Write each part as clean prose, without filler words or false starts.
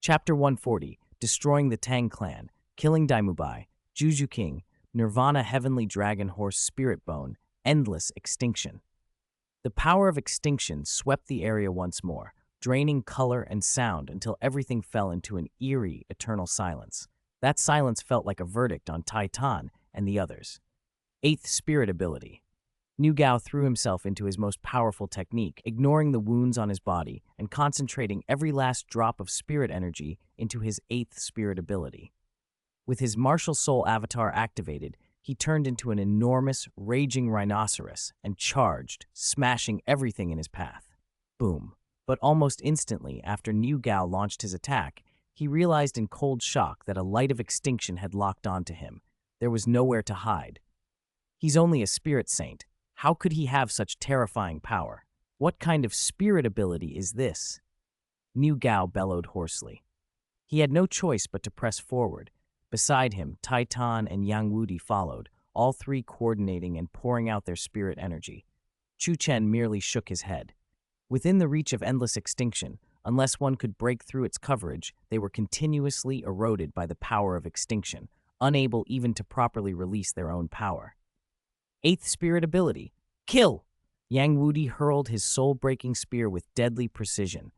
Chapter 140, Destroying the Tang Clan, Killing Daimubai, Juju King, Nirvana Heavenly Dragon Horse Spirit Bone, Endless Extinction. The power of extinction swept the area once more, draining color and sound until everything fell into an eerie, eternal silence. That silence felt like a verdict on Titan and the others. Eighth Spirit Ability. Niu Gao threw himself into his most powerful technique, ignoring the wounds on his body and concentrating every last drop of spirit energy into his eighth spirit ability. With his martial soul avatar activated, he turned into an enormous, raging rhinoceros and charged, smashing everything in his path. Boom. But almost instantly after Niu Gao launched his attack, he realized in cold shock that a light of extinction had locked onto him. There was nowhere to hide. He's only a spirit saint. How could he have such terrifying power? What kind of spirit ability is this? Niu Gao bellowed hoarsely. He had no choice but to press forward. Beside him, Titan and Yang Wudi followed, all three coordinating and pouring out their spirit energy. Chu Chen merely shook his head. Within the reach of endless extinction, unless one could break through its coverage, they were continuously eroded by the power of extinction, unable even to properly release their own power. Eighth spirit ability, kill! Yang Wudi hurled his soul-breaking spear with deadly precision.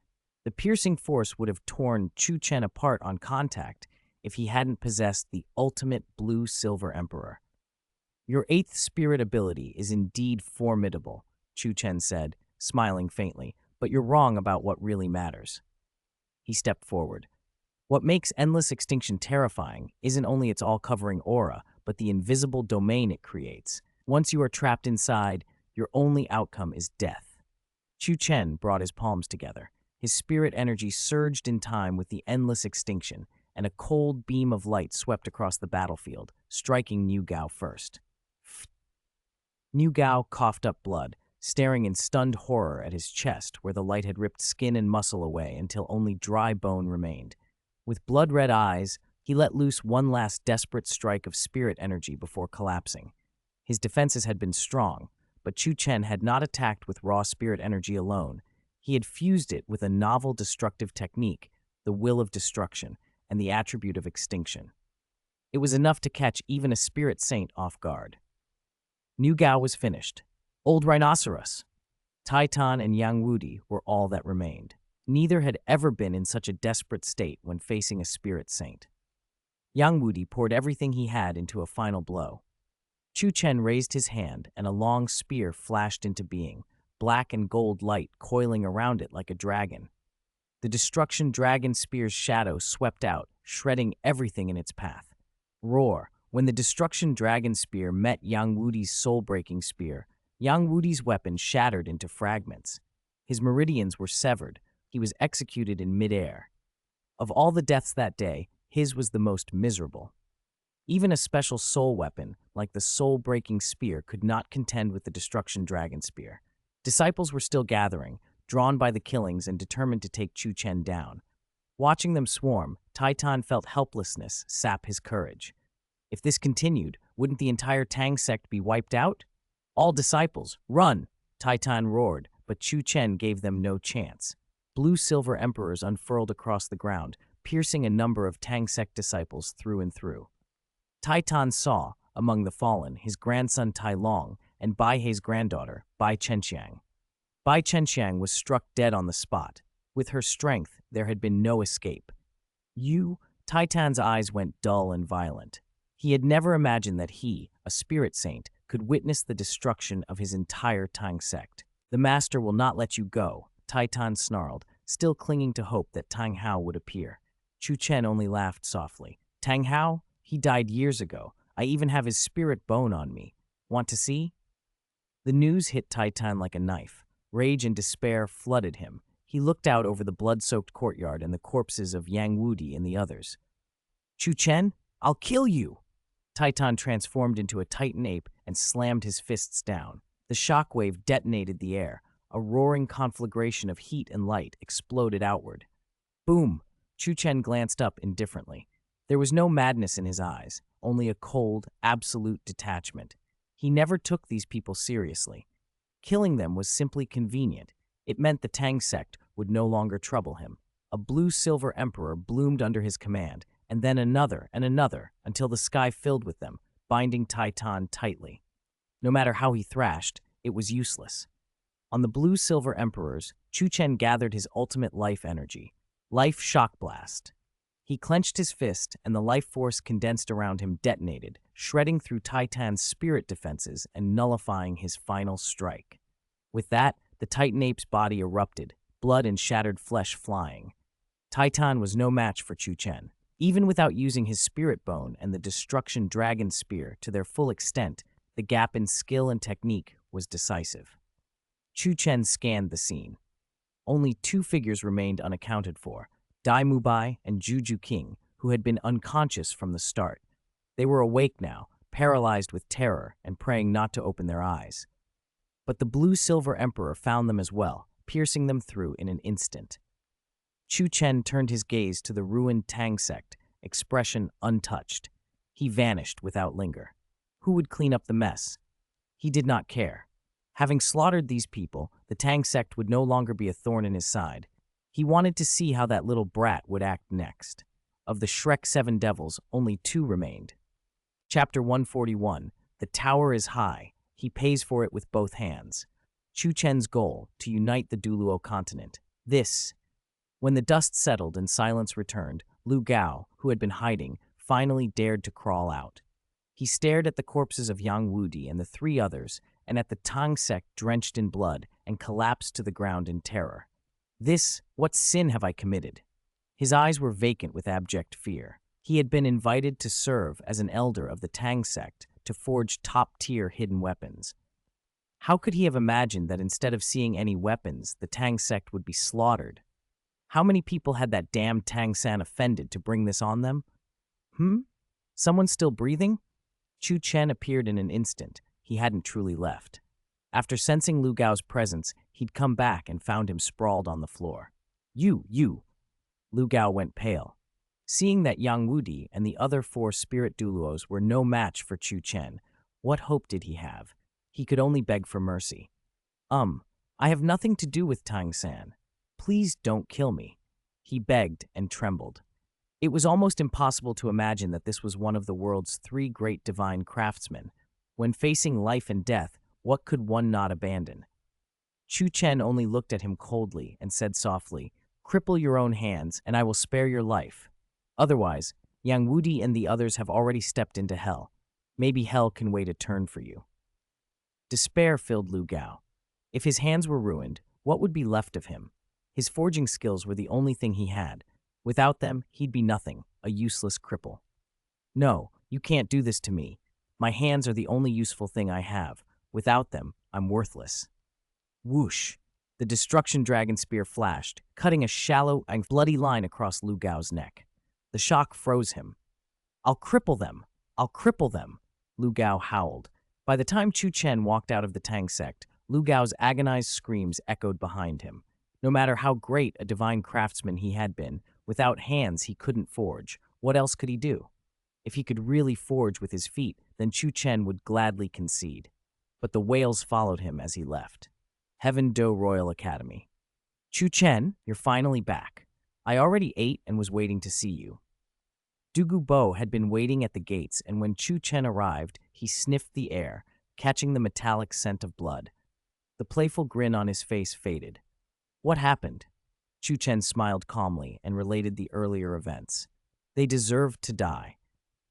The piercing force would have torn Chu Chen apart on contact if he hadn't possessed the ultimate blue-silver emperor. Your eighth spirit ability is indeed formidable, Chu Chen said, smiling faintly, but you're wrong about what really matters. He stepped forward. What makes endless extinction terrifying isn't only its all-covering aura, but the invisible domain it creates. Once you are trapped inside, your only outcome is death. Chu Chen brought his palms together. His spirit energy surged in time with the endless extinction, and a cold beam of light swept across the battlefield, striking Niu Gao first. Niu Gao coughed up blood, staring in stunned horror at his chest where the light had ripped skin and muscle away until only dry bone remained. With blood-red eyes, he let loose one last desperate strike of spirit energy before collapsing. His defenses had been strong, but Chu Chen had not attacked with raw spirit energy alone. He had fused it with a novel destructive technique, the will of destruction, and the attribute of extinction. It was enough to catch even a spirit saint off guard. Niu Gao was finished. Old Rhinoceros, Titan, and Yang Wudi were all that remained. Neither had ever been in such a desperate state when facing a spirit saint. Yang Wudi poured everything he had into a final blow. Chu Chen raised his hand, and a long spear flashed into being, black and gold light coiling around it like a dragon. The destruction dragon spear's shadow swept out, shredding everything in its path. Roar! When the destruction dragon spear met Yang Wudi's soul-breaking spear, Yang Wudi's weapon shattered into fragments. His meridians were severed. He was executed in midair. Of all the deaths that day, his was the most miserable. Even a special soul weapon, like the soul-breaking spear, could not contend with the destruction dragon spear. Disciples were still gathering, drawn by the killings and determined to take Chu Chen down. Watching them swarm, Titan felt helplessness sap his courage. If this continued, wouldn't the entire Tang sect be wiped out? All disciples, run! Titan roared, but Chu Chen gave them no chance. Blue-silver emperors unfurled across the ground, piercing a number of Tang sect disciples through and through. Titan saw, among the fallen, his grandson Tai Long and Bai Hei's granddaughter, Bai Chenxiang. Bai Chenxiang was struck dead on the spot. With her strength, there had been no escape. Titan's eyes went dull and violent. He had never imagined that he, a spirit saint, could witness the destruction of his entire Tang sect. The master will not let you go, Titan snarled, still clinging to hope that Tang Hao would appear. Chu Chen only laughed softly. Tang Hao? He died years ago. I even have his spirit bone on me. Want to see? The news hit Titan like a knife. Rage and despair flooded him. He looked out over the blood-soaked courtyard and the corpses of Yang Wudi and the others. Chu Chen, I'll kill you! Titan transformed into a titan ape and slammed his fists down. The shockwave detonated the air. A roaring conflagration of heat and light exploded outward. Boom! Chu Chen glanced up indifferently. There was no madness in his eyes, only a cold, absolute detachment. He never took these people seriously. Killing them was simply convenient. It meant the Tang sect would no longer trouble him. a blue-silver emperor bloomed under his command, and then another and another until the sky filled with them, binding Titan tightly. No matter how he thrashed, it was useless. On the blue-silver emperors, Chu Chen gathered his ultimate life energy, life shock blast. He clenched his fist, and the life force condensed around him detonated, shredding through Titan's spirit defenses and nullifying his final strike. With that, the Titan ape's body erupted, blood and shattered flesh flying. Titan was no match for Chu Chen. Even without using his spirit bone and the destruction dragon spear to their full extent, the gap in skill and technique was decisive. Chu Chen scanned the scene. Only two figures remained unaccounted for, Dai Mubai and Juju King, who had been unconscious from the start. They were awake now, paralyzed with terror and praying not to open their eyes. But the blue-silver emperor found them as well, piercing them through in an instant. Chu Chen turned his gaze to the ruined Tang sect, expression untouched. He vanished without linger. Who would clean up the mess? He did not care. Having slaughtered these people, the Tang sect would no longer be a thorn in his side. He wanted to see how that little brat would act next. Of the Shrek 7 devils, only 2 remained. Chapter 141, The Tower is High. He pays for it with both hands. Chu Chen's goal, to unite the Douluo continent. When the dust settled and silence returned, Lu Gao, who had been hiding, finally dared to crawl out. He stared at the corpses of Yang Wudi and the 3 others, and at the Tang sect drenched in blood, and collapsed to the ground in terror. What sin have I committed? His eyes were vacant with abject fear. He had been invited to serve as an elder of the Tang sect to forge top-tier hidden weapons. How could he have imagined that instead of seeing any weapons, the Tang sect would be slaughtered? How many people had that damned Tang-san offended to bring this on them? Someone still breathing? Chu Chen appeared in an instant. He hadn't truly left. After sensing Lu Gao's presence, he'd come back and found him sprawled on the floor. You! Lu Gao went pale. Seeing that Yang Wudi and the other 4 spirit Douluos were no match for Chu Chen, what hope did he have? He could only beg for mercy. I have nothing to do with Tang-san. Please don't kill me. He begged and trembled. It was almost impossible to imagine that this was one of the world's 3 great divine craftsmen. When facing life and death, what could one not abandon? Chu Chen only looked at him coldly and said softly, "Cripple your own hands, and I will spare your life. Otherwise, Yang Wudi and the others have already stepped into hell. Maybe hell can wait a turn for you." Despair filled Lu Gao. If his hands were ruined, what would be left of him? His forging skills were the only thing he had. Without them, he'd be nothing, a useless cripple. "No, you can't do this to me. My hands are the only useful thing I have. Without them, I'm worthless." Whoosh! The destruction dragon spear flashed, cutting a shallow and bloody line across Lu Gao's neck. The shock froze him. I'll cripple them! I'll cripple them!" Lu Gao howled. By the time Chu Chen walked out of the Tang sect, Lu Gao's agonized screams echoed behind him. No matter how great a divine craftsman he had been, without hands he couldn't forge. What else could he do? If he could really forge with his feet, then Chu Chen would gladly concede. But the wails followed him as he left. Heaven Do Royal Academy. "Chu Chen, you're finally back. I already ate and was waiting to see you." Dugu Bo had been waiting at the gates, and when Chu Chen arrived, he sniffed the air, catching the metallic scent of blood. The playful grin on his face faded. "What happened?" Chu Chen smiled calmly and related the earlier events. They deserved to die.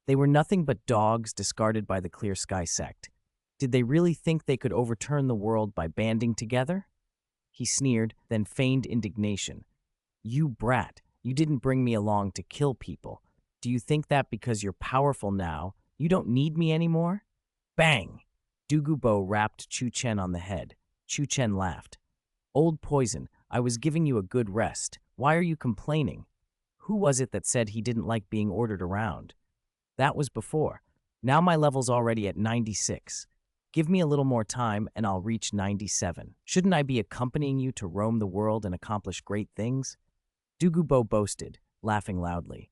They were nothing but dogs discarded by the Clear Sky sect. Did they really think they could overturn the world by banding together? He sneered, then feigned indignation. "You brat, you didn't bring me along to kill people. Do you think that because you're powerful now, you don't need me anymore?" Bang! Dugu Bo rapped Chu Chen on the head. Chu Chen laughed. "Old poison, I was giving you a good rest. Why are you complaining? Who was it that said he didn't like being ordered around? That was before. Now my level's already at 96. Give me a little more time and I'll reach 97. Shouldn't I be accompanying you to roam the world and accomplish great things?" Dugu Bo boasted, laughing loudly.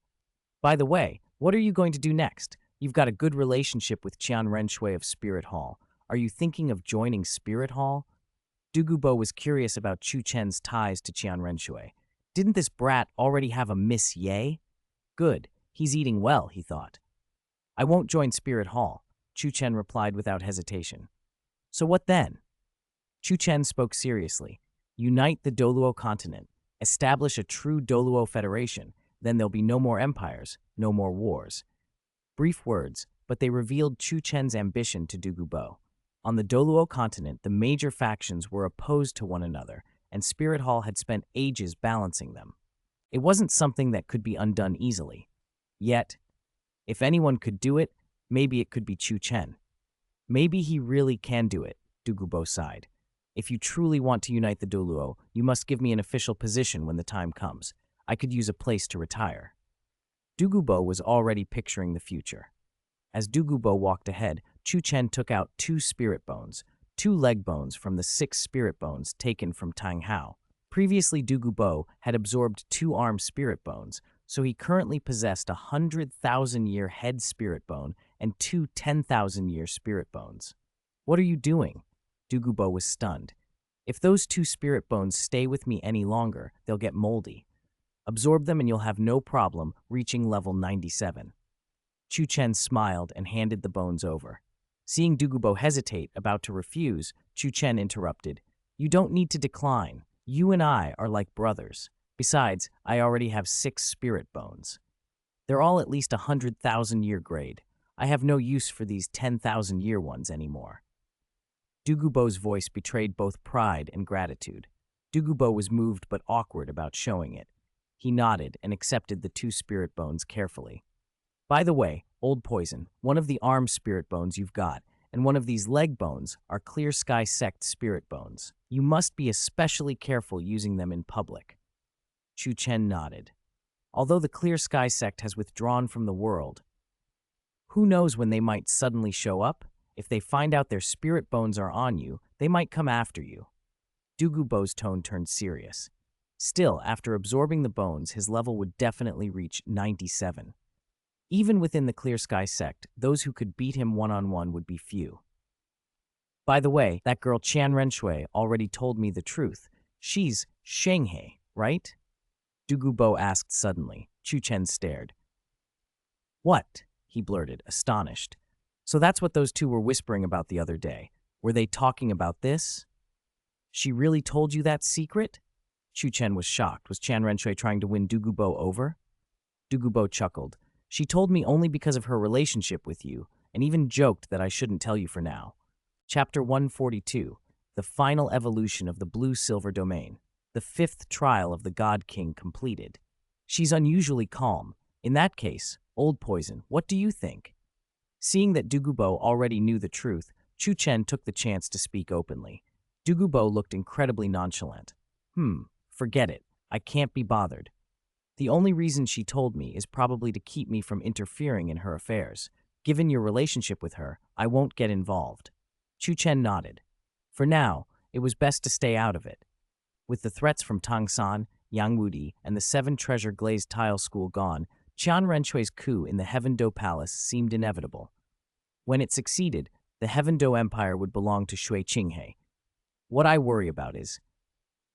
"By the way, what are you going to do next? You've got a good relationship with Qian Renshui of Spirit Hall. Are you thinking of joining Spirit Hall?" Dugu Bo was curious about Chu Chen's ties to Qian Renshui. Didn't this brat already have a Miss Ye? Good, he's eating well, he thought. I won't join Spirit Hall, Chu Chen replied without hesitation. So what then? Chu Chen spoke seriously. Unite the Douluo continent. Establish a true Douluo federation. Then there'll be no more empires, no more wars. Brief words, but they revealed Chu Chen's ambition to Douluo. On the Douluo continent, the major factions were opposed to one another, and Spirit Hall had spent ages balancing them. It wasn't something that could be undone easily. Yet, if anyone could do it, maybe it could be Chu Chen. Maybe he really can do it, Douluo sighed. If you truly want to unite the Douluo, you must give me an official position when the time comes. I could use a place to retire. Douluo was already picturing the future. As Douluo walked ahead, Chu Chen took out 2 spirit bones, 2 leg bones from the 6 spirit bones taken from Tang. Previously, Douluo had absorbed 2 arm spirit bones, so he currently possessed a 100,000-year head spirit bone and 2 10,000-year spirit bones. What are you doing? Douluo was stunned. If those 2 spirit bones stay with me any longer, they'll get moldy. Absorb them and you'll have no problem reaching level 97. Chu Chen smiled and handed the bones over. Seeing Douluo hesitate, about to refuse, Chu Chen interrupted. You don't need to decline. You and I are like brothers. Besides, I already have 6 spirit bones. They're all at least 100,000-year grade. I have no use for these 10,000-year ones anymore. Douluo's voice betrayed both pride and gratitude. Douluo was moved but awkward about showing it. He nodded and accepted the 2 spirit bones carefully. By the way, Old Poison, one of the arm spirit bones you've got, and one of these leg bones are Clear Sky Sect spirit bones. You must be especially careful using them in public. Chu Chen nodded. Although the Clear Sky Sect has withdrawn from the world, who knows when they might suddenly show up? If they find out their spirit bones are on you, they might come after you. Douluo's tone turned serious. Still, after absorbing the bones, his level would definitely reach 97. Even within the Clear Sky Sect, those who could beat him one-on-one would be few. By the way, that girl Qian Renshui already told me the truth. She's Shanghai, right? Douluo asked suddenly. Chu Chen stared. What? He blurted, astonished. So that's what those 2 were whispering about the other day. Were they talking about this? She really told you that secret? Chu Chen was shocked. Was Qian Renshui trying to win Douluo over? Douluo chuckled. She told me only because of her relationship with you, and even joked that I shouldn't tell you for now. Chapter 142, The Final Evolution of the Blue-Silver Domain. The 5th trial of the God King completed. She's unusually calm. In that case, Old Poison, what do you think? Seeing that Douluo already knew the truth, Chu Chen took the chance to speak openly. Douluo looked incredibly nonchalant. Forget it. I can't be bothered. The only reason she told me is probably to keep me from interfering in her affairs. Given your relationship with her, I won't get involved. Chu Chen nodded. For now, it was best to stay out of it. With the threats from Tang San, Yang Wudi, and the 7 treasure glazed tile school gone, Qian Renshui's coup in the Heaven Do Palace seemed inevitable. When it succeeded, the Heaven Do Empire would belong to Shui Qinghe. What I worry about is,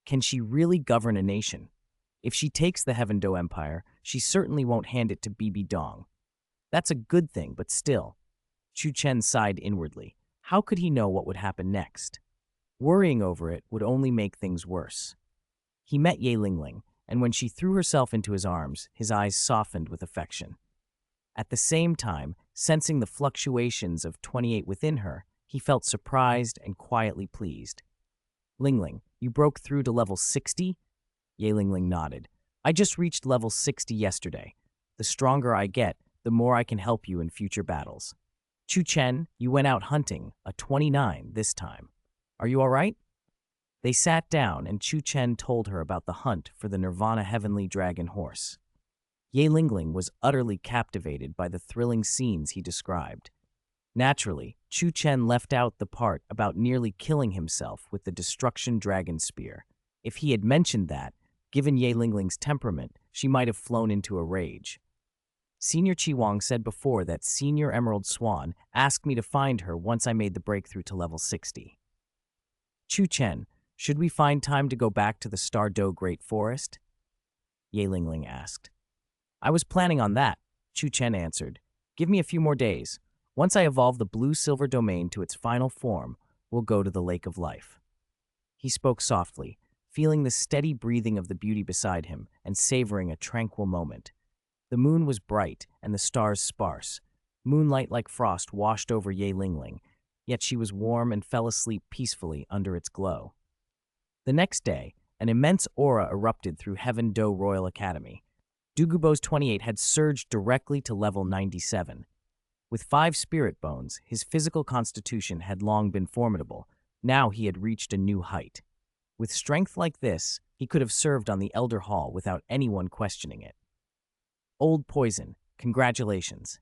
can she really govern a nation? If she takes the Heaven Do Empire, she certainly won't hand it to Bibi Dong. That's a good thing, but still. Chu Chen sighed inwardly. How could he know what would happen next? Worrying over it would only make things worse. He met Ye Lingling, and when she threw herself into his arms, his eyes softened with affection. At the same time, sensing the fluctuations of 28 within her, he felt surprised and quietly pleased. Lingling, you broke through to level 60? Ye Lingling nodded. I just reached level 60 yesterday. The stronger I get, the more I can help you in future battles. Chu Chen, you went out hunting, a 29 this time. Are you all right? They sat down and Chu Chen told her about the hunt for the Nirvana Heavenly Dragon Horse. Ye Lingling was utterly captivated by the thrilling scenes he described. Naturally, Chu Chen left out the part about nearly killing himself with the Destruction Dragon Spear. If he had mentioned that, given Ye Lingling's temperament, she might have flown into a rage. Senior Xiaogang said before that Senior Emerald Swan asked me to find her once I made the breakthrough to level 60. Chu Chen, should we find time to go back to the Star Do Great Forest? Ye Lingling asked. I was planning on that, Chu Chen answered. Give me a few more days. Once I evolve the blue-silver domain to its final form, we'll go to the Lake of Life. He spoke softly, feeling the steady breathing of the beauty beside him and savoring a tranquil moment. The moon was bright and the stars sparse. Moonlight like frost washed over Ye Lingling, yet she was warm and fell asleep peacefully under its glow. The next day, an immense aura erupted through Heaven Do Royal Academy. Douluo's 28 had surged directly to level 97. With 5 spirit bones, his physical constitution had long been formidable. Now he had reached a new height. With strength like this, he could have served on the Elder Hall without anyone questioning it. Old Poison, congratulations.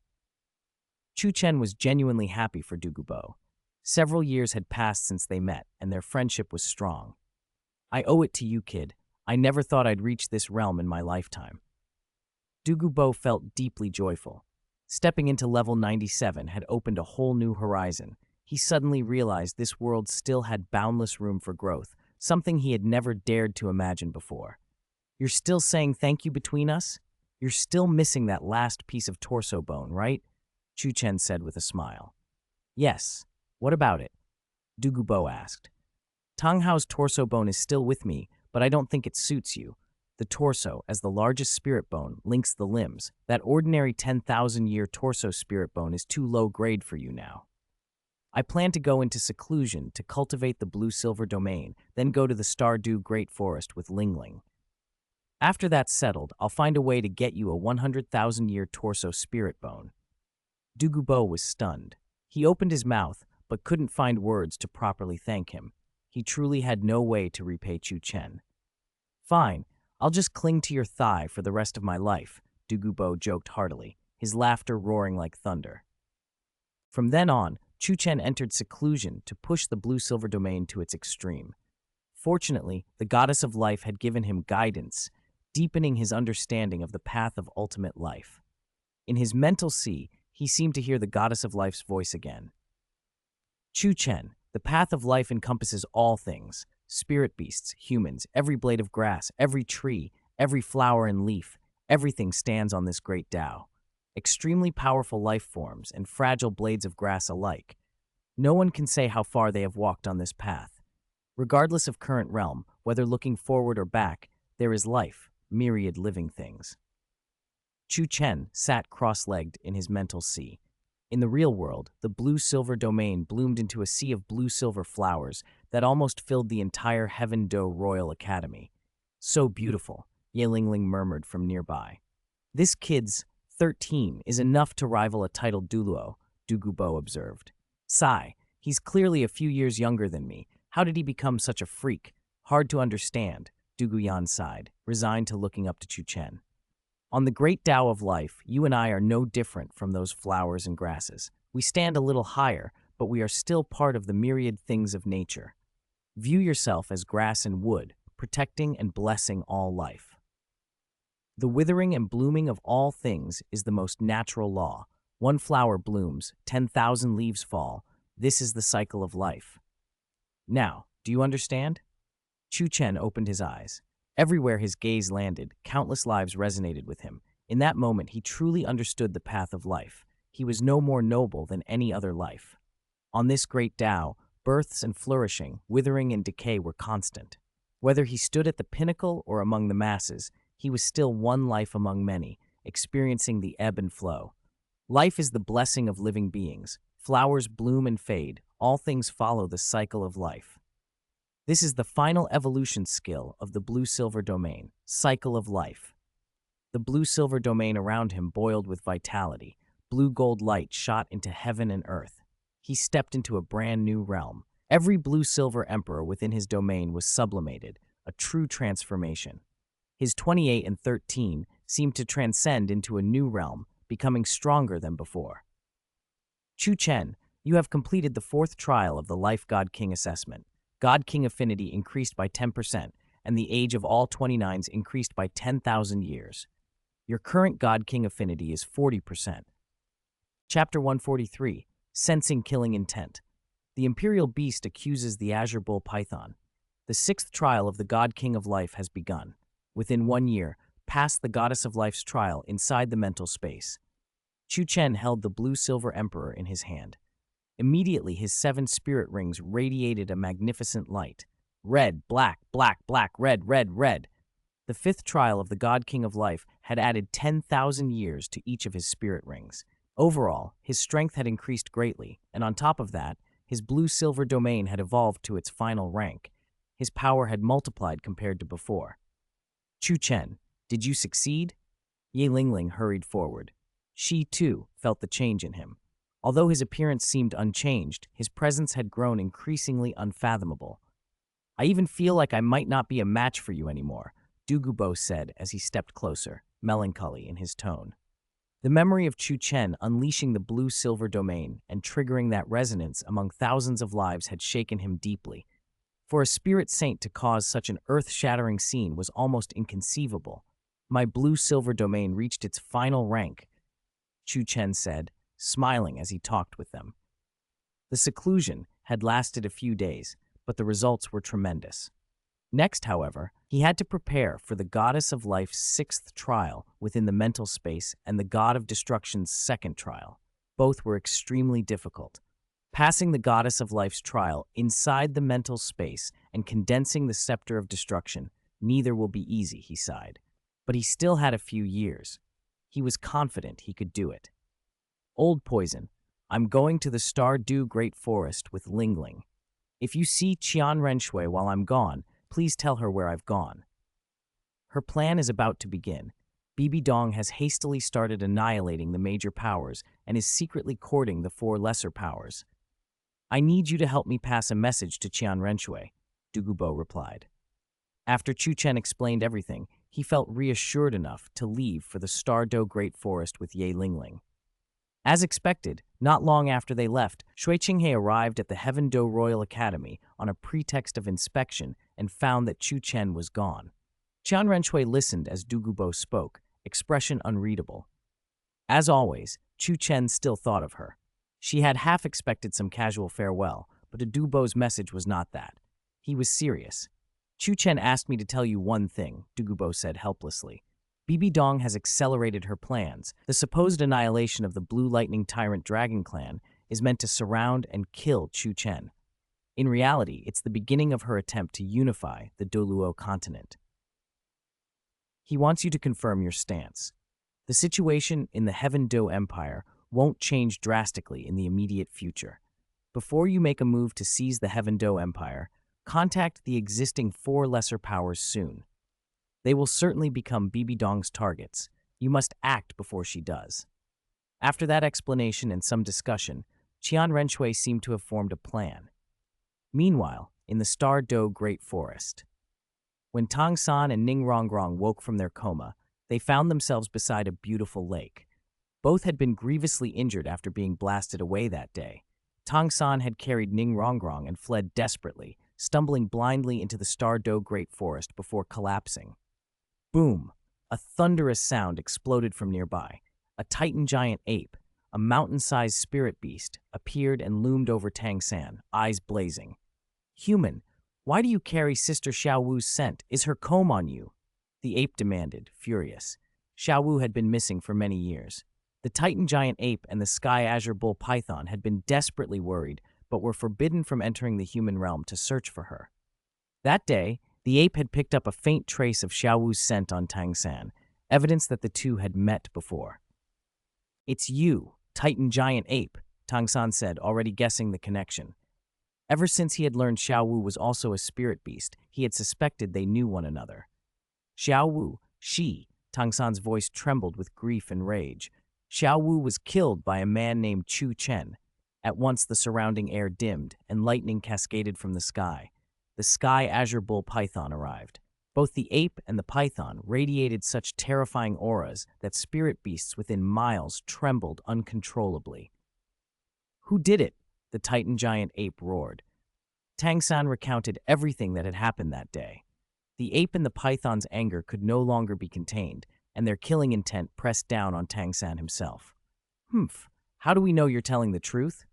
Chu Chen was genuinely happy for Douluo. Several years had passed since they met, and their friendship was strong. I owe it to you, kid. I never thought I'd reach this realm in my lifetime. Douluo felt deeply joyful. Stepping into level 97 had opened a whole new horizon. He suddenly realized this world still had boundless room for growth, something he had never dared to imagine before. You're still saying thank you between us? You're still missing that last piece of torso bone, right? Chu Chen said with a smile. Yes. What about it? Douluo asked. Tang Hao's torso bone is still with me, but I don't think it suits you. The torso, as the largest spirit bone, links the limbs. That ordinary 10,000-year torso spirit bone is too low grade for you now. I plan to go into seclusion to cultivate the blue-silver domain, then go to the Stardew Great Forest with Lingling. After that's settled, I'll find a way to get you a 100,000-year torso spirit bone. Douluo was stunned. He opened his mouth, but couldn't find words to properly thank him. He truly had no way to repay Chu Chen. Fine. I'll just cling to your thigh for the rest of my life, Douluo joked heartily, his laughter roaring like thunder. From then on, Chu Chen entered seclusion to push the blue-silver domain to its extreme. Fortunately, the goddess of life had given him guidance, deepening his understanding of the path of ultimate life. In his mental sea, he seemed to hear the goddess of life's voice again. Chu Chen, the path of life encompasses all things. Spirit beasts, humans, every blade of grass, every tree, every flower and leaf, everything stands on this great Tao. Extremely powerful life forms and fragile blades of grass alike. No one can say how far they have walked on this path. Regardless of current realm, whether looking forward or back, there is life, myriad living things. Chu Chen sat cross-legged in his mental sea. In the real world, the blue-silver domain bloomed into a sea of blue-silver flowers that almost filled the entire Heaven Do Royal Academy. So beautiful, Ye Lingling murmured from nearby. This kid's 13 is enough to rival a titled Douluo, Douluo observed. Sigh, he's clearly a few years younger than me. How did he become such a freak? Hard to understand, Douluo sighed, resigned to looking up to Chu Chen. On the great Tao of life, you and I are no different from those flowers and grasses. We stand a little higher, but we are still part of the myriad things of nature. View yourself as grass and wood, protecting and blessing all life. The withering and blooming of all things is the most natural law. One flower blooms, 10,000 leaves fall. This is the cycle of life. Now, do you understand? Chu Chen opened his eyes. Everywhere his gaze landed, countless lives resonated with him. In that moment, he truly understood the path of life. He was no more noble than any other life. On this great Tao, births and flourishing, withering and decay were constant. Whether he stood at the pinnacle or among the masses, he was still one life among many, experiencing the ebb and flow. Life is the blessing of living beings. Flowers bloom and fade. All things follow the cycle of life. This is the final evolution skill of the blue-silver domain, cycle of life. The blue-silver domain around him boiled with vitality. Blue-gold light shot into heaven and earth. He stepped into a brand new realm. Every blue-silver emperor within his domain was sublimated, a true transformation. His 28 and 13 seemed to transcend into a new realm, becoming stronger than before. Chu Chen, you have completed the 4th trial of the Life God King assessment. God King affinity increased by 10%, and the age of all 29s increased by 10,000 years. Your current God King affinity is 40%. Chapter 143, Sensing Killing Intent. The Imperial Beast accuses the Azure Bull Python. The 6th trial of the God King of Life has begun. Within 1 year, passed the goddess of life's trial inside the mental space. Chu Chen held the blue-silver emperor in his hand. Immediately, his 7 spirit rings radiated a magnificent light. Red, black, black, black, red, red, red. The 5th trial of the God King of Life had added 10,000 years to each of his spirit rings. Overall, his strength had increased greatly, and on top of that, his blue-silver domain had evolved to its final rank. His power had multiplied compared to before. Chu Chen, did you succeed? Ye Lingling hurried forward. She, too, felt the change in him. Although his appearance seemed unchanged, his presence had grown increasingly unfathomable. I even feel like I might not be a match for you anymore, Douluo said as he stepped closer, melancholy in his tone. The memory of Chu Chen unleashing the blue-silver domain and triggering that resonance among thousands of lives had shaken him deeply. For a spirit saint to cause such an earth-shattering scene was almost inconceivable. My blue-silver domain reached its final rank, Chu Chen said, smiling as he talked with them. The seclusion had lasted a few days, but the results were tremendous. Next, however, he had to prepare for the goddess of life's 6th trial within the mental space and the god of destruction's 2nd trial. Both were extremely difficult. Passing the goddess of life's trial inside the mental space and condensing the scepter of destruction, neither will be easy, he sighed. But he still had a few years. He was confident he could do it. Old Poison, I'm going to the Stardew Great Forest with Lingling. If you see Qian Renshui while I'm gone, please tell her where I've gone. Her plan is about to begin. Bibi Dong has hastily started annihilating the major powers and is secretly courting the 4 lesser powers. I need you to help me pass a message to Qian Renshui, Douluo replied. After Chu Chen explained everything, he felt reassured enough to leave for the Stardew Great Forest with Ye Lingling. As expected, not long after they left, Shui Qinghe arrived at the Heaven Do Royal Academy on a pretext of inspection and found that Chu Chen was gone. Qian Renshui listened as Douluo spoke, expression unreadable. As always, Chu Chen still thought of her. She had half expected some casual farewell, but Douluo's message was not that. He was serious. Chu Chen asked me to tell you one thing, Douluo said helplessly. Bibi Dong has accelerated her plans. The supposed annihilation of the Blue Lightning Tyrant Dragon Clan is meant to surround and kill Chu Chen. In reality, it's the beginning of her attempt to unify the Douluo continent. He wants you to confirm your stance. The situation in the Heaven Do Empire won't change drastically in the immediate future. Before you make a move to seize the Heaven Do Empire, contact the existing 4 lesser powers soon. They will certainly become Bibi Dong's targets. You must act before she does. After that explanation and some discussion, Qian Renshui seemed to have formed a plan. Meanwhile, in the Stardew Great Forest, when Tang San and Ning Rongrong woke from their coma, they found themselves beside a beautiful lake. Both had been grievously injured after being blasted away that day. Tang San had carried Ning Rongrong and fled desperately, stumbling blindly into the Stardew Great Forest before collapsing. Boom! A thunderous sound exploded from nearby. A titan giant ape, a mountain-sized spirit beast, appeared and loomed over Tang San, eyes blazing. Human, why do you carry Sister Xiaowu's scent? Is her comb on you? The ape demanded, furious. Xiaowu had been missing for many years. The titan giant ape and the sky azure bull python had been desperately worried, but were forbidden from entering the human realm to search for her. That day, the ape had picked up a faint trace of Xiaowu's scent on Tang San, evidence that the two had met before. It's you, Titan Giant Ape, Tang San said, already guessing the connection. Ever since he had learned Xiaowu was also a spirit beast, he had suspected they knew one another. Xiaowu, she, Tang San's voice trembled with grief and rage. Xiaowu was killed by a man named Chu Chen. At once the surrounding air dimmed, and lightning cascaded from the sky. The sky azure bull python arrived. Both the ape and the python radiated such terrifying auras that spirit beasts within miles trembled uncontrollably. Who did it? The titan giant ape roared. Tang San recounted everything that had happened that day. The ape and the python's anger could no longer be contained, and their killing intent pressed down on Tang San himself. How do we know you're telling the truth?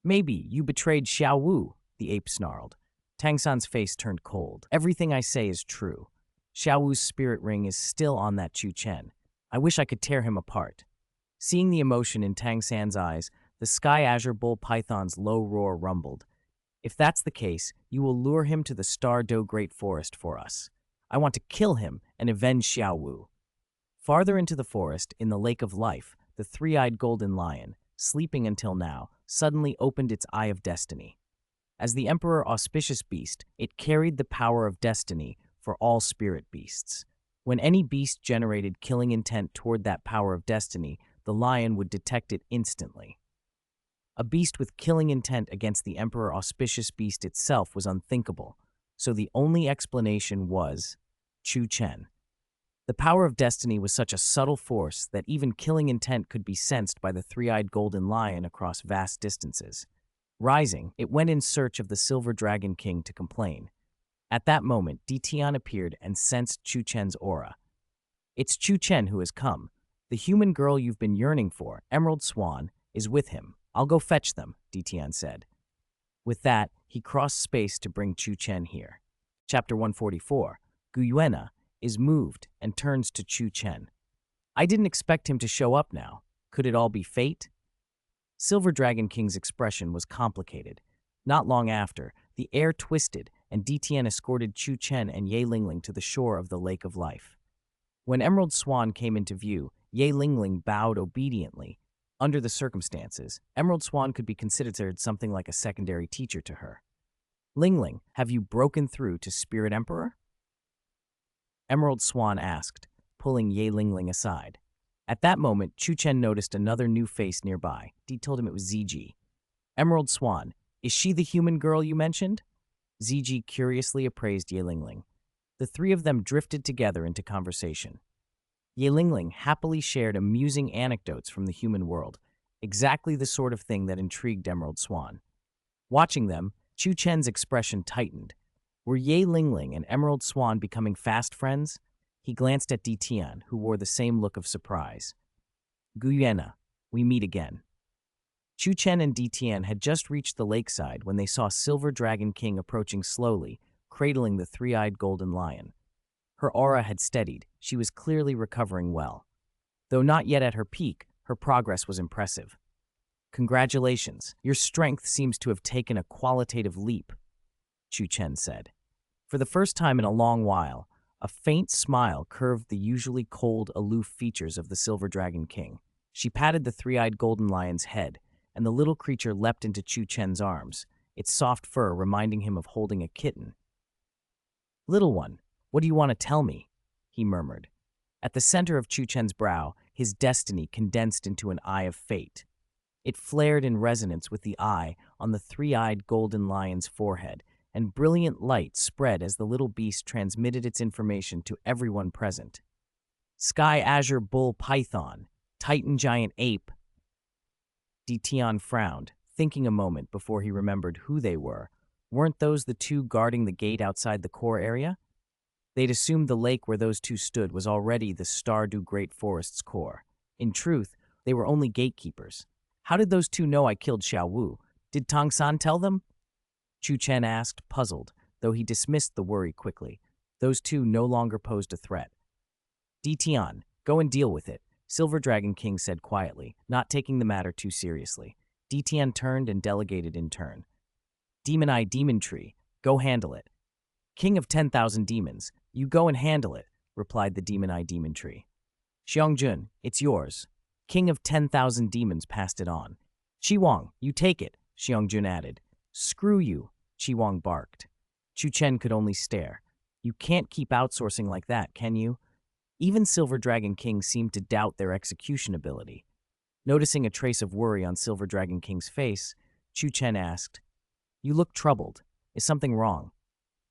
Maybe you betrayed Xiaowu, the ape snarled. Tang San's face turned cold. Everything I say is true. Xiaowu's spirit ring is still on that Chu Chen. I wish I could tear him apart. Seeing the emotion in Tang San's eyes, the Sky Azure Bull Python's low roar rumbled. If that's the case, you will lure him to the Star Do Great Forest for us. I want to kill him and avenge Xiaowu. Farther into the forest, in the Lake of Life, the three-eyed golden lion, sleeping until now, suddenly opened its eye of destiny. As the Emperor Auspicious Beast, it carried the power of destiny for all spirit beasts. When any beast generated killing intent toward that power of destiny, the lion would detect it instantly. A beast with killing intent against the Emperor Auspicious Beast itself was unthinkable, so the only explanation was Chu Chen. The power of destiny was such a subtle force that even killing intent could be sensed by the three-eyed golden lion across vast distances. Rising, it went in search of the Silver Dragon King to complain. At that moment, Ditian appeared and sensed Chu Chen's aura. It's Chu Chen who has come. The human girl you've been yearning for, Emerald Swan, is with him. I'll go fetch them, Ditian said. With that, he crossed space to bring Chu Chen here. Chapter 144, Guyuena is moved and turns to Chu Chen. I didn't expect him to show up now. Could it all be fate? Silver Dragon King's expression was complicated. Not long after, the air twisted and Ditian escorted Chu Chen and Ye Lingling to the shore of the Lake of Life. When Emerald Swan came into view, Ye Lingling bowed obediently. Under the circumstances, Emerald Swan could be considered something like a secondary teacher to her. Lingling, have you broken through to Spirit Emperor? Emerald Swan asked, pulling Ye Lingling aside. At that moment, Chu Chen noticed another new face nearby. Dee told him it was Ziji. Emerald Swan, is she the human girl you mentioned? Ziji curiously appraised Ye Lingling. The three of them drifted together into conversation. Ye Lingling happily shared amusing anecdotes from the human world, exactly the sort of thing that intrigued Emerald Swan. Watching them, Chu Chen's expression tightened. Were Ye Lingling and Emerald Swan becoming fast friends? He glanced at Ditian, who wore the same look of surprise. Guyuena, we meet again. Chu Chen and Ditian had just reached the lakeside when they saw Silver Dragon King approaching slowly, cradling the three-eyed golden lion. Her aura had steadied. She was clearly recovering well. Though not yet at her peak, her progress was impressive. Congratulations, your strength seems to have taken a qualitative leap, Chu Chen said. For the first time in a long while, a faint smile curved the usually cold, aloof features of the Silver Dragon King. She patted the three-eyed golden lion's head, and the little creature leapt into Chu Chen's arms, its soft fur reminding him of holding a kitten. Little one, what do you want to tell me? He murmured. At the center of Chu Chen's brow, his destiny condensed into an eye of fate. It flared in resonance with the eye on the three-eyed golden lion's forehead, and brilliant light spread as the little beast transmitted its information to everyone present. Sky Azure Bull Python, Titan Giant Ape. Ditian frowned, thinking a moment before he remembered who they were. Weren't those the two guarding the gate outside the core area? They'd assumed the lake where those two stood was already the Stardew Great Forest's core. In truth, they were only gatekeepers. How did those two know I killed Xiaowu? Did Tang San tell them? Chu Chen asked, puzzled, though he dismissed the worry quickly. Those two no longer posed a threat. Ditian, go and deal with it, Silver Dragon King said quietly, not taking the matter too seriously. Ditian turned and delegated in turn. Demon Eye Demon Tree, go handle it. King of 10,000 demons, you go and handle it, replied the Demon Eye Demon Tree. Xiaogang, it's yours. King of 10,000 demons passed it on. Xiaogang, you take it, Xiaogang added. Screw you, Xiaogang barked. Chu Chen could only stare. You can't keep outsourcing like that, can you? Even Silver Dragon King seemed to doubt their execution ability. Noticing a trace of worry on Silver Dragon King's face, Chu Chen asked, You look troubled. Is something wrong?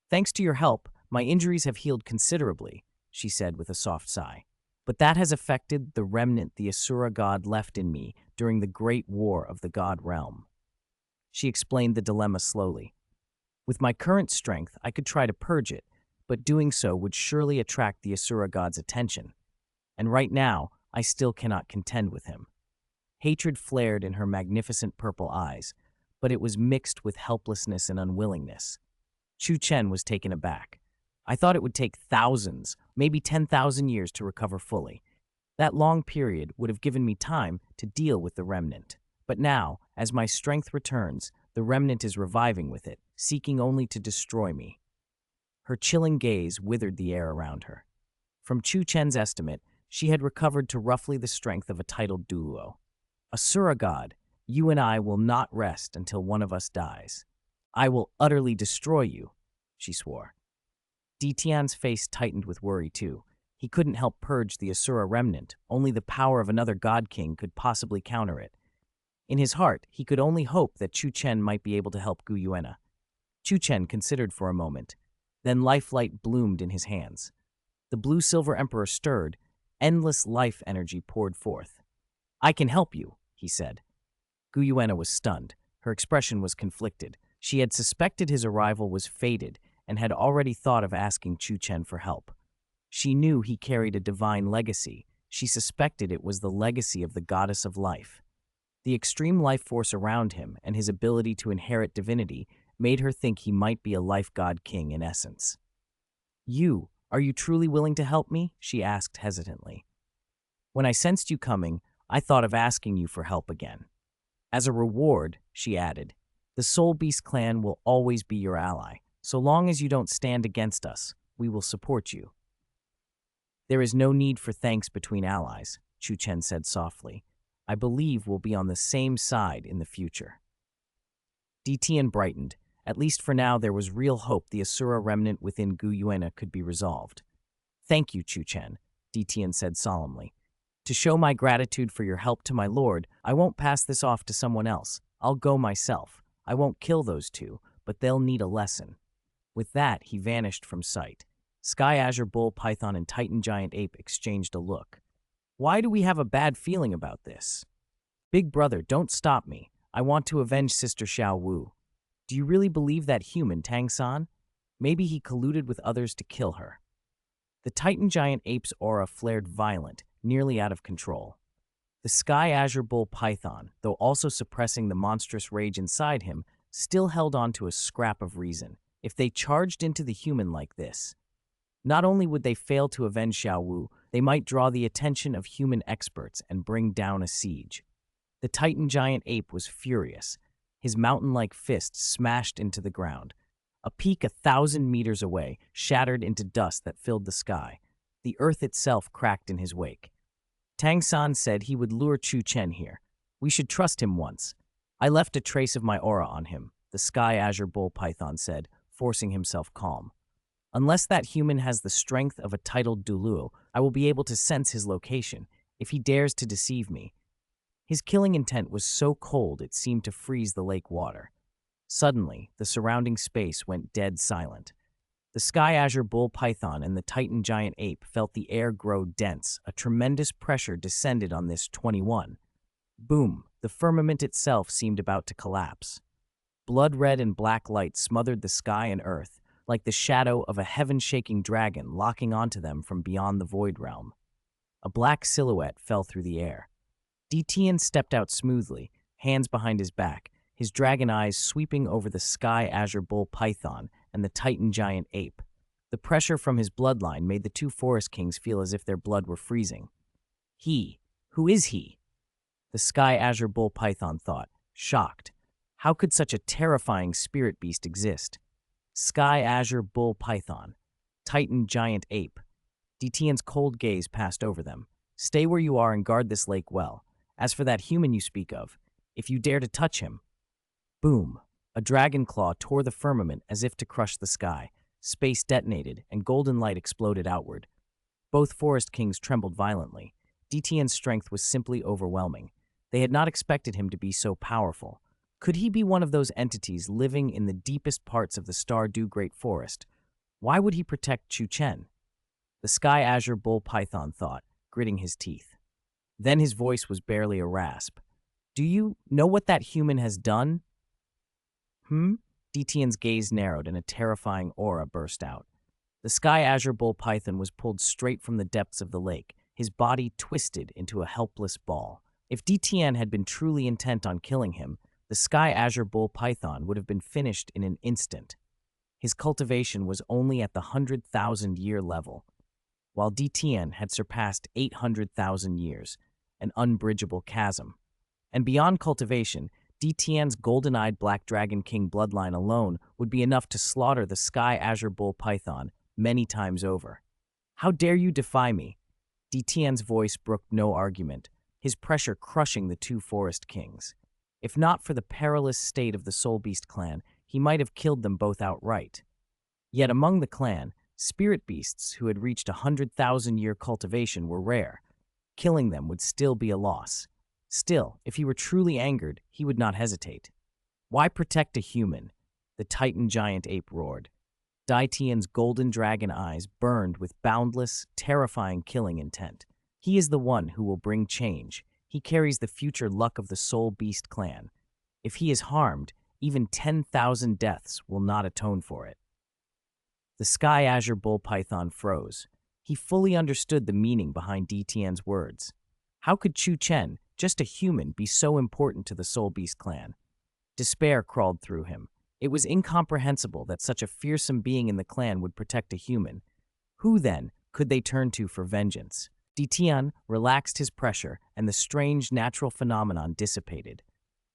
Thanks to your help, my injuries have healed considerably, she said with a soft sigh. But that has affected the remnant the Asura god left in me during the great war of the god realm. She explained the dilemma slowly. With my current strength, I could try to purge it, but doing so would surely attract the Asura god's attention. And right now, I still cannot contend with him. Hatred flared in her magnificent purple eyes, but it was mixed with helplessness and unwillingness. Chu Chen was taken aback. I thought it would take thousands, maybe 10,000 years to recover fully. That long period would have given me time to deal with the remnant. But now, as my strength returns, the remnant is reviving with it, seeking only to destroy me." Her chilling gaze withered the air around her. From Chu Chen's estimate, she had recovered to roughly the strength of a titled Douluo. "Asura god, you and I will not rest until one of us dies. I will utterly destroy you," she swore. Ditian's face tightened with worry too. He couldn't help purge the Asura remnant. Only the power of another god king could possibly counter it. In his heart, he could only hope that Chu Chen might be able to help Gu Yuena. Chu Chen considered for a moment. Then life-light bloomed in his hands. The blue-silver emperor stirred. Endless life energy poured forth. "I can help you," he said. Gu Yuena was stunned. Her expression was conflicted. She had suspected his arrival was fated and had already thought of asking Chu Chen for help. She knew he carried a divine legacy. She suspected it was the legacy of the goddess of life. The extreme life force around him and his ability to inherit divinity made her think he might be a life god king in essence. Are you truly willing to help me?" she asked hesitantly. "When I sensed you coming, I thought of asking you for help again. As a reward," she added, "the Soul Beast clan will always be your ally. So long as you don't stand against us, we will support you." "There is no need for thanks between allies," Chu Chen said softly. "I believe we'll be on the same side in the future." Ditian brightened. At least for now, there was real hope the Asura remnant within Gu Yuena could be resolved. "Thank you, Chu Chen," Ditian said solemnly. "To show my gratitude for your help to my lord, I won't pass this off to someone else. I'll go myself. I won't kill those two, but they'll need a lesson." With that, he vanished from sight. Sky Azure Bull Python and Titan Giant Ape exchanged a look. "Why do we have a bad feeling about this?" "Big brother, don't stop me. I want to avenge Sister Xiao Wu. Do you really believe that human, Tang-san? Maybe he colluded with others to kill her." The Titan Giant Ape's aura flared violent, nearly out of control. The Sky Azure Bull Python, though also suppressing the monstrous rage inside him, still held on to a scrap of reason. If they charged into the human like this, not only would they fail to avenge Xiao Wu, they might draw the attention of human experts and bring down a siege. The Titan Giant Ape was furious. His mountain-like fist smashed into the ground. A peak 1,000 meters away shattered into dust that filled the sky. The earth itself cracked in his wake. Tang-san said he would lure Chu Chen here. "We should trust him once. I left a trace of my aura on him," the Sky Azure Bull Python said, forcing himself calm. "Unless that human has the strength of a titled Douluo, I will be able to sense his location if he dares to deceive me." His killing intent was so cold it seemed to freeze the lake water. Suddenly, the surrounding space went dead silent. The Sky Azure Bull Python and the Titan Giant Ape felt the air grow dense. A tremendous pressure descended on this 21. Boom! The firmament itself seemed about to collapse. Blood-red and black light smothered the sky and earth, like the shadow of a heaven-shaking dragon locking onto them from beyond the void realm. A black silhouette fell through the air. Ditian stepped out smoothly, hands behind his back, his dragon eyes sweeping over the Sky Azure Bull Python and the Titan Giant Ape. The pressure from his bloodline made the two forest kings feel as if their blood were freezing. Who is he? The Sky Azure Bull Python thought, shocked. How could such a terrifying spirit beast exist? Sky Azure Bull Python, Titan Giant Ape. Ditian's cold gaze passed over them. "Stay where you are and guard this lake well. As for that human you speak of, if you dare to touch him..." Boom! A dragon claw tore the firmament as if to crush the sky. Space detonated, and golden light exploded outward. Both forest kings trembled violently. Ditian's strength was simply overwhelming. They had not expected him to be so powerful. Could he be one of those entities living in the deepest parts of the Stardew Great Forest? Why would he protect Chu Chen? The Sky Azure Bull Python thought, gritting his teeth. Then his voice was barely a rasp. "Do you know what that human has done?" Ditian's gaze narrowed and a terrifying aura burst out. The Sky Azure Bull Python was pulled straight from the depths of the lake, his body twisted into a helpless ball. If Ditian had been truly intent on killing him, the Sky Azure Bull Python would have been finished in an instant. His cultivation was only at the 100,000-year level, while Detian had surpassed 800,000 years, an unbridgeable chasm. And beyond cultivation, Detian's golden-eyed Black Dragon King bloodline alone would be enough to slaughter the Sky Azure Bull Python many times over. "How dare you defy me?" Detian's voice brooked no argument, his pressure crushing the two forest kings. If not for the perilous state of the Soul Beast clan, he might have killed them both outright. Yet among the clan, spirit beasts who had reached 100,000-year cultivation were rare. Killing them would still be a loss. Still, if he were truly angered, he would not hesitate. "Why protect a human?" the Titan giant ape roared. Detian's golden dragon eyes burned with boundless, terrifying killing intent. "He is the one who will bring change. He carries the future luck of the Soul Beast clan. If he is harmed, even 10,000 deaths will not atone for it." The Sky Azure Bull Python froze. He fully understood the meaning behind Detian's words. How could Chu Chen, just a human, be so important to the Soul Beast clan? Despair crawled through him. It was incomprehensible that such a fearsome being in the clan would protect a human. Who, then, could they turn to for vengeance? Detian relaxed his pressure, and the strange natural phenomenon dissipated.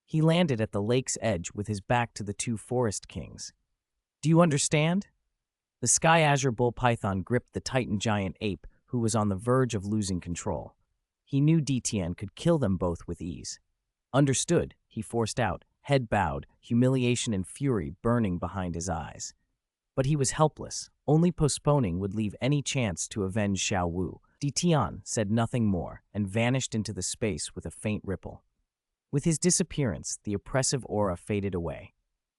He landed at the lake's edge with his back to the two forest kings. "Do you understand?" The Sky Azure Bull Python gripped the Titan giant ape, who was on the verge of losing control. He knew Detian could kill them both with ease. "Understood," he forced out, head bowed, humiliation and fury burning behind his eyes. But he was helpless. Only postponing would leave any chance to avenge Xiao Wu. Detian said nothing more and vanished into the space with a faint ripple. With his disappearance, the oppressive aura faded away.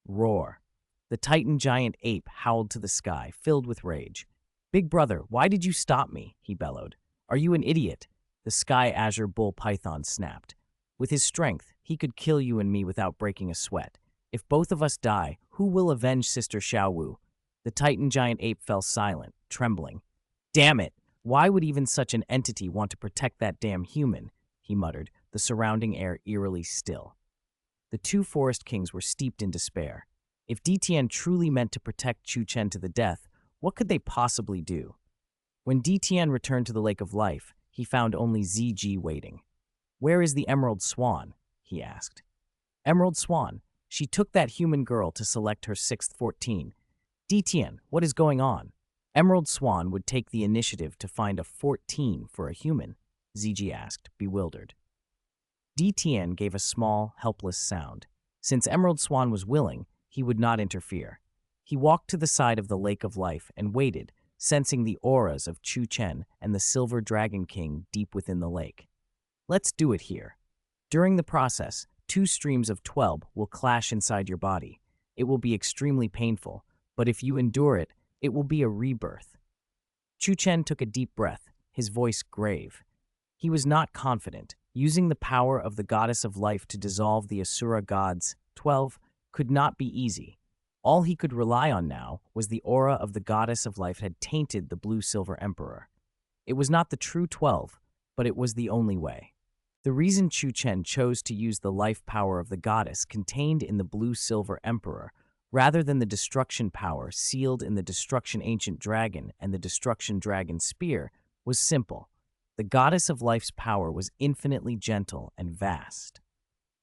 Roar. The Titan giant ape howled to the sky, filled with rage. "Big brother, why did you stop me?" he bellowed. "Are you an idiot?" The Sky Azure Bull Python snapped. "With his strength, he could kill you and me without breaking a sweat. If both of us die, who will avenge Sister Xiao Wu?" The Titan giant ape fell silent, trembling. "Damn it! Why would even such an entity want to protect that damn human?" he muttered, the surrounding air eerily still. The two forest kings were steeped in despair. If Detian truly meant to protect Chu Chen to the death, what could they possibly do? When Detian returned to the Lake of Life, he found only ZG waiting. "Where is the Emerald Swan?" he asked. "Emerald Swan. She took that human girl to select her 6th 14. Detian, what is going on?" "Emerald Swan would take the initiative to find a 14 for a human," ZG asked, bewildered. Detian gave a small, helpless sound. Since Emerald Swan was willing, he would not interfere. He walked to the side of the Lake of Life and waited, sensing the auras of Chu Chen and the Silver Dragon King deep within the lake. "Let's do it here. During the process, 2 streams of 12 will clash inside your body. It will be extremely painful, but if you endure it, it will be a rebirth." Chu Chen took a deep breath, his voice grave. He was not confident. Using the power of the Goddess of Life to dissolve the Asura gods, 12, could not be easy. All he could rely on now was the aura of the Goddess of Life had tainted the Blue-Silver Emperor. It was not the true 12, but it was the only way. The reason Chu Chen chose to use the life power of the goddess contained in the Blue-Silver Emperor, rather than the destruction power sealed in the Destruction Ancient Dragon and the Destruction Dragon Spear, was simple. The Goddess of Life's power was infinitely gentle and vast.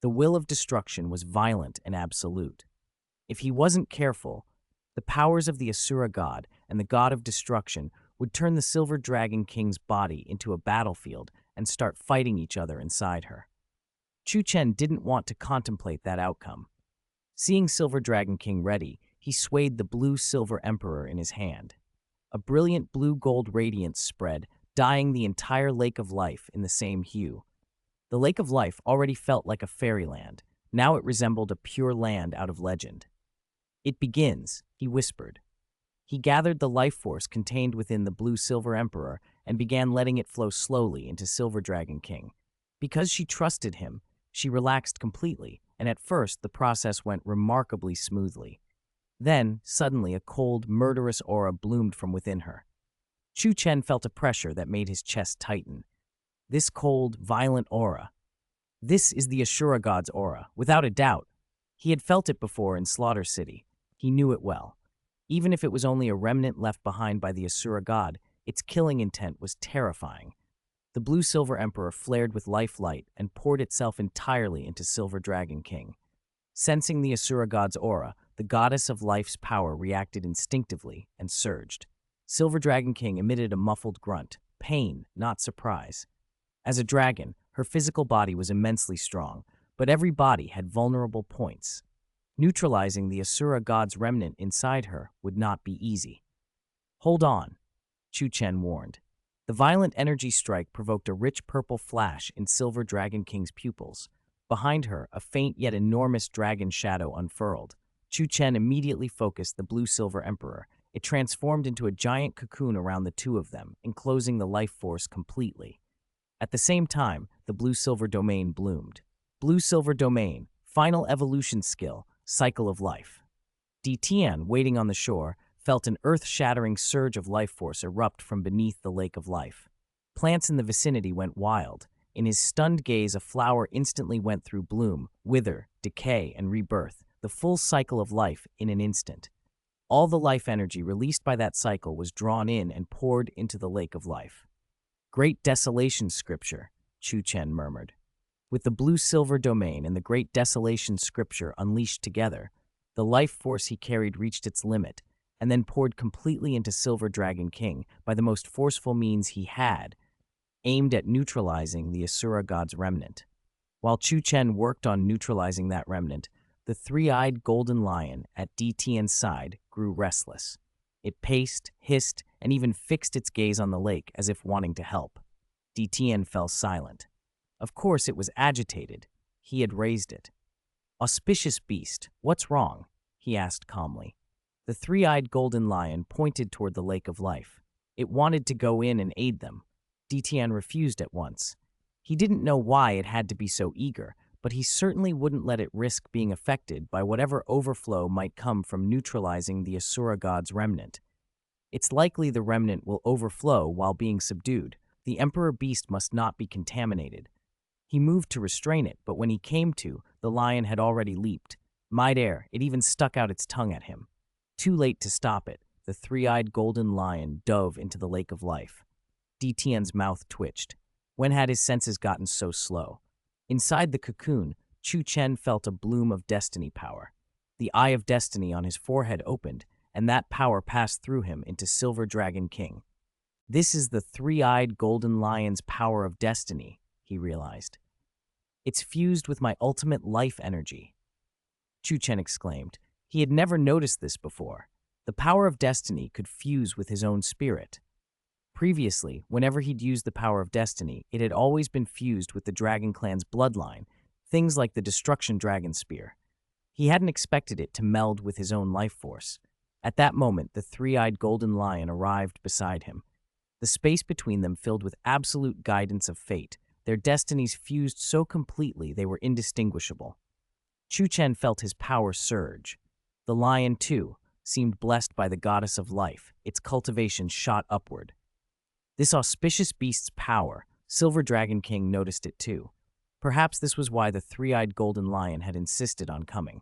The will of destruction was violent and absolute. If he wasn't careful, the powers of the Asura god and the god of destruction would turn the Silver Dragon King's body into a battlefield and start fighting each other inside her. Chu Chen didn't want to contemplate that outcome. Seeing Silver Dragon King ready, he swayed the Blue-Silver Emperor in his hand. A brilliant blue-gold radiance spread, dyeing the entire Lake of Life in the same hue. The Lake of Life already felt like a fairyland. Now it resembled a pure land out of legend. "It begins," he whispered. He gathered the life force contained within the Blue-Silver Emperor and began letting it flow slowly into Silver Dragon King. Because she trusted him, she relaxed completely, and at first the process went remarkably smoothly. Then, suddenly, a cold, murderous aura bloomed from within her. Chu Chen felt a pressure that made his chest tighten. This cold, violent aura. This is the Ashura god's aura, without a doubt. He had felt it before in Slaughter City. He knew it well. Even if it was only a remnant left behind by the Asura god, its killing intent was terrifying. The blue-silver emperor flared with life light and poured itself entirely into Silver Dragon King. Sensing the Asura god's aura, the goddess of life's power reacted instinctively and surged. Silver Dragon King emitted a muffled grunt, pain, not surprise. As a dragon, her physical body was immensely strong, but every body had vulnerable points. Neutralizing the Asura god's remnant inside her would not be easy. "Hold on," Chu Chen warned. The violent energy strike provoked a rich purple flash in Silver Dragon King's pupils. Behind her, a faint yet enormous dragon shadow unfurled. Chu Chen immediately focused the blue-silver emperor. It transformed into a giant cocoon around the two of them, enclosing the life force completely. At the same time, the blue-silver domain bloomed. Blue-silver domain, final evolution skill, cycle of life. Tian, waiting on the shore, felt an earth-shattering surge of life force erupt from beneath the lake of life. Plants in the vicinity went wild. In his stunned gaze, a flower instantly went through bloom, wither, decay, and rebirth, the full cycle of life in an instant. All the life energy released by that cycle was drawn in and poured into the lake of life. "Great Desolation Scripture," Chu Chen murmured. With the blue-silver domain and the Great Desolation Scripture unleashed together, the life force he carried reached its limit, and then poured completely into Silver Dragon King by the most forceful means he had, aimed at neutralizing the Asura god's remnant. While Chu Chen worked on neutralizing that remnant, the three-eyed golden lion at Tian's side grew restless. It paced, hissed, and even fixed its gaze on the lake as if wanting to help. Tian fell silent. Of course it was agitated. He had raised it. "Auspicious beast, what's wrong?" he asked calmly. The three-eyed golden lion pointed toward the lake of life. It wanted to go in and aid them. Tian refused at once. He didn't know why it had to be so eager, but he certainly wouldn't let it risk being affected by whatever overflow might come from neutralizing the Asura god's remnant. It's likely the remnant will overflow while being subdued. The Emperor Beast must not be contaminated. He moved to restrain it, but when he came to, the lion had already leaped. Midair, it even stuck out its tongue at him. Too late to stop it, the three-eyed golden lion dove into the lake of life. Tian's mouth twitched. When had his senses gotten so slow? Inside the cocoon, Chu Chen felt a bloom of destiny power. The eye of destiny on his forehead opened, and that power passed through him into Silver Dragon King. This is the three-eyed golden lion's power of destiny, he realized. It's fused with my ultimate life energy. Chu Chen exclaimed. He had never noticed this before. The power of destiny could fuse with his own spirit. Previously, whenever he'd used the power of destiny, it had always been fused with the Dragon Clan's bloodline, things like the Destruction Dragon Spear. He hadn't expected it to meld with his own life force. At that moment, the three-eyed golden lion arrived beside him. The space between them filled with absolute guidance of fate. Their destinies fused so completely they were indistinguishable. Chu Chen felt his power surge. The lion, too, seemed blessed by the goddess of life. Its cultivation shot upward. This auspicious beast's power, Silver Dragon King noticed it too. Perhaps this was why the three-eyed golden lion had insisted on coming.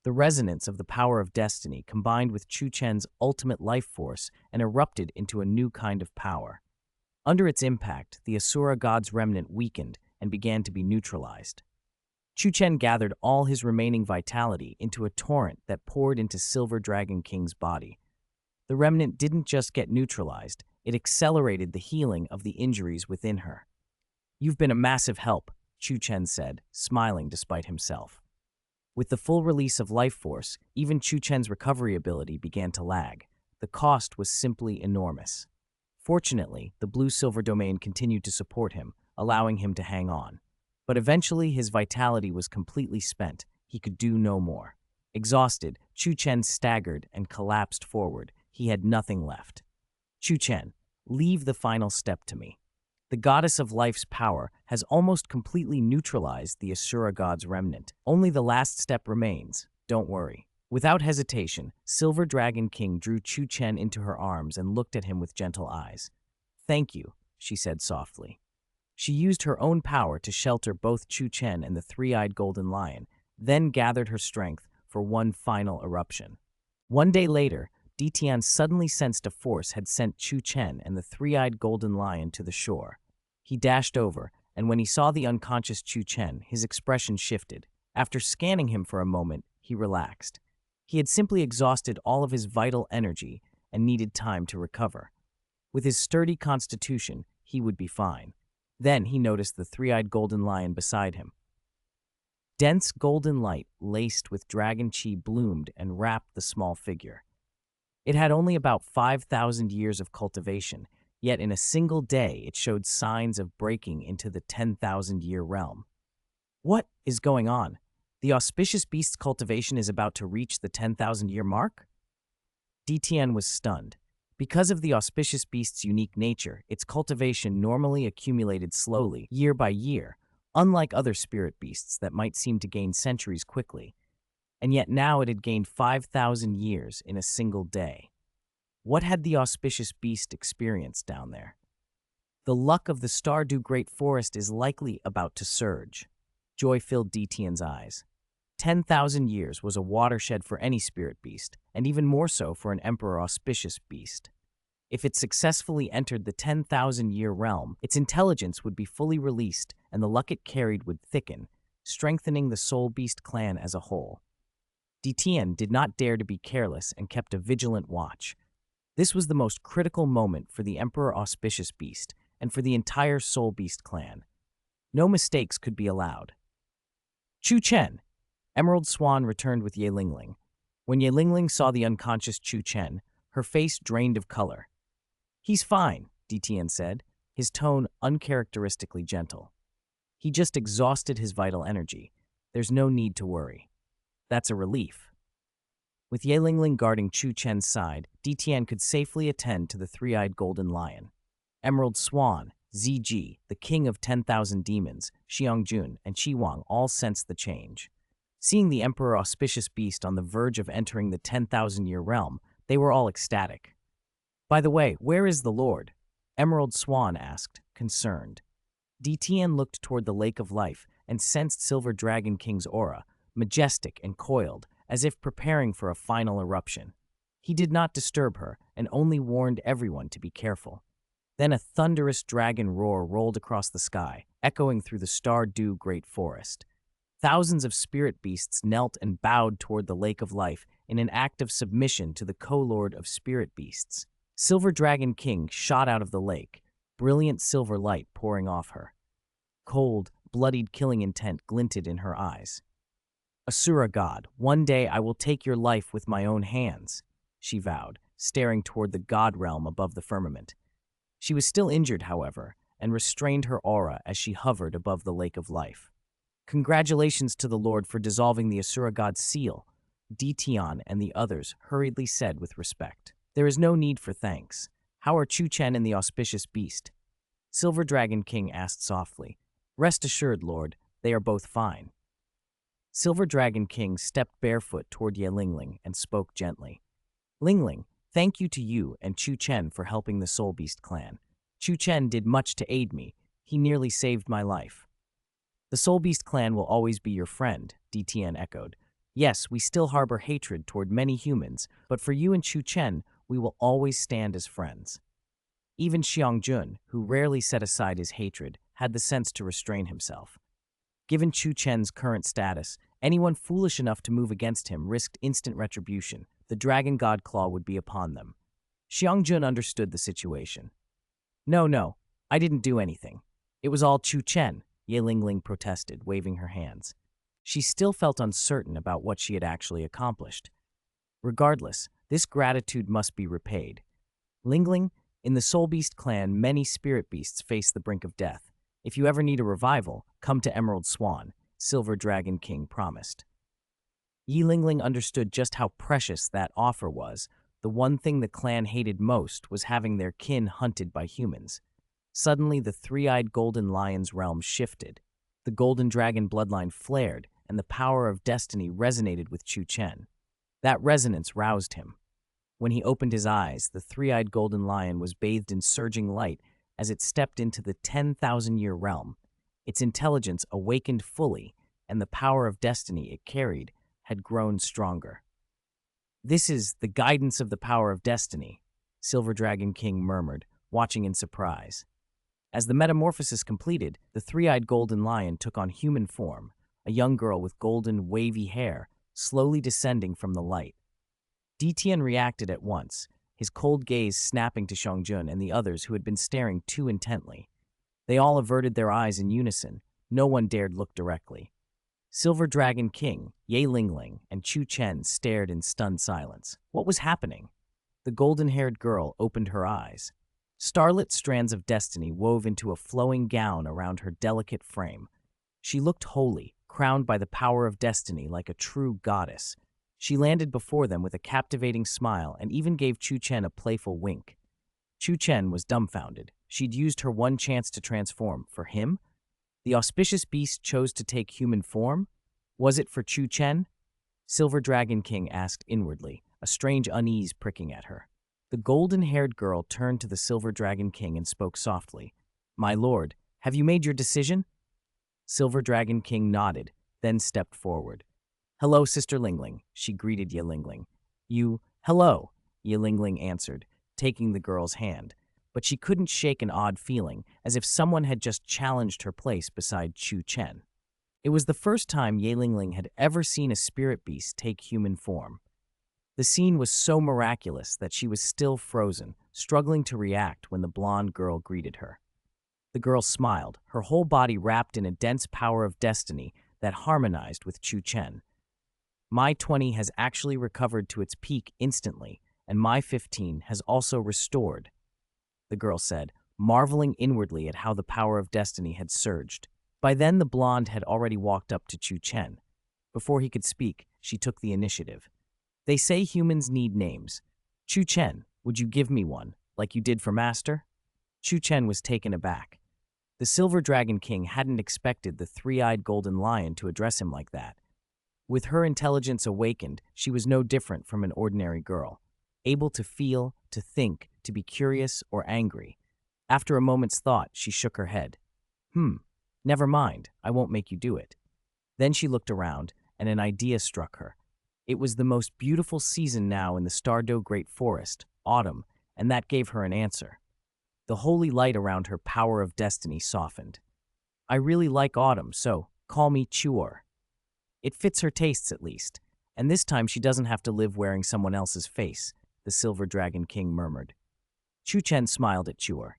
The resonance of the power of destiny combined with Chu Chen's ultimate life force and erupted into a new kind of power. Under its impact, the Asura god's remnant weakened and began to be neutralized. Chu Chen gathered all his remaining vitality into a torrent that poured into Silver Dragon King's body. The remnant didn't just get neutralized, it accelerated the healing of the injuries within her. "You've been a massive help," Chu Chen said, smiling despite himself. With the full release of life force, even Chu Chen's recovery ability began to lag. The cost was simply enormous. Fortunately, the blue-silver domain continued to support him, allowing him to hang on. But eventually his vitality was completely spent. He could do no more. Exhausted, Chu Chen staggered and collapsed forward. He had nothing left. "Chu Chen, leave the final step to me. The goddess of life's power has almost completely neutralized the Asura god's remnant. Only the last step remains. Don't worry." Without hesitation, Silver Dragon King drew Chu Chen into her arms and looked at him with gentle eyes. "Thank you," she said softly. She used her own power to shelter both Chu Chen and the three-eyed golden lion, then gathered her strength for one final eruption. One day later, Ditian suddenly sensed a force had sent Chu Chen and the three-eyed golden lion to the shore. He dashed over, and when he saw the unconscious Chu Chen, his expression shifted. After scanning him for a moment, he relaxed. He had simply exhausted all of his vital energy and needed time to recover. With his sturdy constitution, he would be fine. Then he noticed the three-eyed golden lion beside him. Dense golden light laced with dragon chi bloomed and wrapped the small figure. It had only about 5,000 years of cultivation, yet in a single day it showed signs of breaking into the 10,000-year realm. What is going on? The auspicious beast's cultivation is about to reach the 10,000-year mark? Ditian was stunned. Because of the auspicious beast's unique nature, its cultivation normally accumulated slowly, year by year, unlike other spirit beasts that might seem to gain centuries quickly. And yet now it had gained 5,000 years in a single day. What had the auspicious beast experienced down there? The luck of the Stardew Great Forest is likely about to surge. Joy filled Ditian's eyes. 10,000 years was a watershed for any spirit beast, and even more so for an emperor auspicious beast. If it successfully entered the 10,000-year realm, its intelligence would be fully released and the luck it carried would thicken, strengthening the Soul Beast clan as a whole. Ditian did not dare to be careless and kept a vigilant watch. This was the most critical moment for the Emperor Auspicious Beast and for the entire Soul Beast clan. No mistakes could be allowed. Chu Chen! Emerald Swan returned with Ye Lingling. When Ye Lingling saw the unconscious Chu Chen, her face drained of color. "He's fine," Ditian said, his tone uncharacteristically gentle. "He just exhausted his vital energy. There's no need to worry." "That's a relief." With Ye Lingling guarding Chu Chen's side, Ditian could safely attend to the three-eyed golden lion. Emerald Swan, ZG, the king of 10,000 demons, Xiaogang, and Qiwang all sensed the change. Seeing the Emperor Auspicious Beast on the verge of entering the 10,000-year realm, they were all ecstatic. "By the way, where is the Lord?" Emerald Swan asked, concerned. Ditian looked toward the Lake of Life and sensed Silver Dragon King's aura, majestic and coiled, as if preparing for a final eruption. He did not disturb her and only warned everyone to be careful. Then a thunderous dragon roar rolled across the sky, echoing through the Stardew Great Forest. Thousands of spirit beasts knelt and bowed toward the Lake of Life in an act of submission to the co-lord of spirit beasts. Silver Dragon King shot out of the lake, brilliant silver light pouring off her. Cold, bloodied killing intent glinted in her eyes. "Asura god, one day I will take your life with my own hands," she vowed, staring toward the god realm above the firmament. She was still injured, however, and restrained her aura as she hovered above the Lake of Life. "Congratulations to the Lord for dissolving the Asura god's seal," Ditian and the others hurriedly said with respect. "There is no need for thanks. How are Chu Chen and the auspicious beast?" Silver Dragon King asked softly. "Rest assured, Lord, they are both fine." Silver Dragon King stepped barefoot toward Ye Lingling and spoke gently. "Lingling, thank you to you and Chu Chen for helping the Soul Beast clan. Chu Chen did much to aid me. He nearly saved my life." "The Soul Beast clan will always be your friend," Ditian echoed. "Yes, we still harbor hatred toward many humans, but for you and Chu Chen, we will always stand as friends." Even Xiaogang, who rarely set aside his hatred, had the sense to restrain himself. Given Chu Chen's current status, anyone foolish enough to move against him risked instant retribution. The Dragon God Claw would be upon them. Xiaogang understood the situation. No, I didn't do anything. It was all Chu Chen," Ye Lingling protested, waving her hands. She still felt uncertain about what she had actually accomplished. Regardless, this gratitude must be repaid. "Lingling, in the Soul Beast clan, many spirit beasts face the brink of death. If you ever need a revival, come to Emerald Swan," Silver Dragon King promised. Ye Lingling understood just how precious that offer was. The one thing the clan hated most was having their kin hunted by humans. Suddenly, the three-eyed golden lion's realm shifted. The golden dragon bloodline flared, and the power of destiny resonated with Chu Chen. That resonance roused him. When he opened his eyes, the three-eyed golden lion was bathed in surging light as it stepped into the 10,000-year realm. Its intelligence awakened fully, and the power of destiny it carried had grown stronger. This is the guidance of the power of destiny, Silver Dragon King murmured, watching in surprise. As the metamorphosis completed, the three-eyed golden lion took on human form, a young girl with golden, wavy hair, slowly descending from the light. Detian reacted at once, his cold gaze snapping to Xiaogang and the others who had been staring too intently. They all averted their eyes in unison. No one dared look directly. Silver Dragon King, Ye Lingling, and Chu Chen stared in stunned silence. What was happening? The golden-haired girl opened her eyes. Starlit strands of destiny wove into a flowing gown around her delicate frame. She looked holy, crowned by the power of destiny like a true goddess. She landed before them with a captivating smile and even gave Chu Chen a playful wink. Chu Chen was dumbfounded. She'd used her one chance to transform. For him? The auspicious beast chose to take human form? Was it for Chu Chen? Silver Dragon King asked inwardly, a strange unease pricking at her. The golden-haired girl turned to the Silver Dragon King and spoke softly. "My lord, have you made your decision?" Silver Dragon King nodded, then stepped forward. "Hello, Sister Lingling," she greeted Ye Lingling. Hello," Ye Lingling answered, taking the girl's hand. But she couldn't shake an odd feeling, as if someone had just challenged her place beside Chu Chen. It was the first time Ye Lingling had ever seen a spirit beast take human form. The scene was so miraculous that she was still frozen, struggling to react when the blonde girl greeted her. The girl smiled, her whole body wrapped in a dense power of destiny that harmonized with Chu Chen. "My 20 has actually recovered to its peak instantly, and my 15 has also restored," the girl said, marveling inwardly at how the power of destiny had surged. By then, the blonde had already walked up to Chu Chen. Before he could speak, she took the initiative. "They say humans need names. Chu Chen, would you give me one, like you did for Master?" Chu Chen was taken aback. The Silver Dragon King hadn't expected the three-eyed golden lion to address him like that. With her intelligence awakened, she was no different from an ordinary girl, able to feel, to think, to be curious or angry. After a moment's thought, she shook her head. Never mind, I won't make you do it." Then she looked around, and an idea struck her. It was the most beautiful season now in the Stardew Great Forest, autumn, and that gave her an answer. The holy light around her power of destiny softened. "I really like autumn, so call me Chuor. It fits her tastes at least, and this time she doesn't have to live wearing someone else's face," the Silver Dragon King murmured. Chu Chen smiled at Chuor.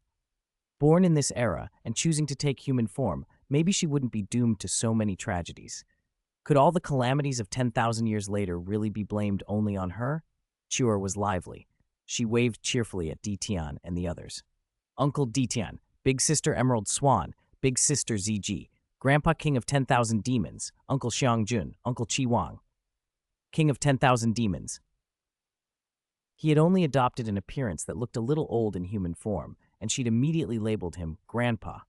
Born in this era and choosing to take human form, maybe she wouldn't be doomed to so many tragedies. Could all the calamities of 10,000 years later really be blamed only on her? Chuor was lively. She waved cheerfully at Detian and the others. "Uncle Detian, Big Sister Emerald Swan, Big Sister ZG, Grandpa King of 10,000 Demons, Uncle Xiaogang, Uncle Chi Wang, King of 10,000 Demons." He had only adopted an appearance that looked a little old in human form, and she'd immediately labeled him Grandpa.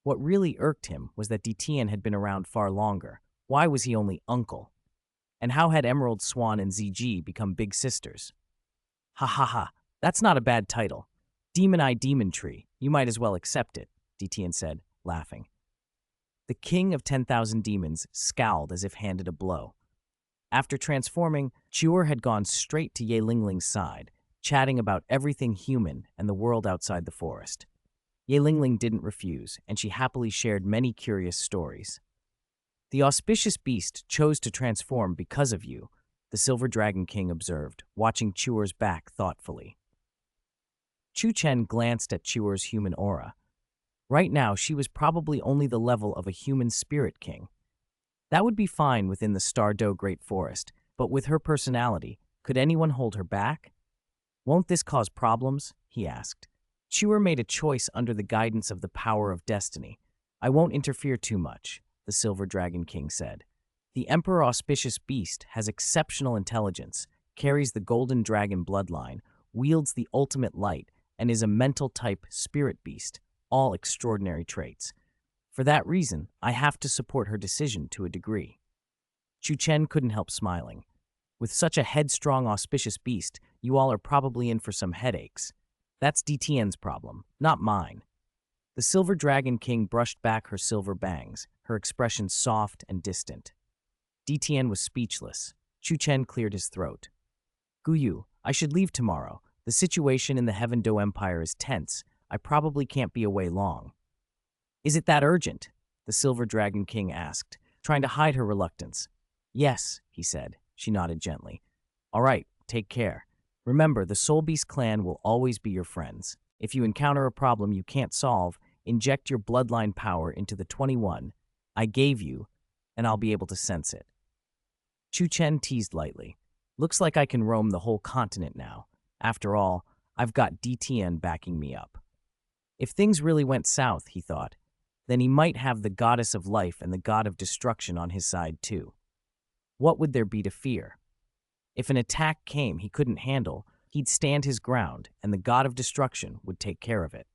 What really irked him was that Detian had been around far longer. Why was he only Uncle? And how had Emerald Swan and ZG become big sisters? "Ha ha ha, that's not a bad title. Demon Eye Demon Tree, you might as well accept it," Detian said, laughing. The King of 10,000 Demons scowled as if handed a blow. After transforming, Chuor had gone straight to Ye Lingling's side, chatting about everything human and the world outside the forest. Ye Lingling didn't refuse, and she happily shared many curious stories. "The auspicious beast chose to transform because of you," the Silver Dragon King observed, watching Chuor's back thoughtfully. Chu Chen glanced at Chuor's human aura. Right now, she was probably only the level of a human spirit king. That would be fine within the Stardew Great Forest, but with her personality, could anyone hold her back? "Won't this cause problems?" he asked. Chuor made a choice under the guidance of the power of destiny. "I won't interfere too much," the Silver Dragon King said. "The Emperor Auspicious Beast has exceptional intelligence, carries the Golden Dragon bloodline, wields the ultimate light, and is a mental-type spirit beast, all extraordinary traits. For that reason, I have to support her decision to a degree." Chu Chen couldn't help smiling. "With such a headstrong, auspicious beast, you all are probably in for some headaches. That's Detian's problem, not mine." The Silver Dragon King brushed back her silver bangs, her expression soft and distant. Detian was speechless. Chu Chen cleared his throat. Guyu, I should leave tomorrow. The situation in the Heaven Do Empire is tense. I probably can't be away long. Is it that urgent? The Silver Dragon King asked, trying to hide her reluctance. Yes, he said. She nodded gently. All right, take care. Remember, the Soul Beast clan will always be your friends. If you encounter a problem you can't solve, inject your bloodline power into the 21 I gave you, and I'll be able to sense it. Chu Chen teased lightly. Looks like I can roam the whole continent now. After all, I've got DTN backing me up. If things really went south, he thought, then he might have the goddess of life and the god of destruction on his side too. What would there be to fear? If an attack came he couldn't handle, he'd stand his ground, and the god of destruction would take care of it.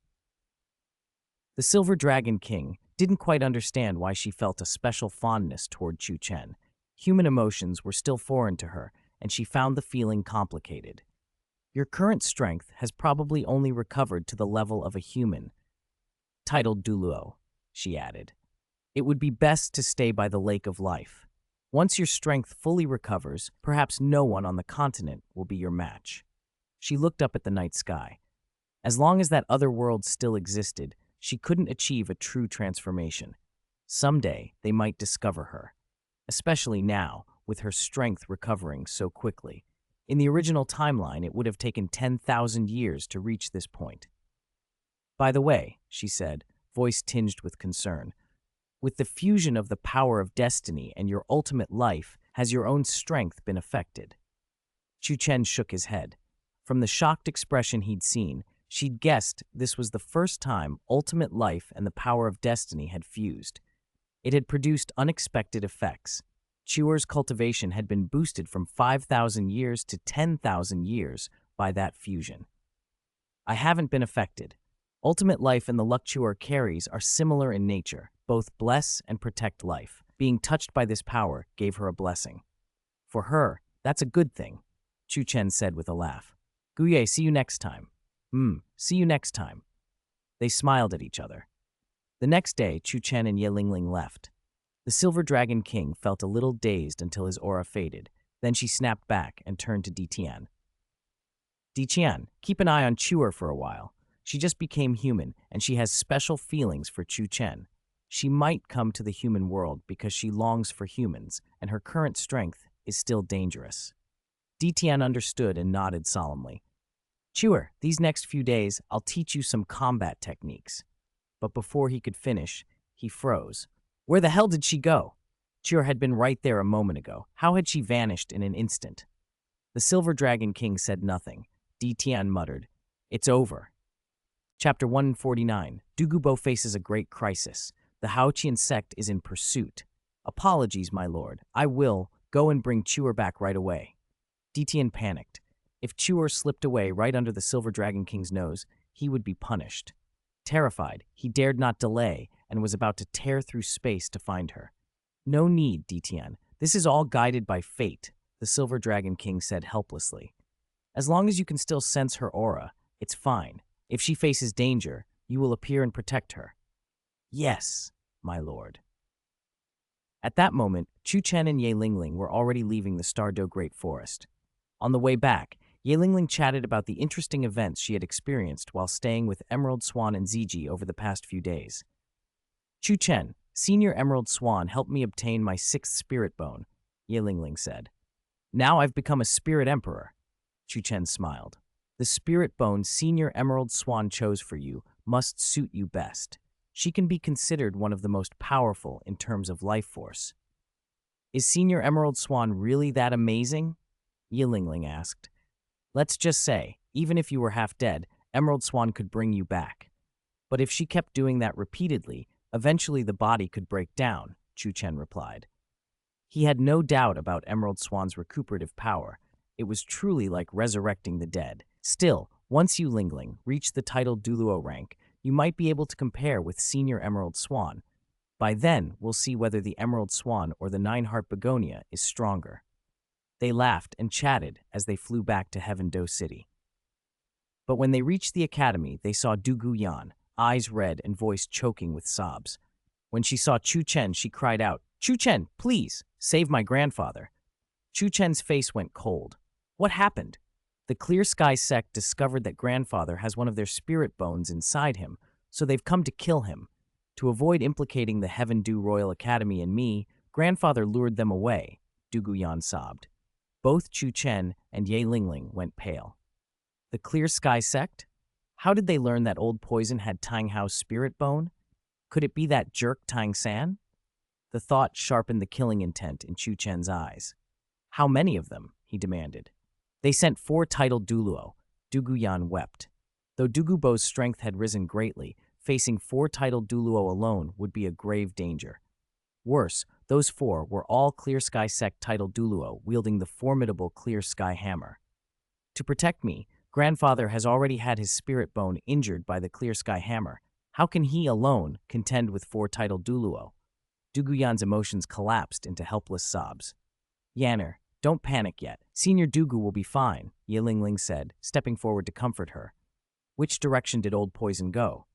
The Silver Dragon King didn't quite understand why she felt a special fondness toward Chu Chen. Human emotions were still foreign to her, and she found the feeling complicated. Your current strength has probably only recovered to the level of a human, titled Douluo, she added. It would be best to stay by the Lake of Life. Once your strength fully recovers, perhaps no one on the continent will be your match. She looked up at the night sky. As long as that other world still existed, she couldn't achieve a true transformation. Someday, they might discover her, especially now, with her strength recovering so quickly. In the original timeline, it would have taken 10,000 years to reach this point. By the way, she said, voice tinged with concern, with the fusion of the power of destiny and your ultimate life, has your own strength been affected? Chu Chen shook his head. From the shocked expression he'd seen, she'd guessed this was the first time ultimate life and the power of destiny had fused. It had produced unexpected effects. Chuer's cultivation had been boosted from 5,000 years to 10,000 years by that fusion. I haven't been affected. Ultimate life and the luck Chuer carries are similar in nature, both bless and protect life. Being touched by this power gave her a blessing. For her, that's a good thing, Chu Chen said with a laugh. Guye, see you next time. See you next time. They smiled at each other. The next day, Chu Chen and Ye Lingling left. The Silver Dragon King felt a little dazed until his aura faded. Then she snapped back and turned to Ditian. Ditian, keep an eye on Chuer for a while. She just became human, and she has special feelings for Chu Chen. She might come to the human world because she longs for humans, and her current strength is still dangerous. Ditian understood and nodded solemnly. Chuer, these next few days, I'll teach you some combat techniques. But before he could finish, he froze. Where the hell did she go? Chuer had been right there a moment ago. How had she vanished in an instant? The Silver Dragon King said nothing. Ditian muttered, It's over. Chapter 149. Dugubo faces a great crisis. The Haoqian sect is in pursuit. Apologies, my lord. I will go and bring Chuer back right away. Ditian panicked. If Chuer slipped away right under the Silver Dragon King's nose, he would be punished. Terrified, he dared not delay and was about to tear through space to find her. No need, Ditian. This is all guided by fate, the Silver Dragon King said helplessly. As long as you can still sense her aura, it's fine. If she faces danger, you will appear and protect her. Yes, my lord. At that moment, Chu Chen and Ye Lingling were already leaving the Stardo Great Forest. On the way back, Ye Lingling chatted about the interesting events she had experienced while staying with Emerald Swan and Ziji over the past few days. Chu Chen, Senior Emerald Swan, helped me obtain my 6th spirit bone, Ye Lingling said. Now I've become a spirit emperor. Chu Chen smiled. The spirit bone Senior Emerald Swan chose for you must suit you best. She can be considered one of the most powerful in terms of life force. Is Senior Emerald Swan really that amazing? Ye Lingling asked. Let's just say, even if you were half dead, Emerald Swan could bring you back. But if she kept doing that repeatedly, eventually the body could break down, Chu Chen replied. He had no doubt about Emerald Swan's recuperative power. It was truly like resurrecting the dead. Still, once you Lingling reach the titled Douluo rank, you might be able to compare with Senior Emerald Swan. By then, we'll see whether the Emerald Swan or the Nine-Heart Begonia is stronger. They laughed and chatted as they flew back to Heaven Do City. But when they reached the academy, they saw Du Guyan, eyes red and voice choking with sobs. When she saw Chu Chen, she cried out, Chu Chen, please, save my grandfather. Chu Chen's face went cold. What happened? The Clear Sky sect discovered that grandfather has one of their spirit bones inside him, so they've come to kill him. To avoid implicating the Heaven Du Royal Academy and me, grandfather lured them away, Duguyan sobbed. Both Chu Chen and Ye Lingling went pale. The Clear Sky sect? How did they learn that old poison had Tang Hao's spirit bone? Could it be that jerk Tang San? The thought sharpened the killing intent in Chu Chen's eyes. How many of them? He demanded. They sent 4 titled Douluo. Duguyan wept. Though Dugubo's strength had risen greatly, facing 4 titled Douluo alone would be a grave danger. Worse, those 4 were all Clear Sky sect titled Douluo wielding the formidable Clear Sky hammer. To protect me, grandfather has already had his spirit bone injured by the Clear Sky hammer. How can he alone contend with 4 titled Douluo? Duguyan's emotions collapsed into helpless sobs. Yanner, don't panic yet. Senior Dugu will be fine, Ye Lingling said, stepping forward to comfort her. Which direction did old poison go?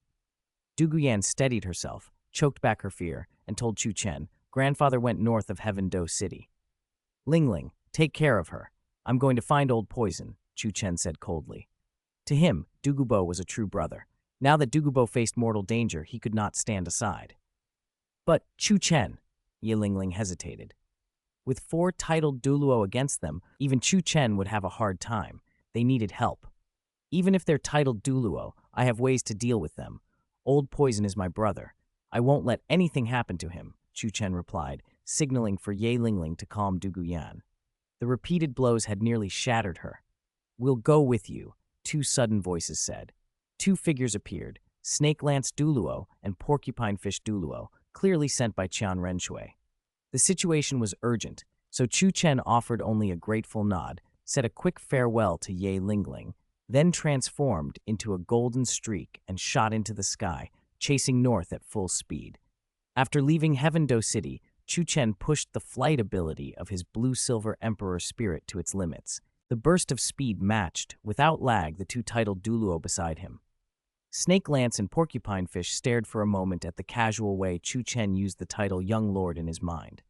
Duguyan steadied herself, choked back her fear, and told Chu Chen, grandfather went north of Heaven Do City. Lingling, take care of her. I'm going to find old poison, Chu Chen said coldly. To him, Dugubo was a true brother. Now that Dugubo faced mortal danger, he could not stand aside. But Chu Chen, Ye Lingling hesitated. With 4 titled Douluo against them, even Chu Chen would have a hard time. They needed help. Even if they're titled Douluo, I have ways to deal with them. Old poison is my brother. I won't let anything happen to him, Chu Chen replied, signaling for Ye Lingling to calm Duguyan. The repeated blows had nearly shattered her. We'll go with you, 2 sudden voices said. 2 figures appeared, Snake Lance Douluo and Porcupine Fish Douluo, clearly sent by Qian Renshui. The situation was urgent, so Chu Chen offered only a grateful nod, said a quick farewell to Ye Lingling, then transformed into a golden streak and shot into the sky, chasing north at full speed. After leaving Heaven Do City, Chu Chen pushed the flight ability of his blue-silver Emperor spirit to its limits. The burst of speed matched, without lag, the 2 titled Douluo beside him. Snake Lance and Porcupine Fish stared for a moment at the casual way Chu Chen used the title Young Lord in his mind.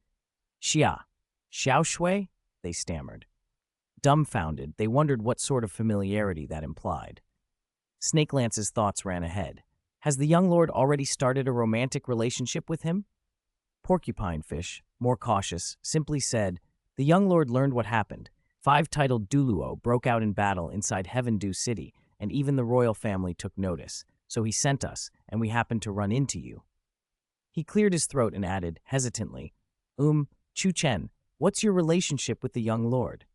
Xiao Shui? They stammered. Dumbfounded, they wondered what sort of familiarity that implied. Snake Lance's thoughts ran ahead. Has the young lord already started a romantic relationship with him? Porcupine Fish, more cautious, simply said, the young lord learned what happened. 5 titled Douluo broke out in battle inside Heaven Do City, and even the royal family took notice, so he sent us, and we happened to run into you. He cleared his throat and added, hesitantly, Chu Chen, what's your relationship with the young lord?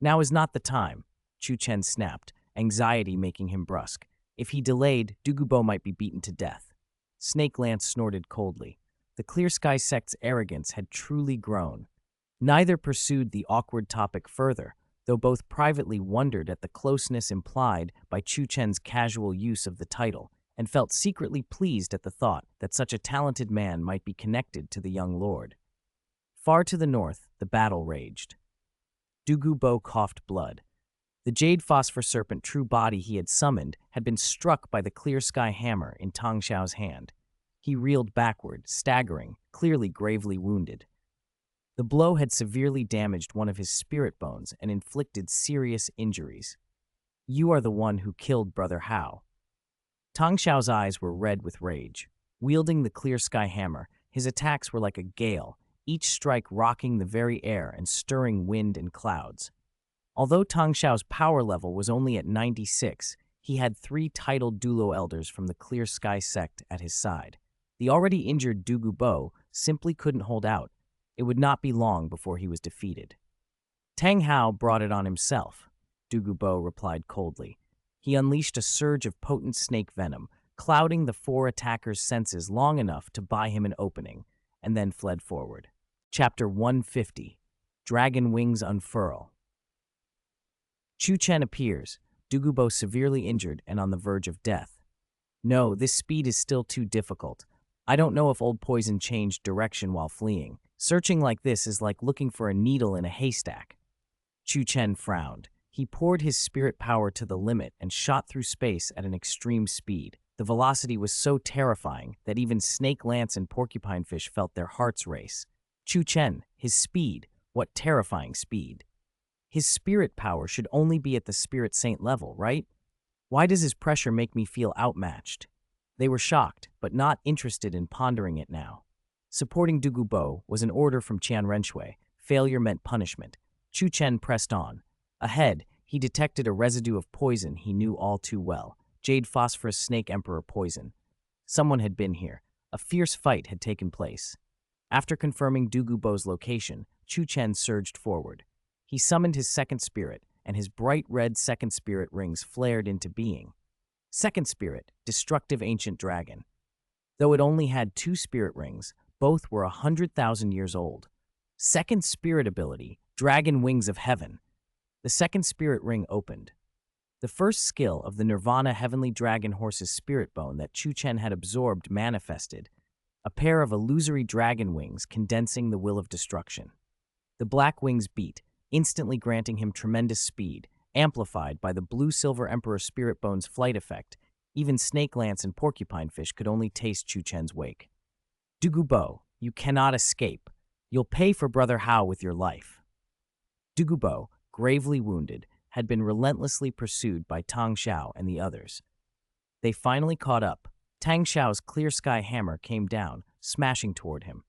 Now is not the time, Chu Chen snapped, anxiety making him brusque. If he delayed, Dugubo might be beaten to death. Snake Lance snorted coldly. The Clear Sky sect's arrogance had truly grown. Neither pursued the awkward topic further, though both privately wondered at the closeness implied by Chu Chen's casual use of the title, and felt secretly pleased at the thought that such a talented man might be connected to the young lord. Far to the north, the battle raged. Dugubo coughed blood. The jade phosphor serpent true body he had summoned had been struck by the Clear Sky hammer in Tang Xiao's hand. He reeled backward, staggering, clearly gravely wounded. The blow had severely damaged one of his spirit bones and inflicted serious injuries. You are the one who killed Brother Hao. Tang Xiao's eyes were red with rage. Wielding the Clear Sky hammer, his attacks were like a gale, each strike rocking the very air and stirring wind and clouds. Although Tang Xiao's power level was only at 96, he had 3 titled Douluo elders from the Clear Sky sect at his side. The already injured Dugubo simply couldn't hold out. It would not be long before he was defeated. Tang Hao brought it on himself, Dugubo replied coldly. He unleashed a surge of potent snake venom, clouding the 4 attackers' senses long enough to buy him an opening, and then fled forward. Chapter 150, Dragon Wings Unfurl. Chu Chen appears, Dugubo severely injured and on the verge of death. No, this speed is still too difficult. I don't know if old poison changed direction while fleeing. Searching like this is like looking for a needle in a haystack. Chu Chen frowned. He poured his spirit power to the limit and shot through space at an extreme speed. The velocity was so terrifying that even Snake Lance and Porcupine Fish felt their hearts race. Chu Chen, his speed, what terrifying speed. His spirit power should only be at the spirit saint level, right? Why does his pressure make me feel outmatched? They were shocked, but not interested in pondering it now. Supporting Dugubo was an order from Qian Renshui. Failure meant punishment. Chu Chen pressed on. Ahead, he detected a residue of poison he knew all too well. Jade Phosphorus Snake Emperor poison. Someone had been here. A fierce fight had taken place. After confirming Dugubo's location, Chu Chen surged forward. He summoned his second spirit, and his bright red second spirit rings flared into being. Second spirit, destructive ancient dragon. Though it only had 2 spirit rings, both were 100,000 years old. Second spirit ability, dragon wings of heaven. The second spirit ring opened. The first skill of the Nirvana Heavenly Dragon Horse's spirit bone that Chu Chen had absorbed manifested, a pair of illusory dragon wings condensing the will of destruction. The black wings beat, instantly granting him tremendous speed, amplified by the blue-silver Emperor Spirit Bone's flight effect. Even Snake Lance and Porcupine Fish could only taste Chu Chen's wake. Dugubo, you cannot escape. You'll pay for Brother Hao with your life. Dugubo, gravely wounded, had been relentlessly pursued by Tang Xiao and the others. They finally caught up. Tang Xiao's clear sky hammer came down, smashing toward him.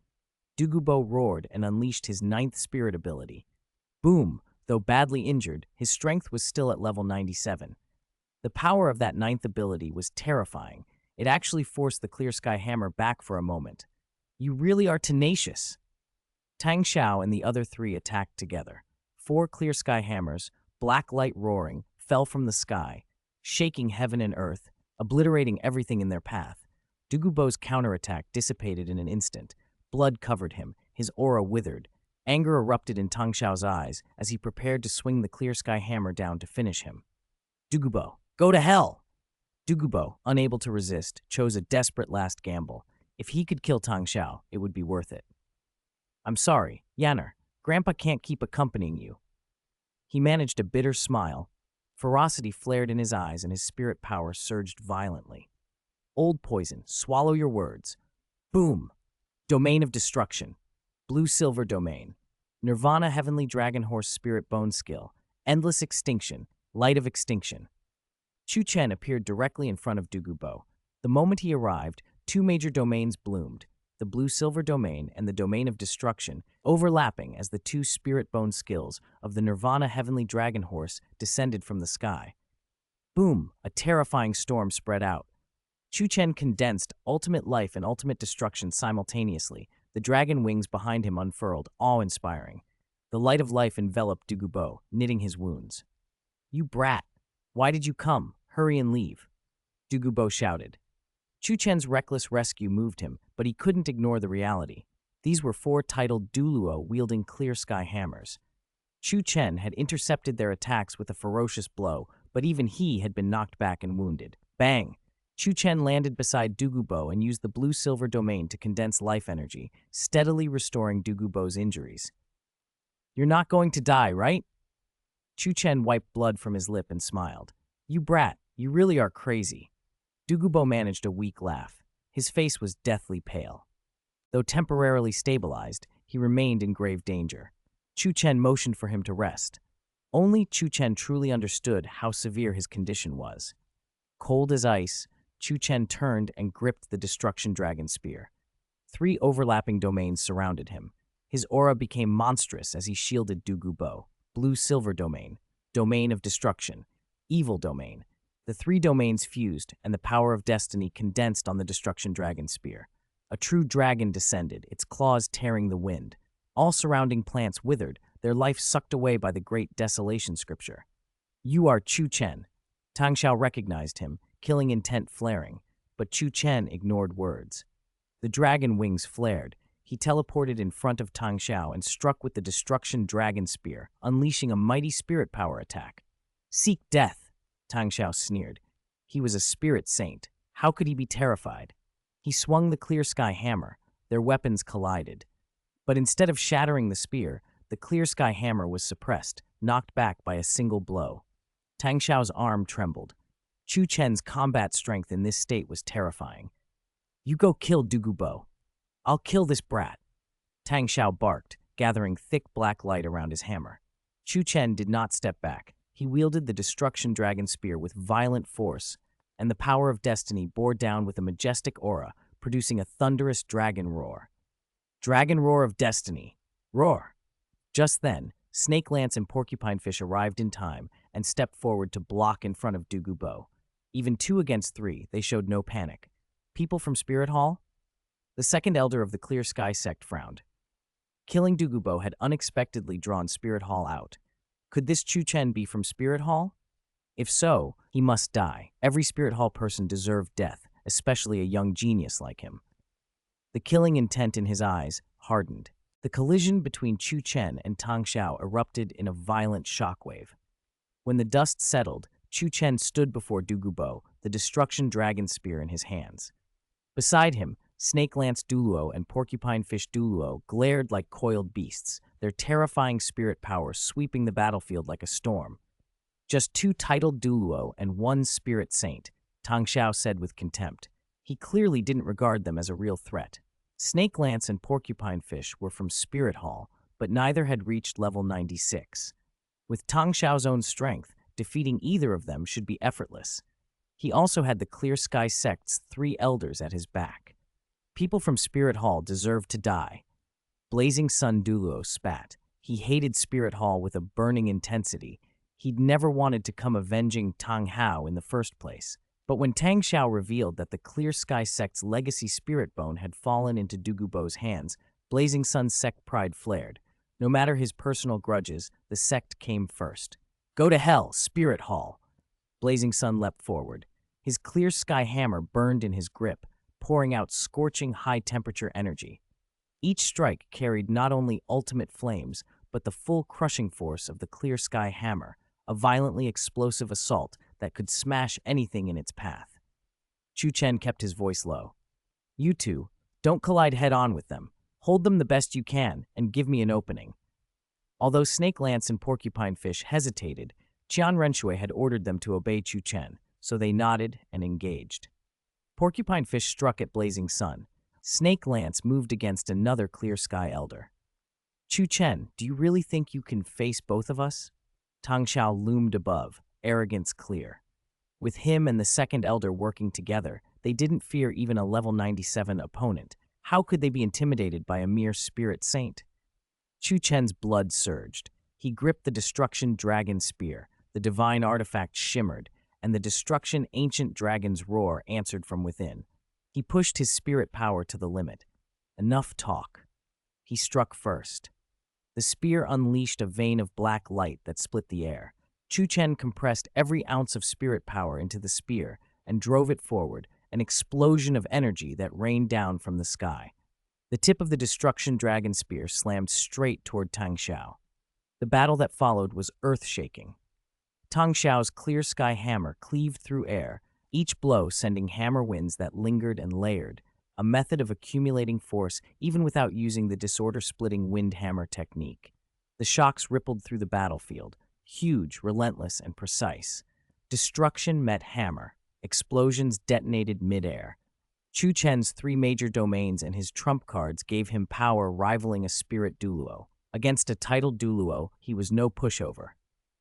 Dugubo roared and unleashed his 9th spirit ability. Boom! Though badly injured, his strength was still at level 97. The power of that 9th ability was terrifying. It actually forced the clear sky hammer back for a moment. You really are tenacious. Tang Xiao and the other 3 attacked together. 4 clear sky hammers, black light roaring, fell from the sky, shaking heaven and earth, obliterating everything in their path. Dugubo's counterattack dissipated in an instant. Blood covered him, his aura withered. Anger erupted in Tang Xiao's eyes as he prepared to swing the clear sky hammer down to finish him. Dugubo, go to hell! Dugubo, unable to resist, chose a desperate last gamble. If he could kill Tang Xiao, it would be worth it. I'm sorry, Yanner. Grandpa can't keep accompanying you. He managed a bitter smile. Ferocity flared in his eyes and his spirit power surged violently. Old poison, swallow your words. Boom! Domain of destruction. Blue-silver domain. Nirvana Heavenly Dragon Horse Spirit Bone Skill. Endless extinction. Light of extinction. Chu Chen appeared directly in front of Dugubo. The moment he arrived, 2 major domains bloomed. The blue-silver domain and the domain of destruction, overlapping as the 2 spirit bone skills of the Nirvana Heavenly Dragon Horse descended from the sky. Boom! A terrifying storm spread out. Chu Chen condensed ultimate life and ultimate destruction simultaneously. The dragon wings behind him unfurled, awe-inspiring. The light of life enveloped Dugubo, knitting his wounds. You brat! Why did you come? Hurry and leave. Dugubo shouted. Chu Chen's reckless rescue moved him, but he couldn't ignore the reality. These were 4 titled Douluo wielding clear sky hammers. Chu Chen had intercepted their attacks with a ferocious blow, but even he had been knocked back and wounded. Bang! Chu Chen landed beside Dugubo and used the blue-silver domain to condense life energy, steadily restoring Dugubo's injuries. You're not going to die, right? Chu Chen wiped blood from his lip and smiled. You brat, you really are crazy. Dugubo managed a weak laugh. His face was deathly pale. Though temporarily stabilized, he remained in grave danger. Chu Chen motioned for him to rest. Only Chu Chen truly understood how severe his condition was. Cold as ice, Chu Chen turned and gripped the destruction dragon spear. 3 overlapping domains surrounded him. His aura became monstrous as he shielded Dugubo. Blue-silver domain, domain of destruction, evil domain. The 3 domains fused, and the power of destiny condensed on the destruction dragon spear. A true dragon descended, its claws tearing the wind. All surrounding plants withered, their life sucked away by the great desolation scripture. You are Chu Chen. Tang Xiao recognized him, killing intent flaring, but Chu Chen ignored words. The dragon wings flared. He teleported in front of Tang Xiao and struck with the destruction dragon spear, unleashing a mighty spirit power attack. Seek death! Tang Xiao sneered. He was a spirit saint. How could he be terrified? He swung the clear sky hammer. Their weapons collided. But instead of shattering the spear, the clear sky hammer was suppressed, knocked back by a single blow. Tang Xiao's arm trembled. Chu Chen's combat strength in this state was terrifying. You go kill Dugubo. I'll kill this brat. Tang Xiao barked, gathering thick black light around his hammer. Chu Chen did not step back. He wielded the destruction dragon spear with violent force, and the power of destiny bore down with a majestic aura, producing a thunderous dragon roar. Dragon roar of destiny. Roar! Just then, Snake Lance and Porcupine Fish arrived in time and stepped forward to block in front of Douluo. Even 2 against 3, they showed no panic. People from Spirit Hall? The second elder of the Clear Sky sect frowned. Killing Douluo had unexpectedly drawn Spirit Hall out. Could this Chu Chen be from Spirit Hall? If so, he must die. Every Spirit Hall person deserved death, especially a young genius like him. The killing intent in his eyes hardened. The collision between Chu Chen and Tang erupted in a violent shockwave. When the dust settled, Chu Chen stood before Douluo, the destruction dragon spear in his hands. Beside him, Snake Lance Douluo and Porcupine Fish Douluo glared like coiled beasts, their terrifying spirit power sweeping the battlefield like a storm. Just 2 titled Douluo and 1 spirit saint, Tang Xiao said with contempt. He clearly didn't regard them as a real threat. Snake Lance and Porcupine Fish were from Spirit Hall, but neither had reached level 96. With Tang Xiao's own strength, defeating either of them should be effortless. He also had the Clear Sky sect's 3 elders at his back. People from Spirit Hall deserved to die. Blazing Sun Douluo spat. He hated Spirit Hall with a burning intensity. He'd never wanted to come avenging Tang Hao in the first place. But when Tang Xiao revealed that the Clear Sky sect's legacy spirit bone had fallen into Douluo's hands, Blazing Sun's sect pride flared. No matter his personal grudges, the sect came first. Go to hell, Spirit Hall! Blazing Sun leapt forward. His Clear Sky hammer burned in his grip, pouring out scorching high-temperature energy. Each strike carried not only ultimate flames, but the full crushing force of the Clear Sky hammer, a violently explosive assault that could smash anything in its path. Chu Chen kept his voice low. You 2, don't collide head-on with them. Hold them the best you can and give me an opening. Although Snake Lance and Porcupine Fish hesitated, Qian Renshui had ordered them to obey Chu Chen, so they nodded and engaged. Porcupine Fish struck at Blazing Sun. Snake Lance moved against another Clear Sky elder. Chu Chen, do you really think you can face both of us? Tang Xiao loomed above, arrogance clear. With him and the second elder working together, they didn't fear even a level 97 opponent. How could they be intimidated by a mere spirit saint? Chu Chen's blood surged. He gripped the destruction dragon spear. The divine artifact shimmered, and the destruction ancient dragon's roar answered from within. He pushed his spirit power to the limit. Enough talk. He struck first. The spear unleashed a vein of black light that split the air. Chu Chen compressed every ounce of spirit power into the spear and drove it forward, an explosion of energy that rained down from the sky. The tip of the destruction dragon spear slammed straight toward Tang Xiao. The battle that followed was earth-shaking. Tang Xiao's Clear Sky hammer cleaved through air, each blow sending hammer winds that lingered and layered, a method of accumulating force even without using the disorder-splitting wind hammer technique. The shocks rippled through the battlefield, huge, relentless, and precise. Destruction met hammer. Explosions detonated midair. Chu Chen's 3 major domains and his trump cards gave him power rivaling a spirit Douluo. Against a titled Douluo, he was no pushover.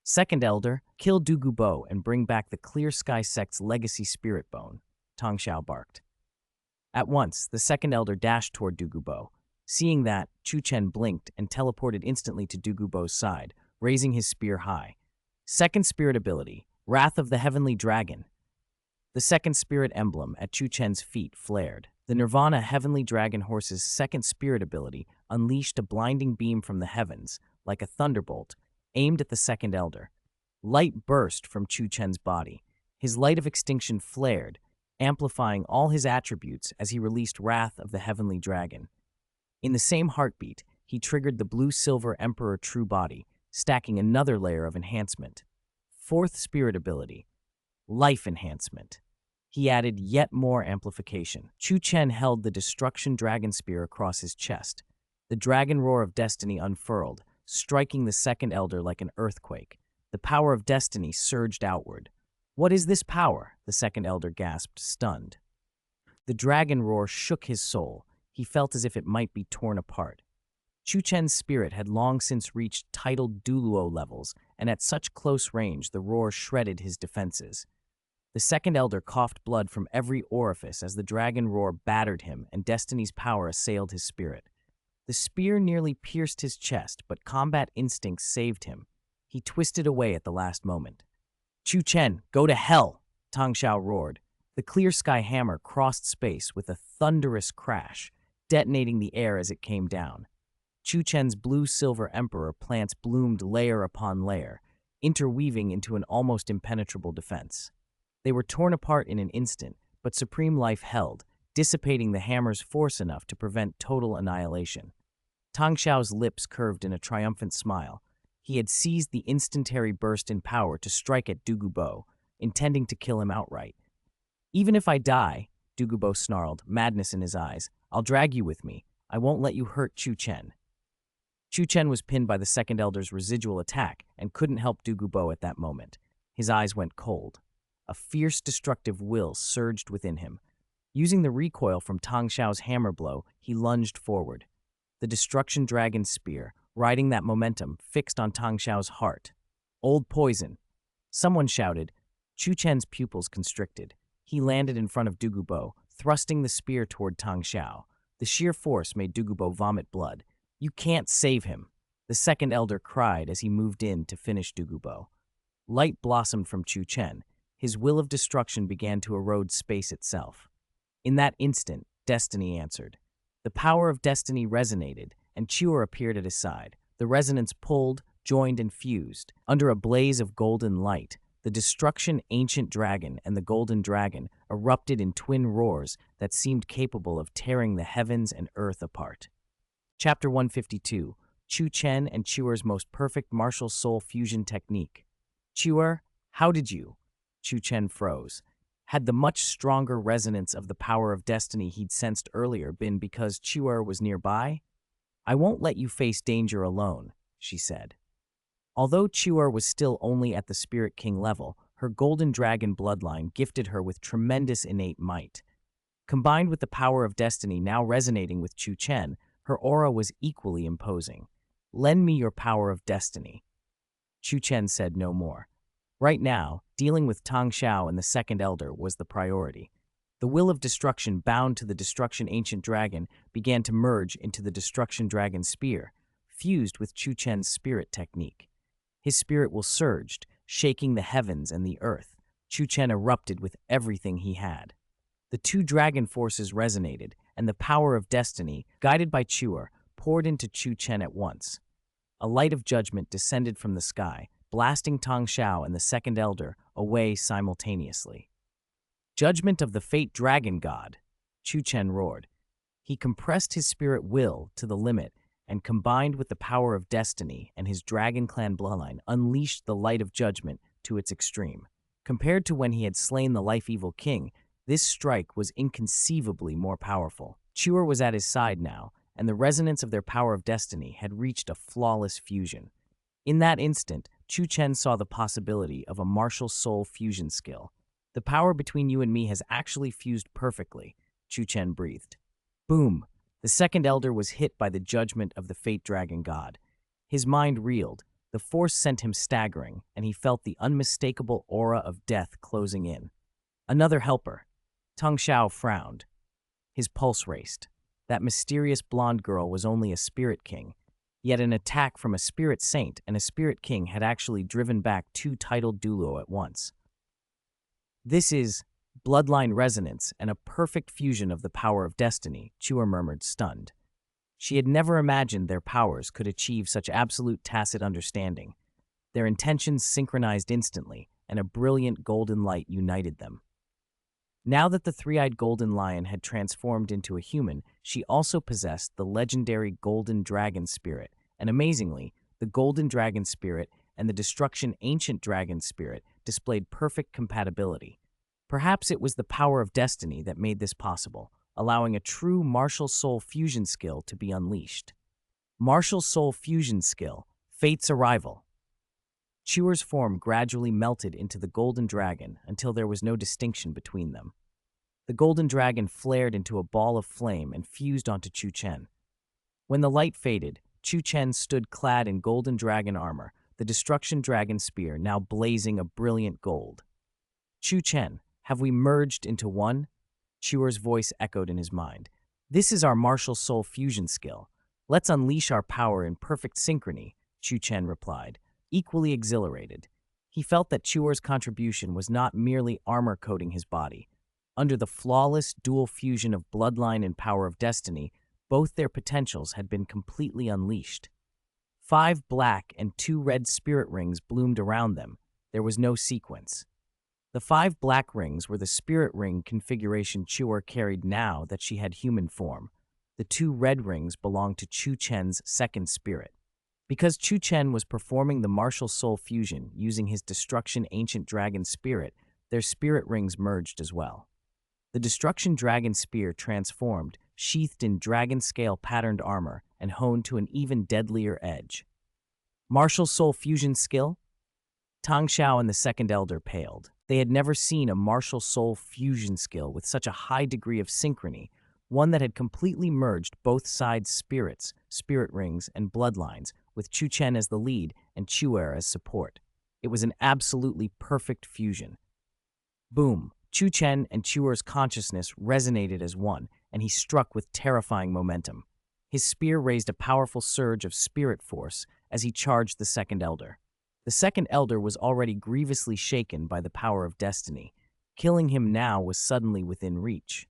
Second Elder, kill Douluo and bring back the Clear Sky sect's legacy spirit bone, Tang Xiao barked. At once, the second elder dashed toward Douluo. Seeing that, Chu Chen blinked and teleported instantly to Douluo's side, raising his spear high. Second spirit ability, Wrath of the Heavenly Dragon. The second spirit emblem at Chu Chen's feet flared. The Nirvana Heavenly Dragon Horse's second spirit ability unleashed a blinding beam from the heavens, like a thunderbolt, aimed at the second elder. Light burst from Chu Chen's body. His light of extinction flared, amplifying all his attributes as he released Wrath of the Heavenly Dragon. In the same heartbeat, he triggered the Blue-Silver Emperor True Body, stacking another layer of enhancement. Fourth spirit ability, Life Enhancement. He added yet more amplification. Chu Chen held the Destruction Dragon Spear across his chest. The Dragon Roar of Destiny unfurled, striking the second elder like an earthquake. The power of destiny surged outward. What is this power? The second elder gasped, stunned. The dragon roar shook his soul. He felt as if it might be torn apart. Chu Chen's spirit had long since reached titled Douluo levels, and at such close range the roar shredded his defenses. The second elder coughed blood from every orifice as the dragon roar battered him and destiny's power assailed his spirit. The spear nearly pierced his chest, but combat instincts saved him. He twisted away at the last moment. "Chu Chen, go to hell!" Tang Xiao roared. The clear sky hammer crossed space with a thunderous crash, detonating the air as it came down. Chu Chen's blue-silver emperor plants bloomed layer upon layer, interweaving into an almost impenetrable defense. They were torn apart in an instant, but supreme life held, dissipating the hammer's force enough to prevent total annihilation. Tang Xiao's lips curved in a triumphant smile. He had seized the instantary burst in power to strike at Douluo, intending to kill him outright. "Even if I die," Douluo snarled, madness in his eyes, "I'll drag you with me. I won't let you hurt Chu Chen." Chu Chen was pinned by the second elder's residual attack and couldn't help Douluo at that moment. His eyes went cold. A fierce, destructive will surged within him. Using the recoil from Tang Xiao's hammer blow, he lunged forward. The destruction dragon spear, riding that momentum, fixed on Tang Xiao's heart. "Old poison!" Someone shouted. Chu Chen's pupils constricted. He landed in front of Douluo, thrusting the spear toward Tang Xiao. The sheer force made Douluo vomit blood. "You can't save him!" The second elder cried as he moved in to finish Douluo. Light blossomed from Chu Chen. His will of destruction began to erode space itself. In that instant, destiny answered. The power of destiny resonated, and Chuer appeared at his side. The resonance pulled, joined, and fused. Under a blaze of golden light, the destruction ancient dragon and the golden dragon erupted in twin roars that seemed capable of tearing the heavens and earth apart. Chapter 152, Chu Chen and Chuer's most perfect martial soul fusion technique. "Chuer, how did you?" Chu Chen froze. Had the much stronger resonance of the power of destiny he'd sensed earlier been because Chuer was nearby? "I won't let you face danger alone," she said. Although Chuer was still only at the Spirit King level, her golden dragon bloodline gifted her with tremendous innate might. Combined with the power of destiny now resonating with Chu Chen, her aura was equally imposing. "Lend me your power of destiny." Chu Chen said no more. Right now, dealing with Tang Xiao and the second elder was the priority. The will of destruction bound to the destruction ancient dragon began to merge into the destruction dragon spear, fused with Chu Chen's spirit technique. His spirit will surged, shaking the heavens and the earth. Chu Chen erupted with everything he had. The two dragon forces resonated, and the power of destiny, guided by Chuer, poured into Chu Chen at once. A light of judgment descended from the sky, blasting Tang Xiao and the second elder away simultaneously. "Judgment of the fate dragon god," Chu Chen roared. He compressed his spirit will to the limit and, combined with the power of destiny and his dragon clan bloodline, unleashed the light of judgment to its extreme. Compared to when he had slain the life-evil king, this strike was inconceivably more powerful. Chuer was at his side now, and the resonance of their power of destiny had reached a flawless fusion. In that instant, Chu Chen saw the possibility of a martial soul fusion skill. "The power between you and me has actually fused perfectly," Chu Chen breathed. Boom! The second elder was hit by the judgment of the fate dragon god. His mind reeled, the force sent him staggering, and he felt the unmistakable aura of death closing in. Another helper. Tang Xiao frowned. His pulse raced. That mysterious blonde girl was only a spirit king. Yet an attack from a spirit saint and a spirit king had actually driven back two titled Douluo at once. "This is bloodline resonance and a perfect fusion of the power of destiny," Chuer murmured, stunned. She had never imagined their powers could achieve such absolute tacit understanding. Their intentions synchronized instantly, and a brilliant golden light united them. Now that the three-eyed golden lion had transformed into a human, she also possessed the legendary golden dragon spirit, and amazingly, the golden dragon spirit and the destruction ancient dragon spirit displayed perfect compatibility. Perhaps it was the power of destiny that made this possible, allowing a true martial soul fusion skill to be unleashed. Martial soul fusion skill, Fate's arrival. Chuer's form gradually melted into the golden dragon until there was no distinction between them. The golden dragon flared into a ball of flame and fused onto Chu Chen. When the light faded, Chu Chen stood clad in golden dragon armor, the destruction dragon spear now blazing a brilliant gold. Chu Chen, have we merged into one? Chuer's voice echoed in his mind. This is our martial soul fusion skill. Let's unleash our power in perfect synchrony, Chu Chen replied, equally exhilarated. He felt that Chuer's contribution was not merely armor coating his body. Under the flawless dual fusion of bloodline and power of destiny, both their potentials had been completely unleashed. 5 black and 2 red spirit rings bloomed around them. There was no sequence. The 5 black rings were the spirit ring configuration Chuer carried now that she had human form. The 2 red rings belonged to Chu Chen's second spirit. Because Chu Chen was performing the martial soul fusion using his destruction ancient dragon spirit, their spirit rings merged as well. The destruction dragon spear transformed, sheathed in dragon scale patterned armor, and honed to an even deadlier edge. Martial soul fusion skill? Tang Xiao and the second elder paled. They had never seen a martial soul fusion skill with such a high degree of synchrony, one that had completely merged both sides' spirits, spirit rings, and bloodlines, with Chu Chen as the lead and Chuer as support. It was an absolutely perfect fusion. Boom! Chu Chen and Chuer's consciousness resonated as one, and he struck with terrifying momentum. His spear raised a powerful surge of spirit force as he charged the second elder. The second elder was already grievously shaken by the power of destiny. Killing him now was suddenly within reach.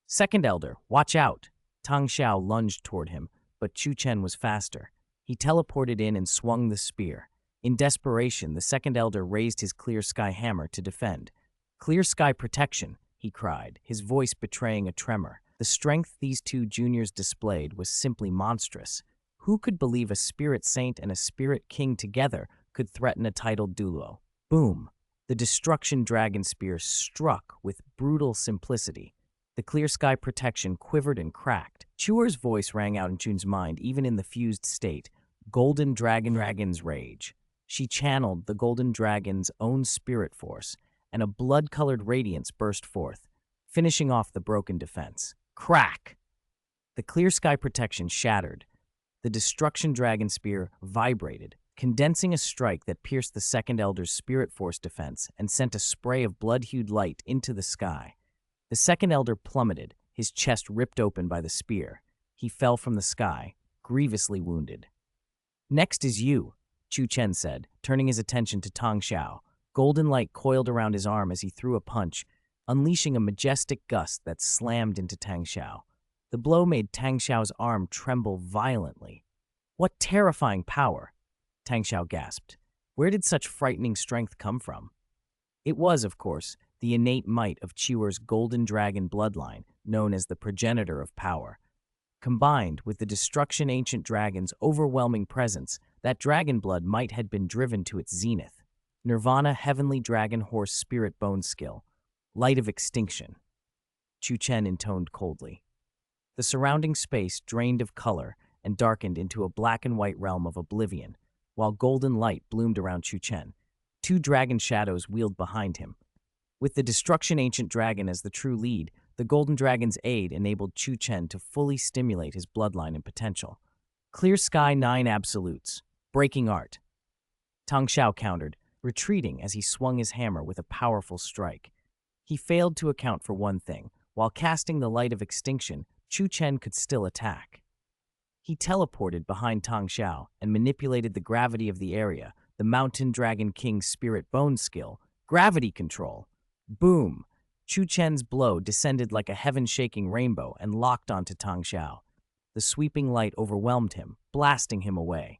Second elder, watch out! Tang Xiao lunged toward him, but Chu Chen was faster. He teleported in and swung the spear. In desperation, the second elder raised his clear sky hammer to defend. Clear sky protection, he cried, his voice betraying a tremor. The strength these 2 juniors displayed was simply monstrous. Who could believe a spirit saint and a spirit king together could threaten a titled Douluo? Boom! The destruction dragon spear struck with brutal simplicity. The clear sky protection quivered and cracked. Chuer's voice rang out in Chun's mind, even in the fused state. Golden dragon's rage. She channeled the golden dragon's own spirit force, and a blood-colored radiance burst forth, finishing off the broken defense. Crack! The clear sky protection shattered. The destruction dragon spear vibrated, condensing a strike that pierced the second elder's spirit force defense and sent a spray of blood-hued light into the sky. The second elder plummeted, his chest ripped open by the spear. He fell from the sky, grievously wounded. Next is you, Chu Chen said, turning his attention to Tang Xiao. Golden light coiled around his arm as he threw a punch, unleashing a majestic gust that slammed into Tang Xiao. The blow made Tang Xiao's arm tremble violently. What terrifying power! Tang Xiao gasped. Where did such frightening strength come from? It was, of course, the innate might of Chuer's golden dragon bloodline, known as the progenitor of power. Combined with the destruction ancient dragon's overwhelming presence, that dragon blood might had been driven to its zenith. Nirvana heavenly dragon horse spirit bone skill. Light of extinction. Chu Chen intoned coldly. The surrounding space drained of color and darkened into a black and white realm of oblivion, while golden light bloomed around Chu Chen. 2 dragon shadows wheeled behind him. With the destruction ancient dragon as the true lead, the golden dragon's aid enabled Chu Chen to fully stimulate his bloodline and potential. Clear sky 9 absolutes. Breaking art. Tang Xiao countered, retreating as he swung his hammer with a powerful strike. He failed to account for one thing. While casting the light of extinction, Chu Chen could still attack. He teleported behind Tang Xiao and manipulated the gravity of the area, the Mountain Dragon King's spirit bone skill, gravity control. Boom! Chu Chen's blow descended like a heaven-shaking rainbow and locked onto Tang Xiao. The sweeping light overwhelmed him, blasting him away.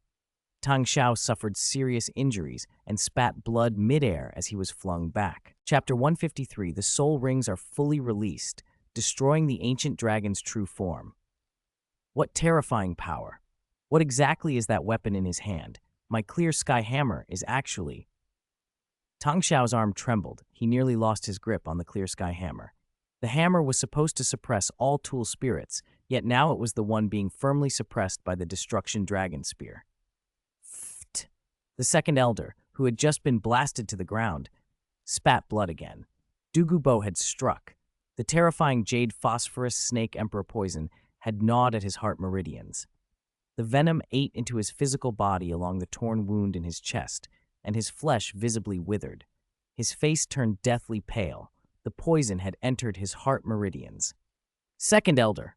Tang Xiao suffered serious injuries and spat blood midair as he was flung back. Chapter 153, The Soul Rings are fully released, destroying the ancient dragon's true form. What terrifying power! What exactly is that weapon in his hand? My clear sky hammer is actually... Tang Xiao's arm trembled. He nearly lost his grip on the clear sky hammer. The hammer was supposed to suppress all tool spirits, yet now it was the one being firmly suppressed by the destruction dragon spear. The second elder, who had just been blasted to the ground, spat blood again. Douluo had struck. The terrifying jade phosphorus snake emperor poison had gnawed at his heart meridians. The venom ate into his physical body along the torn wound in his chest, and his flesh visibly withered. His face turned deathly pale. The poison had entered his heart meridians. Second Elder.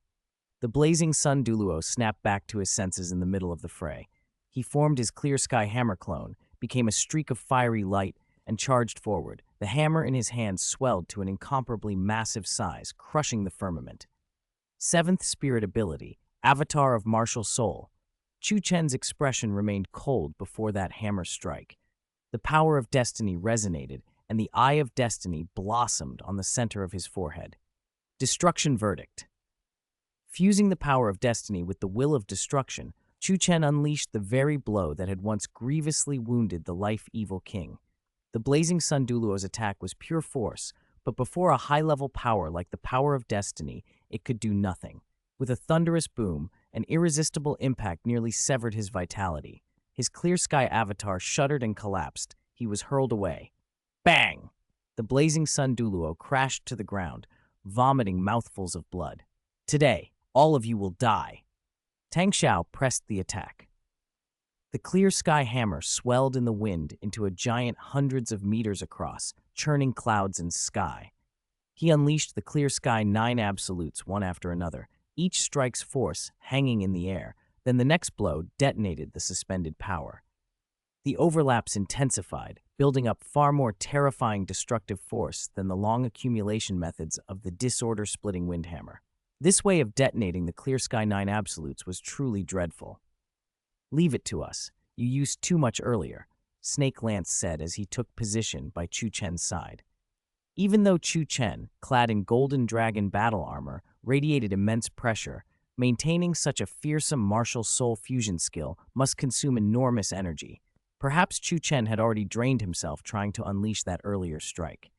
The blazing sun Douluo snapped back to his senses in the middle of the fray. He formed his clear sky hammer clone, became a streak of fiery light, and charged forward. The hammer in his hand swelled to an incomparably massive size, crushing the firmament. Seventh spirit ability, Avatar of Martial Soul. Chu Chen's expression remained cold before that hammer strike. The power of destiny resonated, and the eye of destiny blossomed on the center of his forehead. Destruction verdict. Fusing the power of destiny with the will of destruction, Chu Chen unleashed the very blow that had once grievously wounded the life-evil king. The blazing sun Douluo's attack was pure force, but before a high-level power like the power of destiny, it could do nothing. With a thunderous boom, an irresistible impact nearly severed his vitality. His clear sky avatar shuddered and collapsed. He was hurled away. Bang! The blazing sun Douluo crashed to the ground, vomiting mouthfuls of blood. Today, all of you will die. Tang Xiao pressed the attack. The clear sky hammer swelled in the wind into a giant hundreds of meters across, churning clouds and sky. He unleashed the clear sky 9 absolutes one after another, each strike's force hanging in the air. Then the next blow detonated the suspended power. The overlaps intensified, building up far more terrifying destructive force than the long accumulation methods of the disorder-splitting windhammer. This way of detonating the clear sky 9 absolutes was truly dreadful. Leave it to us. You used too much earlier, Snake Lance said as he took position by Chu Chen's side. Even though Chu Chen, clad in golden dragon battle armor, radiated immense pressure, maintaining such a fearsome martial soul fusion skill must consume enormous energy. Perhaps Chu Chen had already drained himself trying to unleash that earlier strike.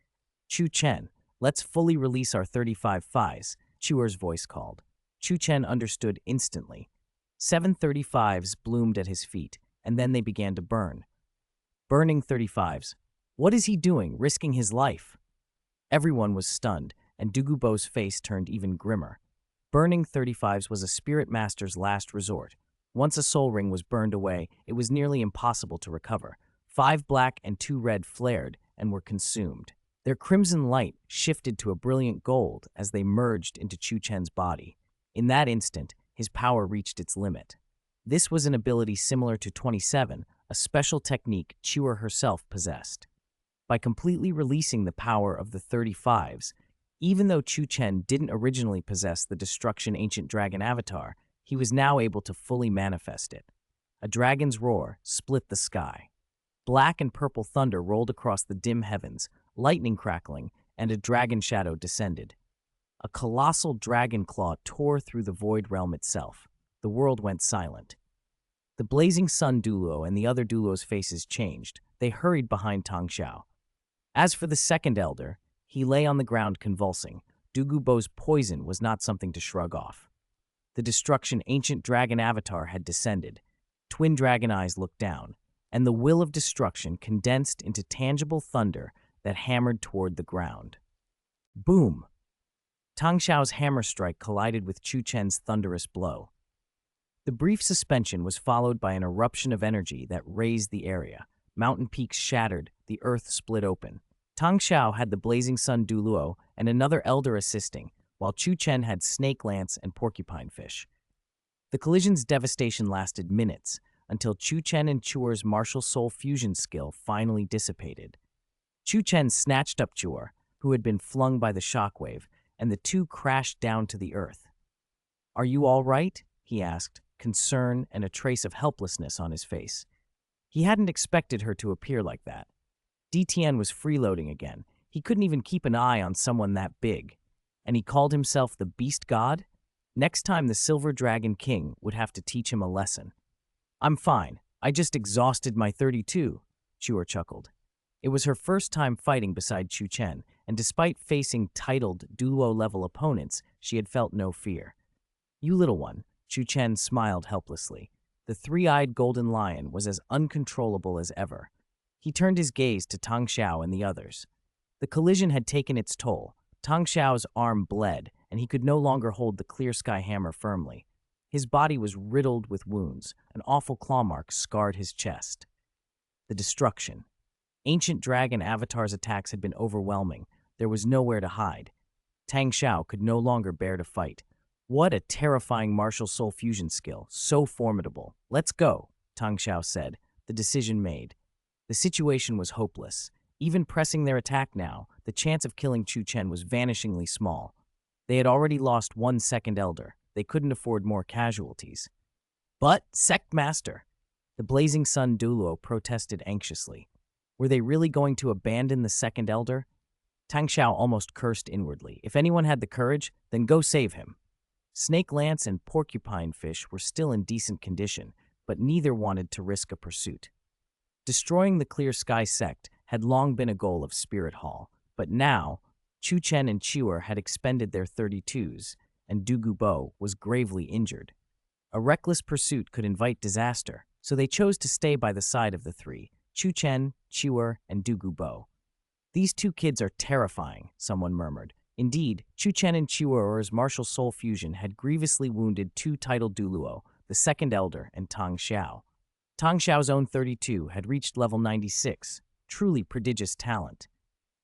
Chu Chen, let's fully release our 35 Phis, Chuer's voice called. Chu Chen understood instantly. 735s bloomed at his feet, and then they began to burn. Burning 35s. What is he doing, risking his life? Everyone was stunned, and Dugubo's face turned even grimmer. Burning 35s was a spirit master's last resort. Once a soul ring was burned away, it was nearly impossible to recover. 5 black and 2 red flared and were consumed. Their crimson light shifted to a brilliant gold as they merged into Chu Chen's body. In that instant, his power reached its limit. This was an ability similar to 27, a special technique Chuer herself possessed. By completely releasing the power of the 35s, even though Chu Chen didn't originally possess the Destruction Ancient Dragon avatar, he was now able to fully manifest it. A dragon's roar split the sky. Black and purple thunder rolled across the dim heavens, lightning crackling, and a dragon shadow descended. A colossal dragon claw tore through the void realm itself. The world went silent. The blazing sun Douluo and the other Douluo's faces changed. They hurried behind Tang Xiao. As for the second elder, he lay on the ground convulsing. Dugubo's poison was not something to shrug off. The Destruction Ancient Dragon avatar had descended. Twin dragon eyes looked down, and the will of destruction condensed into tangible thunder that hammered toward the ground. Boom! Tang Xiao's hammer strike collided with Chu Chen's thunderous blow. The brief suspension was followed by an eruption of energy that razed the area. Mountain peaks shattered, the earth split open. Tang Xiao had the blazing sun Douluo and another elder assisting, while Chu Chen had snake lance and porcupine fish. The collision's devastation lasted minutes, until Chu Chen and Chuer's martial soul fusion skill finally dissipated. Chu Chen snatched up Chuer, who had been flung by the shockwave, and the two crashed down to the earth. "Are you all right?" he asked, concern and a trace of helplessness on his face. He hadn't expected her to appear like that. DTN was freeloading again. He couldn't even keep an eye on someone that big. And he called himself the Beast God? Next time the Silver Dragon King would have to teach him a lesson. "I'm fine. I just exhausted my 32, Chuer chuckled. It was her first time fighting beside Chu Chen, and despite facing titled Douluo-level opponents, she had felt no fear. "You little one," Chu Chen smiled helplessly. The three-eyed golden lion was as uncontrollable as ever. He turned his gaze to Tang Xiao and the others. The collision had taken its toll. Tang Xiao's arm bled, and he could no longer hold the clear sky hammer firmly. His body was riddled with wounds. An awful claw mark scarred his chest. The destruction. Ancient dragon avatar's attacks had been overwhelming. There was nowhere to hide. Tang Xiao could no longer bear to fight. What a terrifying martial soul fusion skill, so formidable. Let's go, Tang Xiao said, the decision made. The situation was hopeless. Even pressing their attack now, the chance of killing Chu Chen was vanishingly small. They had already lost one second elder. They couldn't afford more casualties. But, Sect Master, the blazing sun Douluo protested anxiously. Were they really going to abandon the second elder? Tang Xiao almost cursed inwardly. If anyone had the courage, then go save him. Snake Lance and Porcupine Fish were still in decent condition, but neither wanted to risk a pursuit. Destroying the Clear Sky Sect had long been a goal of Spirit Hall, but now, Chu Chen and Chiwer had expended their 32s, and Douluo was gravely injured. A reckless pursuit could invite disaster, so they chose to stay by the side of the three, Chu Chen, Chiwer, and Douluo. These two kids are terrifying, someone murmured. Indeed, Chu Chen and Chiwer's martial soul fusion had grievously wounded two titled Douluo, the second elder, and Tang Xiao. Tang Xiao's own 32 had reached level 96, truly prodigious talent.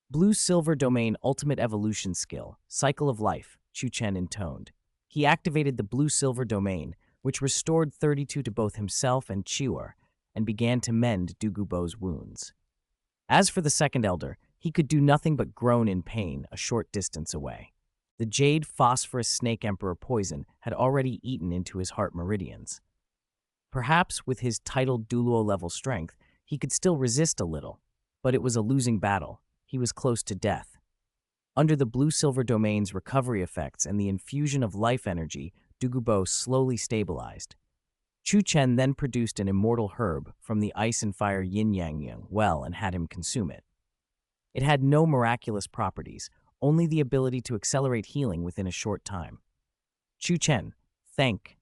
Blue-Silver Domain Ultimate Evolution Skill, Cycle of Life, Chu Chen intoned. He activated the Blue-Silver Domain, which restored 32 to both himself and Chiwer, and began to mend Douluo's wounds. As for the second elder, he could do nothing but groan in pain a short distance away. The Jade Phosphorus Snake Emperor poison had already eaten into his heart meridians. Perhaps with his titled Douluo-level strength, he could still resist a little, but it was a losing battle. He was close to death. Under the Blue-Silver Domain's recovery effects and the infusion of life energy, Douluo slowly stabilized. Chu Chen then produced an immortal herb from the ice and fire yin-yang well and had him consume it. It had no miraculous properties, only the ability to accelerate healing within a short time. Chu Chen, thank.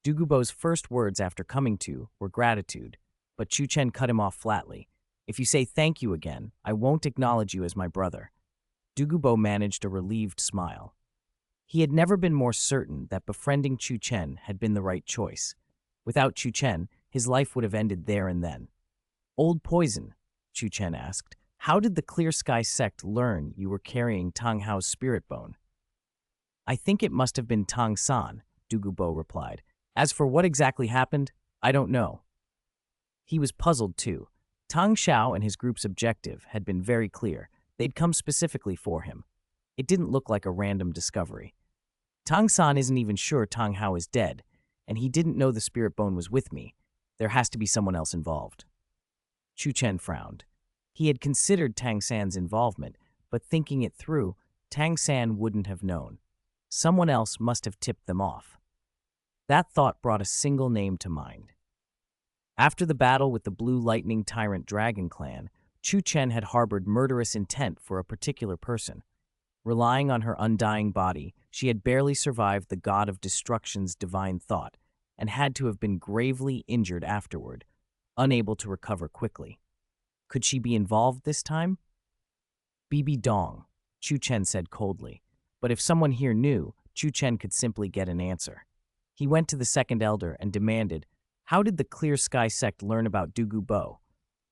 Douluo's first words after coming to were gratitude, but Chu Chen cut him off flatly. If you say thank you again, I won't acknowledge you as my brother. Douluo managed a relieved smile. He had never been more certain that befriending Chu Chen had been the right choice. Without Chu Chen, his life would have ended there and then. Old poison, Chu Chen asked. How did the Clear Sky Sect learn you were carrying Tang Hao's spirit bone? I think it must have been Tang San, Douluo replied. As for what exactly happened, I don't know. He was puzzled too. Tang Xiao and his group's objective had been very clear. They'd come specifically for him. It didn't look like a random discovery. Tang San isn't even sure Tang Hao is dead, and he didn't know the spirit bone was with me. There has to be someone else involved. Chu Chen frowned. He had considered Tang San's involvement, but thinking it through, Tang San wouldn't have known. Someone else must have tipped them off. That thought brought a single name to mind. After the battle with the Blue Lightning Tyrant Dragon Clan, Chu Chen had harbored murderous intent for a particular person. Relying on her undying body, she had barely survived the God of Destruction's divine thought, and had to have been gravely injured afterward, unable to recover quickly. Could she be involved this time? Bibi Dong, Chu Chen said coldly. But if someone here knew, Chu Chen could simply get an answer. He went to the second elder and demanded, how did the Clear Sky Sect learn about Douluo?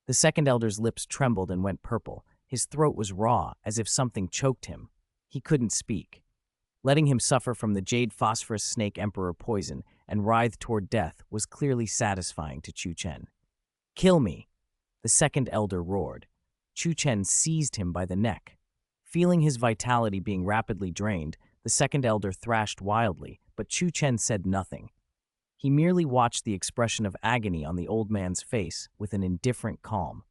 The second elder's lips trembled and went purple. His throat was raw, as if something choked him. He couldn't speak. Letting him suffer from the Jade Phosphorus Snake Emperor poison and writhe toward death was clearly satisfying to Chu Chen. Kill me! The second elder roared. Chu Chen seized him by the neck. Feeling his vitality being rapidly drained, the second elder thrashed wildly, but Chu Chen said nothing. He merely watched the expression of agony on the old man's face with an indifferent calm.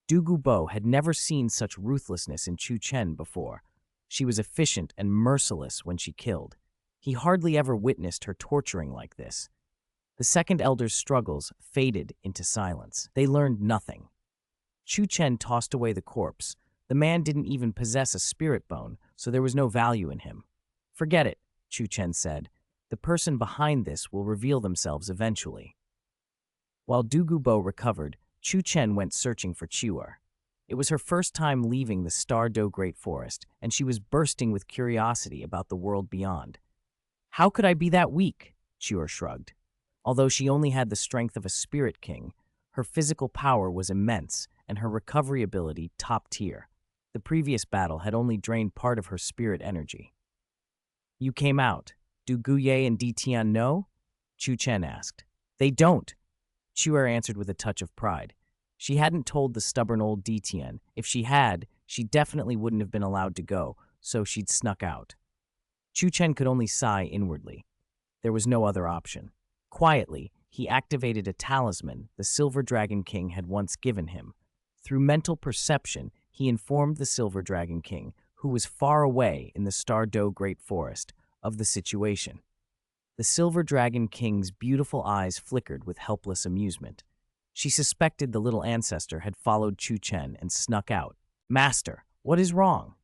Douluo had never seen such ruthlessness in Chu Chen before. She was efficient and merciless when she killed. He hardly ever witnessed her torturing like this. The second elder's struggles faded into silence. They learned nothing. Chu Chen tossed away the corpse. The man didn't even possess a spirit bone, so there was no value in him. Forget it, Chu Chen said. The person behind this will reveal themselves eventually. While Douluo recovered, Chu Chen went searching for Chiwer. It was her first time leaving the Star Do Great Forest, and she was bursting with curiosity about the world beyond. How could I be that weak? Chu shrugged. Although she only had the strength of a spirit king, her physical power was immense and her recovery ability top tier. The previous battle had only drained part of her spirit energy. You came out. Do Guye and Ditian know? Chu Chen asked. They don't, Chu answered with a touch of pride. She hadn't told the stubborn old Ditian. If she had, she definitely wouldn't have been allowed to go, so she'd snuck out. Chu Chen could only sigh inwardly. There was no other option. Quietly, he activated a talisman the Silver Dragon King had once given him. Through mental perception, he informed the Silver Dragon King, who was far away in the Stardow Great Forest, of the situation. The Silver Dragon King's beautiful eyes flickered with helpless amusement. She suspected the little ancestor had followed Chu Chen and snuck out. Master, what is wrong?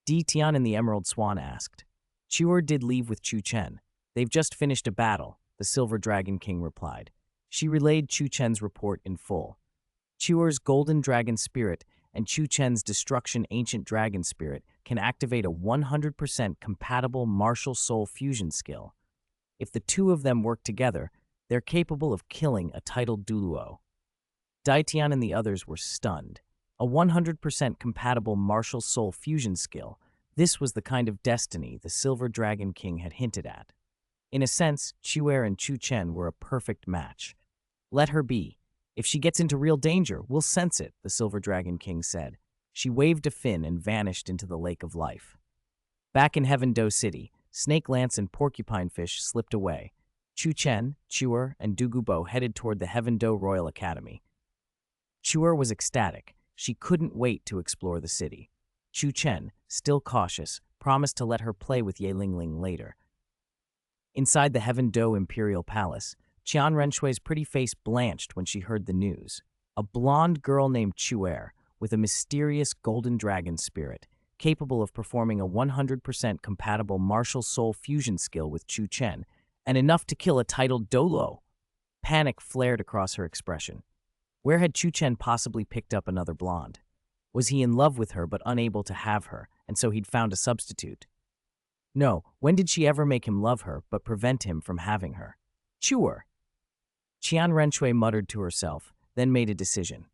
Di Tian and the Emerald Swan asked. Chu did leave with Chu Chen. They've just finished a battle, the Silver Dragon King replied. She relayed Chu Chen's report in full. Chu's Golden Dragon Spirit and Chu Chen's Destruction Ancient Dragon Spirit can activate a 100% compatible martial soul fusion skill. If the two of them work together, they're capable of killing a titled Douluo. Daitian and the others were stunned. A 100% compatible martial soul fusion skill, this was the kind of destiny the Silver Dragon King had hinted at. In a sense, Chu and Chu Chen were a perfect match. Let her be. If she gets into real danger, we'll sense it, the Silver Dragon King said. She waved a fin and vanished into the Lake of Life. Back in Heaven Do City, Snake Lance and Porcupine Fish slipped away. Chu Chen, Chuer, and Dugubo headed toward the Heaven Do Royal Academy. Chuer was ecstatic. She couldn't wait to explore the city. Chu Chen, still cautious, promised to let her play with Ye Lingling later. Inside the Heaven Do Imperial Palace, Qian Renshui's pretty face blanched when she heard the news. A blonde girl named Chuer, with a mysterious golden dragon spirit, capable of performing a 100% compatible martial soul fusion skill with Chu Chen, and enough to kill a titled Douluo. Panic flared across her expression. Where had Chu Chen possibly picked up another blonde? Was he in love with her but unable to have her, and so he'd found a substitute? No, when did she ever make him love her but prevent him from having her? Chuer. Qian Renshui muttered to herself, then made a decision.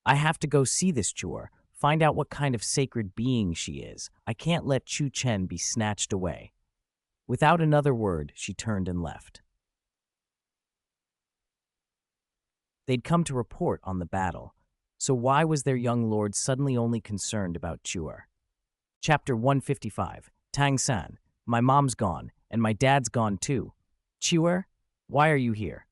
I have to go see this Chuer, find out what kind of sacred being she is. I can't let Chu Chen be snatched away. Without another word, she turned and left. They'd come to report on the battle, so why was their young lord suddenly only concerned about Chuer? Chapter 155, Tang San, my mom's gone, and my dad's gone too. Chuer, why are you here?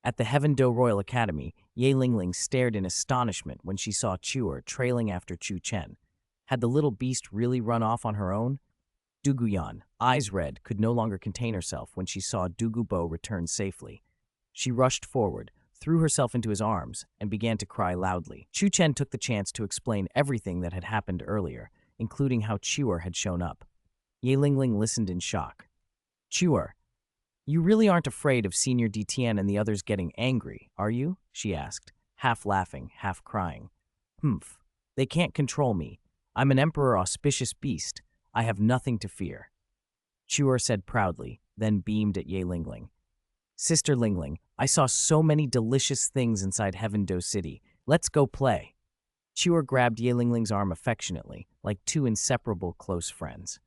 At the Heaven Do Royal Academy, Ye Lingling stared in astonishment when she saw Chuer trailing after Chu Chen. Had the little beast really run off on her own? Duguyan, eyes red, could no longer contain herself when she saw Dugubo return safely. She rushed forward, threw herself into his arms, and began to cry loudly. Chu Chen took the chance to explain everything that had happened earlier, including how Chuer had shown up. Ye Lingling listened in shock. Chuer, you really aren't afraid of Senior Ditian and the others getting angry, are you? She asked, half laughing, half crying. Humph, they can't control me. I'm an Emperor Auspicious Beast. I have nothing to fear. Chuer said proudly, then beamed at Ye Lingling. Sister Lingling, I saw so many delicious things inside Heaven Do City. Let's go play. Chuer grabbed Ye Lingling's arm affectionately, like two inseparable close friends.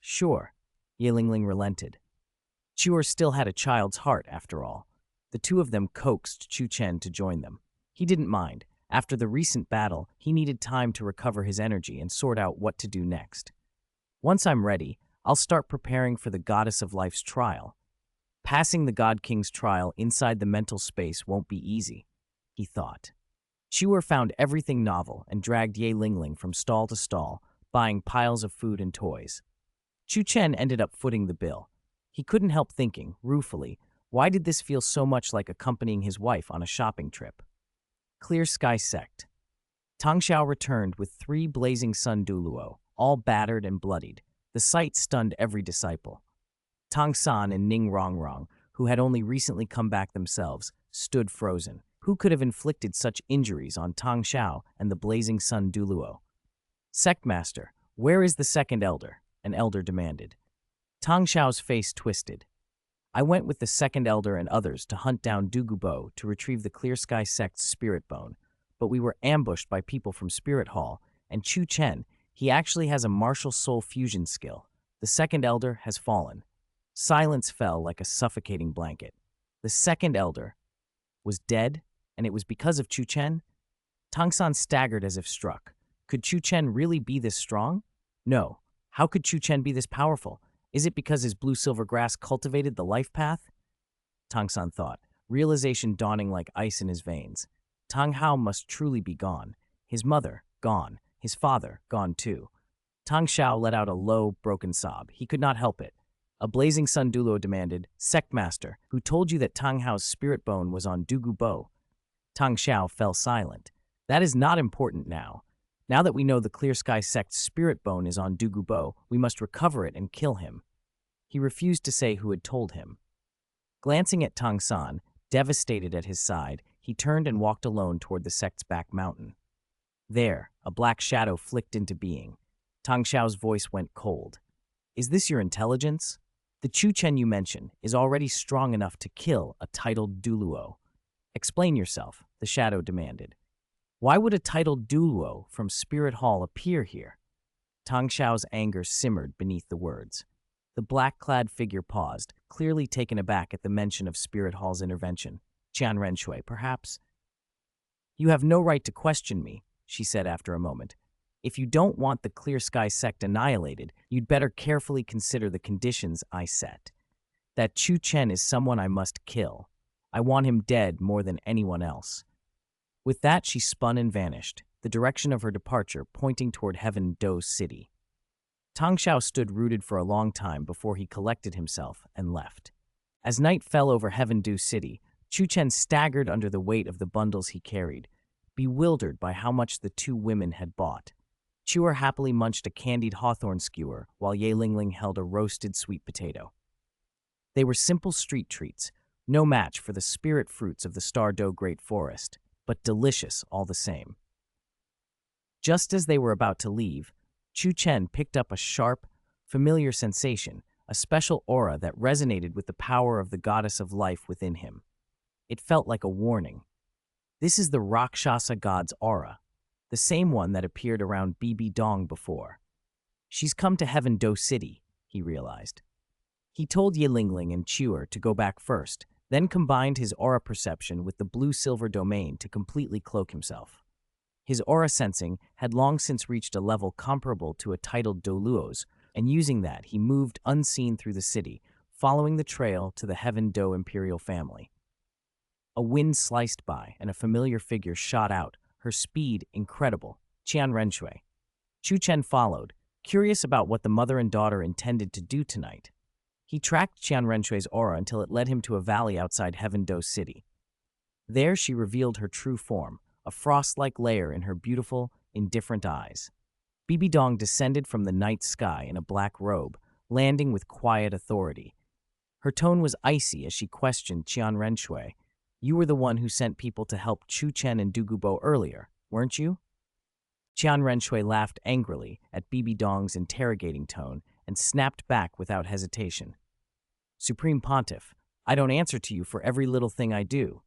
Sure. Ye Lingling relented. Chuer still had a child's heart, after all. The two of them coaxed Chu Chen to join them. He didn't mind. After the recent battle, he needed time to recover his energy and sort out what to do next. Once I'm ready, I'll start preparing for the Goddess of Life's trial. Passing the God King's trial inside the mental space won't be easy, he thought. Chuer found everything novel and dragged Ye Lingling from stall to stall, buying piles of food and toys. Chu Chen ended up footing the bill. He couldn't help thinking, ruefully, why did this feel so much like accompanying his wife on a shopping trip? Clear Sky Sect. Tang Xiao returned with 3 blazing sun Douluo, all battered and bloodied. The sight stunned every disciple. Tang San and Ning Rongrong, who had only recently come back themselves, stood frozen. Who could have inflicted such injuries on Tang Xiao and the blazing sun Douluo? Sectmaster, where is the second elder? An elder demanded. Tang Xiao's face twisted. I went with the second elder and others to hunt down Douluo to retrieve the Clear Sky sect's spirit bone, but we were ambushed by people from Spirit Hall, and Chu Chen, he actually has a martial soul fusion skill. The second elder has fallen. Silence fell like a suffocating blanket. The second elder was dead, and it was because of Chu Chen? Tang staggered as if struck. Could Chu Chen really be this strong? No. How could Chu Chen be this powerful? Is it because his blue-silver grass cultivated the life path? Tang thought, realization dawning like ice in his veins. Tang Hao must truly be gone. His mother, gone. His father, gone too. Tang Xiao let out a low, broken sob. He could not help it. A blazing sun Douluo demanded, Sectmaster, who told you that Tang Hao's spirit bone was on Douluo? Tang Xiao fell silent. That is not important now. Now that we know the Clear Sky sect's spirit bone is on Douluo, we must recover it and kill him. He refused to say who had told him. Glancing at Tang San, devastated at his side, he turned and walked alone toward the sect's back mountain. There, a black shadow flicked into being. Tang Xiao's voice went cold. Is this your intelligence? The Chu Chen you mention is already strong enough to kill a titled Douluo. Explain yourself, the shadow demanded. Why would a titled Douluo from Spirit Hall appear here? Tang Xiao's anger simmered beneath the words. The black-clad figure paused, clearly taken aback at the mention of Spirit Hall's intervention. Qian Renshui, perhaps? You have no right to question me, she said after a moment. If you don't want the Clear Sky sect annihilated, you'd better carefully consider the conditions I set. That Chu Chen is someone I must kill. I want him dead more than anyone else. With that, she spun and vanished, the direction of her departure pointing toward Heaven Do City. Tang Xiao stood rooted for a long time before he collected himself and left. As night fell over Heaven Do City, Chu Chen staggered under the weight of the bundles he carried, bewildered by how much the two women had bought. Chuer happily munched a candied hawthorn skewer, while Ye Lingling held a roasted sweet potato. They were simple street treats, no match for the spirit fruits of the Star Do Great Forest, but delicious all the same. Just as they were about to leave, Chu Chen picked up a sharp, familiar sensation, a special aura that resonated with the power of the goddess of life within him. It felt like a warning. This is the Rakshasa god's aura, the same one that appeared around Bibi Dong before. She's come to Heaven Do City, he realized. He told Ye Lingling and Chuer to go back first, then combined his aura perception with the blue-silver domain to completely cloak himself. His aura sensing had long since reached a level comparable to a titled Douluo's, and using that, he moved unseen through the city, following the trail to the Heaven Do imperial family. A wind sliced by, and a familiar figure shot out, her speed incredible. Qian Renshui. Chu Chen followed, curious about what the mother and daughter intended to do tonight. He tracked Qian Renshui's aura until it led him to a valley outside Heaven Do City. There she revealed her true form, a frost-like layer in her beautiful, indifferent eyes. Bibi Dong descended from the night sky in a black robe, landing with quiet authority. Her tone was icy as she questioned Qian Renshui. You were the one who sent people to help Chu Chen and Douluo earlier, weren't you? Qian Renshui laughed angrily at Bibi Dong's interrogating tone and snapped back without hesitation. Supreme Pontiff, I don't answer to you for every little thing I do.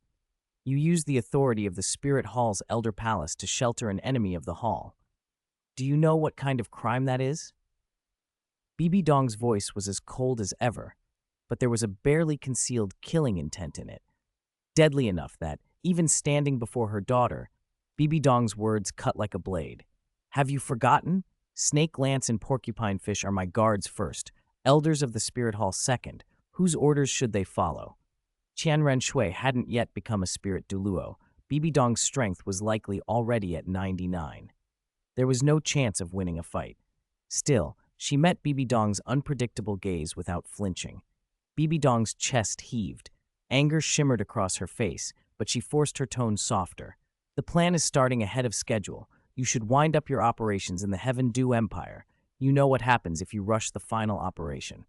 You use the authority of the Spirit Hall's Elder Palace to shelter an enemy of the Hall. Do you know what kind of crime that is? Bibi Dong's voice was as cold as ever, but there was a barely concealed killing intent in it. Deadly enough that, even standing before her daughter, Bibi Dong's words cut like a blade. Have you forgotten? Snake Lance and Porcupine Fish are my guards first, elders of the Spirit Hall second. Whose orders should they follow? Qian Renshui hadn't yet become a Spirit Douluo. Bibi Dong's strength was likely already at 99. There was no chance of winning a fight. Still, she met Bibi Dong's unpredictable gaze without flinching. Bibi Dong's chest heaved. Anger shimmered across her face, but she forced her tone softer. The plan is starting ahead of schedule. You should wind up your operations in the Heaven Do Empire. You know what happens if you rush the final operation.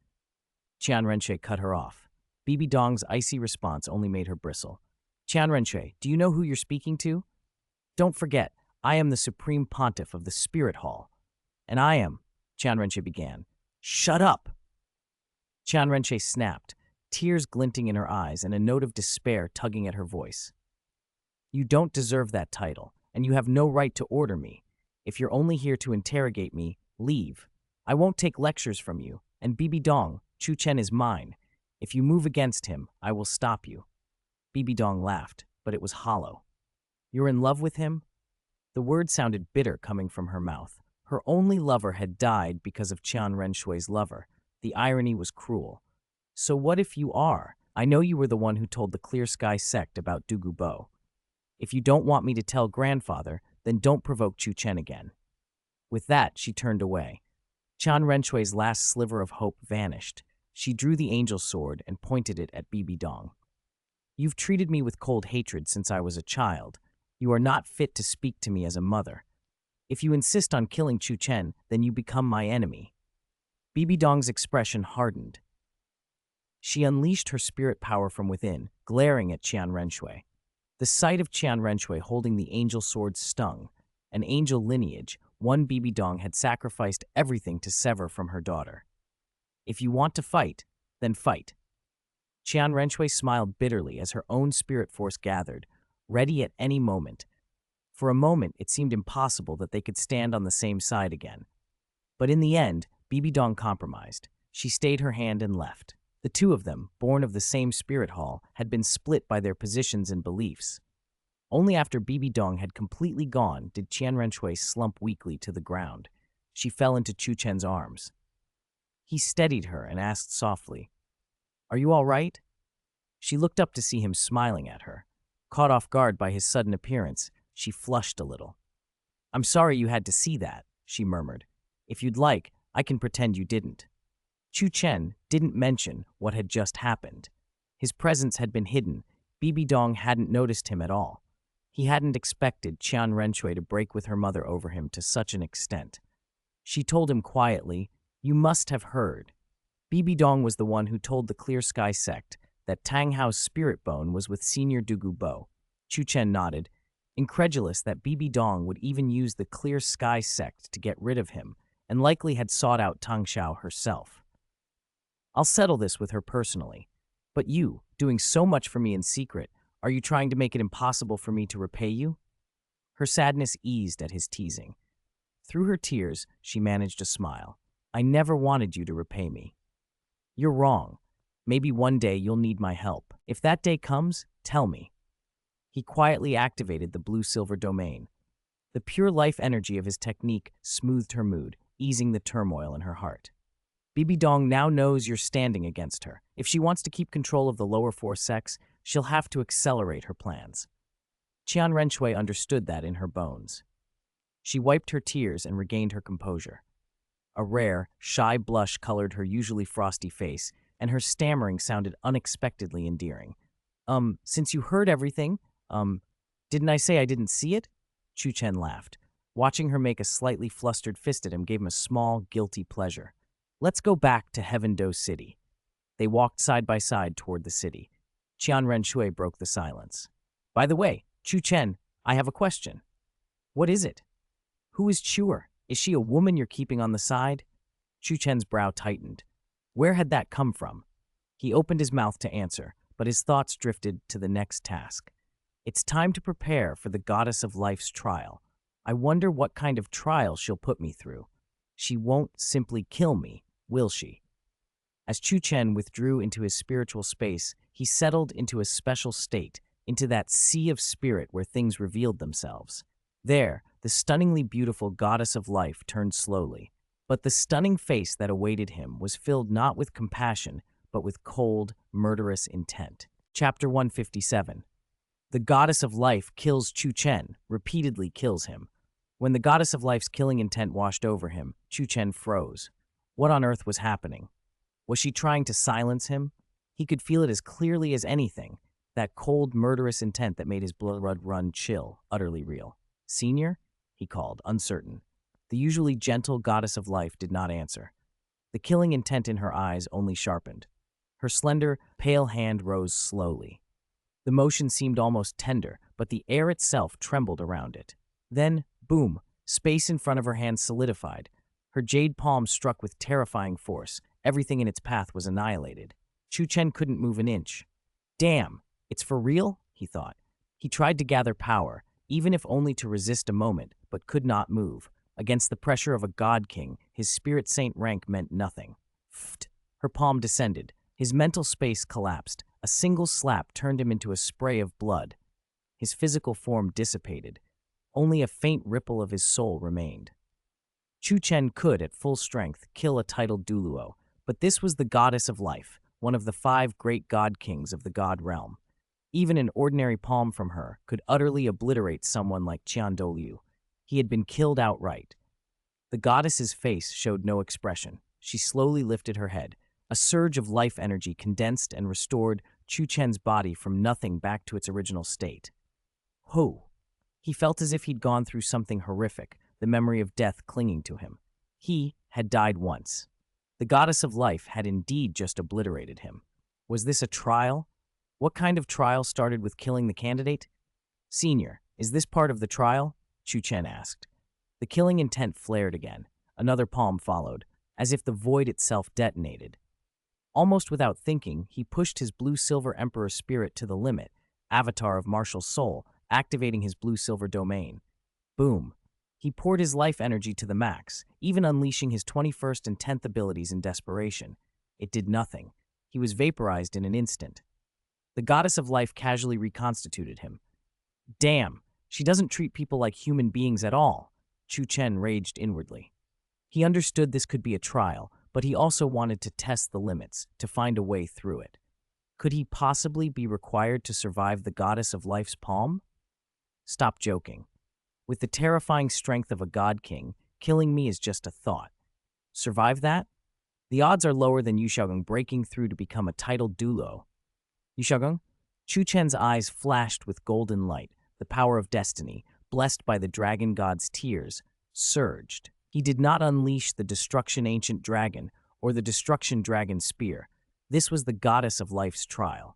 Qian Renshui cut her off. Bibi Dong's icy response only made her bristle. Qian Renshui, do you know who you're speaking to? Don't forget, I am the Supreme Pontiff of the Spirit Hall. And I am, Qian Renshui began. Shut up! Qian Renshui snapped, tears glinting in her eyes and a note of despair tugging at her voice. You don't deserve that title, and you have no right to order me. If you're only here to interrogate me, leave. I won't take lectures from you, and Bibi Dong, Chu Chen is mine. If you move against him, I will stop you. Bibi Dong laughed, but it was hollow. You're in love with him? The word sounded bitter coming from her mouth. Her only lover had died because of Qian Renshui's lover. The irony was cruel. So what if you are? I know you were the one who told the Clear Sky sect about Douluo. If you don't want me to tell grandfather, then don't provoke Chu Chen again. With that, she turned away. Qian Renshui's last sliver of hope vanished. She drew the angel sword and pointed it at Bibi Dong. You've treated me with cold hatred since I was a child. You are not fit to speak to me as a mother. If you insist on killing Chu Chen, then you become my enemy. Bibi Dong's expression hardened. She unleashed her spirit power from within, glaring at Qian Renshui. The sight of Qian Renshui holding the angel sword stung. An angel lineage, one Bibi Dong had sacrificed everything to sever from her daughter. If you want to fight, then fight. Qian Renshui smiled bitterly as her own spirit force gathered, ready at any moment. For a moment, it seemed impossible that they could stand on the same side again. But in the end, Bibi Dong compromised. She stayed her hand and left. The two of them, born of the same spirit hall, had been split by their positions and beliefs. Only after Bibi Dong had completely gone did Qian Renshui slump weakly to the ground. She fell into Chu Chen's arms. He steadied her and asked softly, "Are you all right?" She looked up to see him smiling at her. Caught off guard by his sudden appearance, she flushed a little. "I'm sorry you had to see that," she murmured. "If you'd like, I can pretend you didn't." Chu Chen didn't mention what had just happened. His presence had been hidden. Bibi Dong hadn't noticed him at all. He hadn't expected Qian Renshui to break with her mother over him to such an extent. She told him quietly, "You must have heard." Bibi Dong was the one who told the Clear Sky sect that Tang Hao's spirit bone was with Senior Douluo. Chu Chen nodded, incredulous that Bibi Dong would even use the Clear Sky sect to get rid of him, and likely had sought out Tang Xiao herself. "I'll settle this with her personally. But you, doing so much for me in secret, are you trying to make it impossible for me to repay you?" Her sadness eased at his teasing. Through her tears, she managed a smile. "I never wanted you to repay me." "You're wrong. Maybe one day you'll need my help. If that day comes, tell me." He quietly activated the blue-silver domain. The pure life energy of his technique smoothed her mood, easing the turmoil in her heart. Bibi Dong now knows you're standing against her. If she wants to keep control of the lower four sects, she'll have to accelerate her plans. Qian Renshui understood that in her bones. She wiped her tears and regained her composure. A rare, shy blush colored her usually frosty face, and her stammering sounded unexpectedly endearing. Since you heard everything, didn't I say I didn't see it?" Chu Chen laughed. Watching her make a slightly flustered fist at him gave him a small, guilty pleasure. "Let's go back to Heaven Do City." They walked side by side toward the city. Qian Renshui broke the silence. "By the way, Chu Chen, I have a question." "What is it?" "Who is Chuer? Is she a woman you're keeping on the side?" Chu Chen's brow tightened. Where had that come from? He opened his mouth to answer, but his thoughts drifted to the next task. It's time to prepare for the goddess of life's trial. I wonder what kind of trial she'll put me through. She won't simply kill me, will she? As Chu Chen withdrew into his spiritual space, he settled into a special state, into that sea of spirit where things revealed themselves. There, the stunningly beautiful goddess of life turned slowly. But the stunning face that awaited him was filled not with compassion, but with cold, murderous intent. Chapter 157. The goddess of life kills Chu Chen, repeatedly kills him. When the goddess of life's killing intent washed over him, Chu Chen froze. What on earth was happening? Was she trying to silence him? He could feel it as clearly as anything, that cold, murderous intent that made his blood run chill, utterly real. "Senior?" he called, uncertain. The usually gentle goddess of life did not answer. The killing intent in her eyes only sharpened. Her slender, pale hand rose slowly. The motion seemed almost tender, but the air itself trembled around it. Then, boom, space in front of her hand solidified. Her jade palm struck with terrifying force. Everything in its path was annihilated. Chu Chen couldn't move an inch. Damn, it's for real? He thought. He tried to gather power, even if only to resist a moment, but could not move. Against the pressure of a god king, his spirit saint rank meant nothing. Pfft. Her palm descended. His mental space collapsed. A single slap turned him into a spray of blood. His physical form dissipated. Only a faint ripple of his soul remained. Chu Chen could, at full strength, kill a titled Douluo, but this was the goddess of life, one of the 5 great god kings of the god realm. Even an ordinary palm from her could utterly obliterate someone like Douluo. He had been killed outright. The goddess's face showed no expression. She slowly lifted her head. A surge of life energy condensed and restored Chu Chen's body from nothing back to its original state. Ho! He felt as if he'd gone through something horrific, the memory of death clinging to him. He had died once. The goddess of life had indeed just obliterated him. Was this a trial? What kind of trial started with killing the candidate? Senior, is this part of the trial? Chu Chen asked. The killing intent flared again. Another palm followed, as if the void itself detonated. Almost without thinking, he pushed his blue-silver emperor spirit to the limit, avatar of martial soul, activating his blue-silver domain. Boom. He poured his life energy to the max, even unleashing his 21st and 10th abilities in desperation. It did nothing. He was vaporized in an instant. The goddess of life casually reconstituted him. Damn, she doesn't treat people like human beings at all, Chu Chen raged inwardly. He understood this could be a trial, but he also wanted to test the limits, to find a way through it. Could he possibly be required to survive the goddess of life's palm? Stop joking. With the terrifying strength of a god king, killing me is just a thought. Survive that? The odds are lower than Xiaogang breaking through to become a titled Douluo. Xiaogang? Chu Chen's eyes flashed with golden light. The power of destiny, blessed by the dragon god's tears, surged. He did not unleash the destruction ancient dragon or the destruction dragon spear. This was the goddess of life's trial.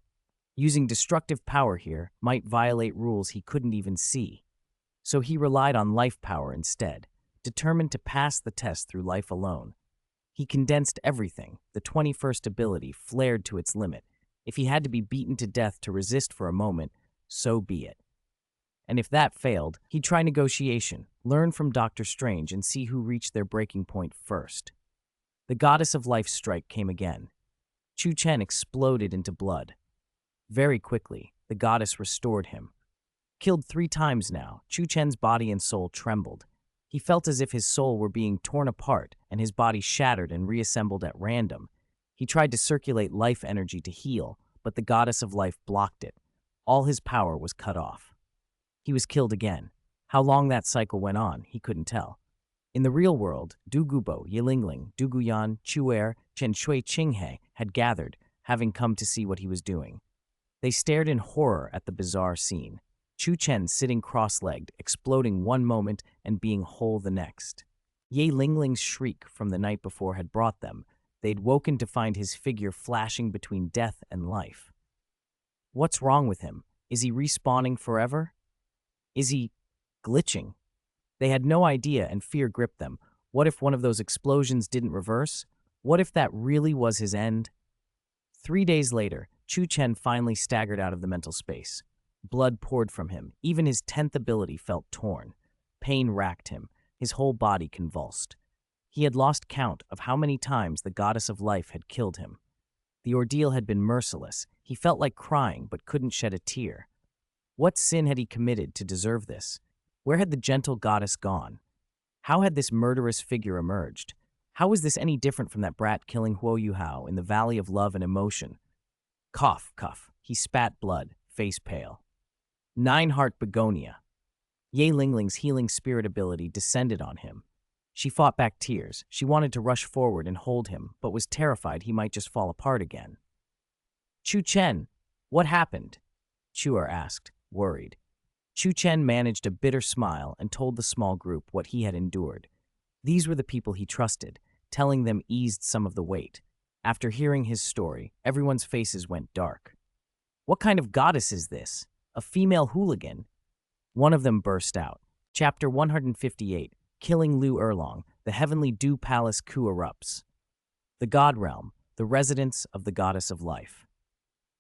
Using destructive power here might violate rules he couldn't even see. So he relied on life power instead, determined to pass the test through life alone. He condensed everything. The 21st ability flared to its limit. If he had to be beaten to death to resist for a moment, so be it. And if that failed, he'd try negotiation, learn from Dr. Strange, and see who reached their breaking point first. The goddess of life's strike came again. Chu Chen exploded into blood. Very quickly, the goddess restored him. Killed 3 times now, Chu Chen's body and soul trembled. He felt as if his soul were being torn apart and his body shattered and reassembled at random. He tried to circulate life energy to heal, but the goddess of life blocked it. All his power was cut off. He was killed again. How long that cycle went on, he couldn't tell. In the real world, Du Gubo, Yilingling, Du Guyan, Chuer, Chen Shui Qinghe had gathered, having come to see what he was doing. They stared in horror at the bizarre scene. Chu Chen sitting cross-legged, exploding one moment and being whole the next. Ye Lingling's shriek from the night before had brought them. They'd woken to find his figure flashing between death and life. What's wrong with him? Is he respawning forever? Is he glitching? They had no idea and fear gripped them. What if one of those explosions didn't reverse? What if that really was his end? 3 days later, Chu Chen finally staggered out of the mental space. Blood poured from him. Even his 10th ability felt torn. Pain racked him. His whole body convulsed. He had lost count of how many times the goddess of life had killed him. The ordeal had been merciless. He felt like crying but couldn't shed a tear. What sin had he committed to deserve this? Where had the gentle goddess gone? How had this murderous figure emerged? How was this any different from that brat killing Huo Yuhao in the Valley of Love and Emotion? Cough, cough. He spat blood, face pale. 9-heart begonia. Ye Lingling's healing spirit ability descended on him. She fought back tears. She wanted to rush forward and hold him, but was terrified he might just fall apart again. Chu Chen, what happened? Chuer asked, worried. Chu Chen managed a bitter smile and told the small group what he had endured. These were the people he trusted. Telling them eased some of the weight. After hearing his story, everyone's faces went dark. What kind of goddess is this? A female hooligan? One of them burst out. Chapter 158, Killing Lu Erlong, the Heavenly Dew Palace coup erupts. The God Realm, the residence of the goddess of life.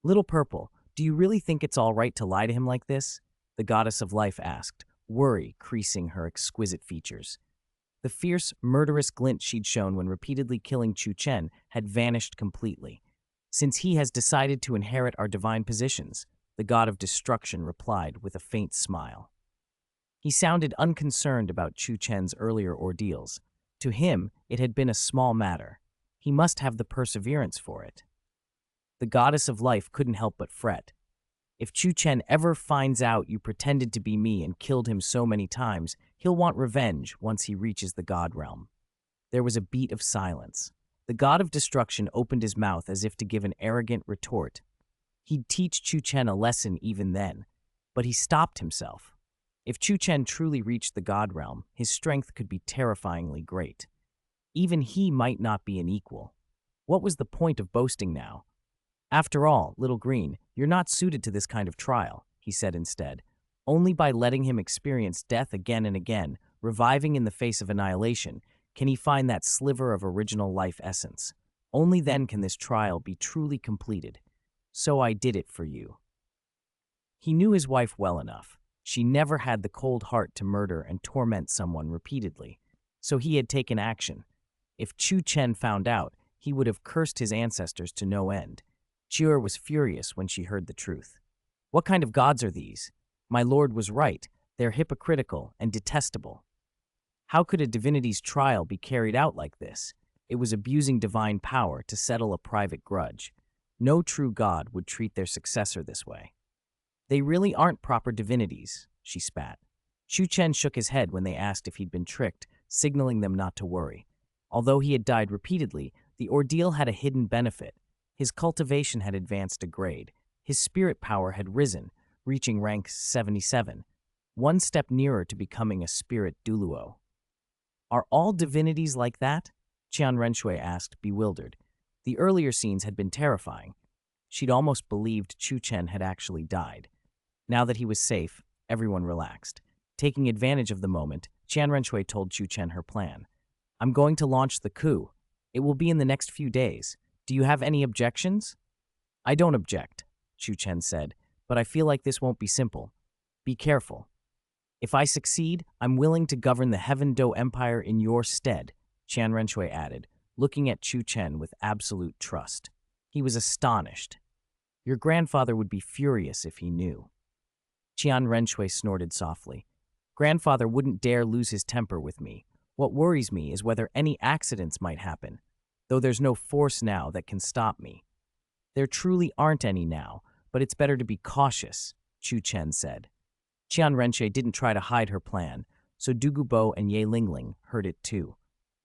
Little Purple, do you really think it's all right to lie to him like this? The goddess of life asked, worry creasing her exquisite features. The fierce, murderous glint she'd shown when repeatedly killing Chu Chen had vanished completely. Since he has decided to inherit our divine positions, the god of destruction replied with a faint smile. He sounded unconcerned about Chu Chen's earlier ordeals. To him, it had been a small matter. He must have the perseverance for it. The goddess of life couldn't help but fret. If Chu Chen ever finds out you pretended to be me and killed him so many times, he'll want revenge once he reaches the god realm. There was a beat of silence. The god of destruction opened his mouth as if to give an arrogant retort. He'd teach Chu Chen a lesson even then, but he stopped himself. If Chu Chen truly reached the god realm, his strength could be terrifyingly great. Even he might not be an equal. What was the point of boasting now? After all, Little Green, you're not suited to this kind of trial, he said instead. Only by letting him experience death again and again, reviving in the face of annihilation, can he find that sliver of original life essence. Only then can this trial be truly completed. So I did it for you. He knew his wife well enough. She never had the cold heart to murder and torment someone repeatedly. So he had taken action. If Chu Chen found out, he would have cursed his ancestors to no end. Chiur was furious when she heard the truth. What kind of gods are these? My lord was right. They're hypocritical and detestable. How could a divinity's trial be carried out like this? It was abusing divine power to settle a private grudge. No true god would treat their successor this way. They really aren't proper divinities, she spat. Chu Chen shook his head when they asked if he'd been tricked, signaling them not to worry. Although he had died repeatedly, the ordeal had a hidden benefit. His cultivation had advanced a grade. His spirit power had risen, reaching rank 77, one step nearer to becoming a spirit Douluo. Are all divinities like that? Qian Renshui asked, bewildered. The earlier scenes had been terrifying. She'd almost believed Chu Chen had actually died. Now that he was safe, everyone relaxed. Taking advantage of the moment, Qian Renshui told Chu Chen her plan. I'm going to launch the coup. It will be in the next few days. Do you have any objections? I don't object, Chu Chen said, but I feel like this won't be simple. Be careful. If I succeed, I'm willing to govern the Heaven Do Empire in your stead, Qian Renshui added, looking at Chu Chen with absolute trust. He was astonished. Your grandfather would be furious if he knew. Qian Renshui snorted softly. Grandfather wouldn't dare lose his temper with me. What worries me is whether any accidents might happen, though there's no force now that can stop me. There truly aren't any now, but it's better to be cautious, Chu Chen said. Qian Renshui didn't try to hide her plan, so Dugu Bo and Ye Lingling heard it too.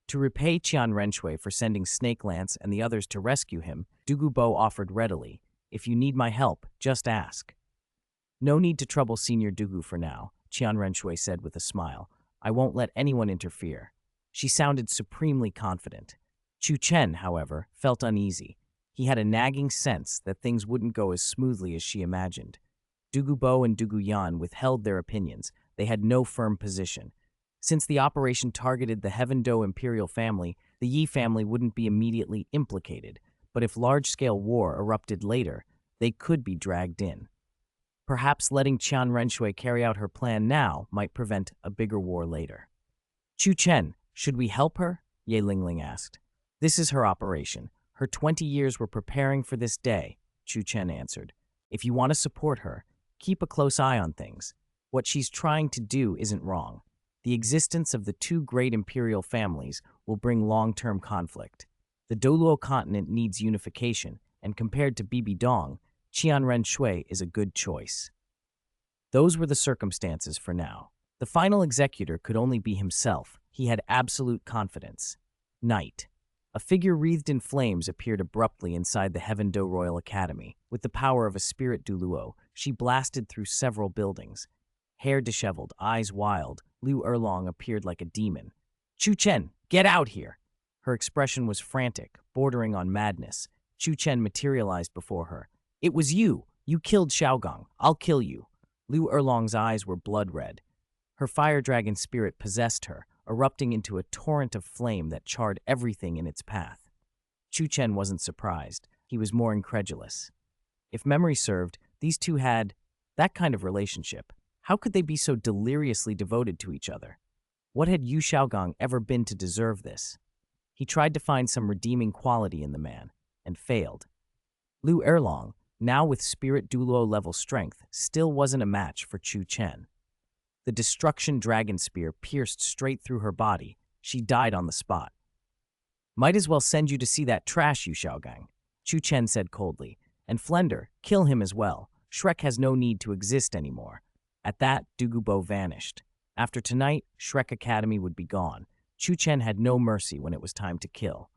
To repay Qian Renshui for sending Snake Lance and the others to rescue him, Dugu Bo offered readily, if you need my help, just ask. No need to trouble Senior Dugu for now, Qian Renshui said with a smile. I won't let anyone interfere. She sounded supremely confident. Chu Chen, however, felt uneasy. He had a nagging sense that things wouldn't go as smoothly as she imagined. Dugu Bo and Dugu Yan withheld their opinions. They had no firm position. Since the operation targeted the Heaven Do imperial family, the Yi family wouldn't be immediately implicated, but if large-scale war erupted later, they could be dragged in. Perhaps letting Qian Renshui carry out her plan now might prevent a bigger war later. Chu Chen, should we help her? Ye Lingling asked. This is her operation. Her 20 years were preparing for this day, Chu Chen answered. If you want to support her, keep a close eye on things. What she's trying to do isn't wrong. The existence of the two great imperial families will bring long-term conflict. The Douluo continent needs unification, and compared to Bibi Dong, Qian Renshui is a good choice. Those were the circumstances for now. The final executor could only be himself. He had absolute confidence. Night. A figure wreathed in flames appeared abruptly inside the Heaven Do Royal Academy. With the power of a spirit Douluo, she blasted through several buildings. Hair disheveled, eyes wild, Liu Erlong appeared like a demon. Chu Chen, get out here! Her expression was frantic, bordering on madness. Chu Chen materialized before her. It was you! You killed Xiaogang. I'll kill you. Liu Erlong's eyes were blood red. Her fire dragon spirit possessed her, erupting into a torrent of flame that charred everything in its path. Chu Chen wasn't surprised. He was more incredulous. If memory served, these two had that kind of relationship. How could they be so deliriously devoted to each other? What had Yu Xiaogang ever been to deserve this? He tried to find some redeeming quality in the man, and failed. Lu Erlong, now with spirit Douluo level strength, still wasn't a match for Chu Chen. The destruction dragon spear pierced straight through her body. She died on the spot. Might as well send you to see that trash, Yu Xiaogang, Chu Chen said coldly. And Flender, kill him as well. Shrek has no need to exist anymore. At that, Dugubo vanished. After tonight, Shrek Academy would be gone. Chu Chen had no mercy when it was time to kill.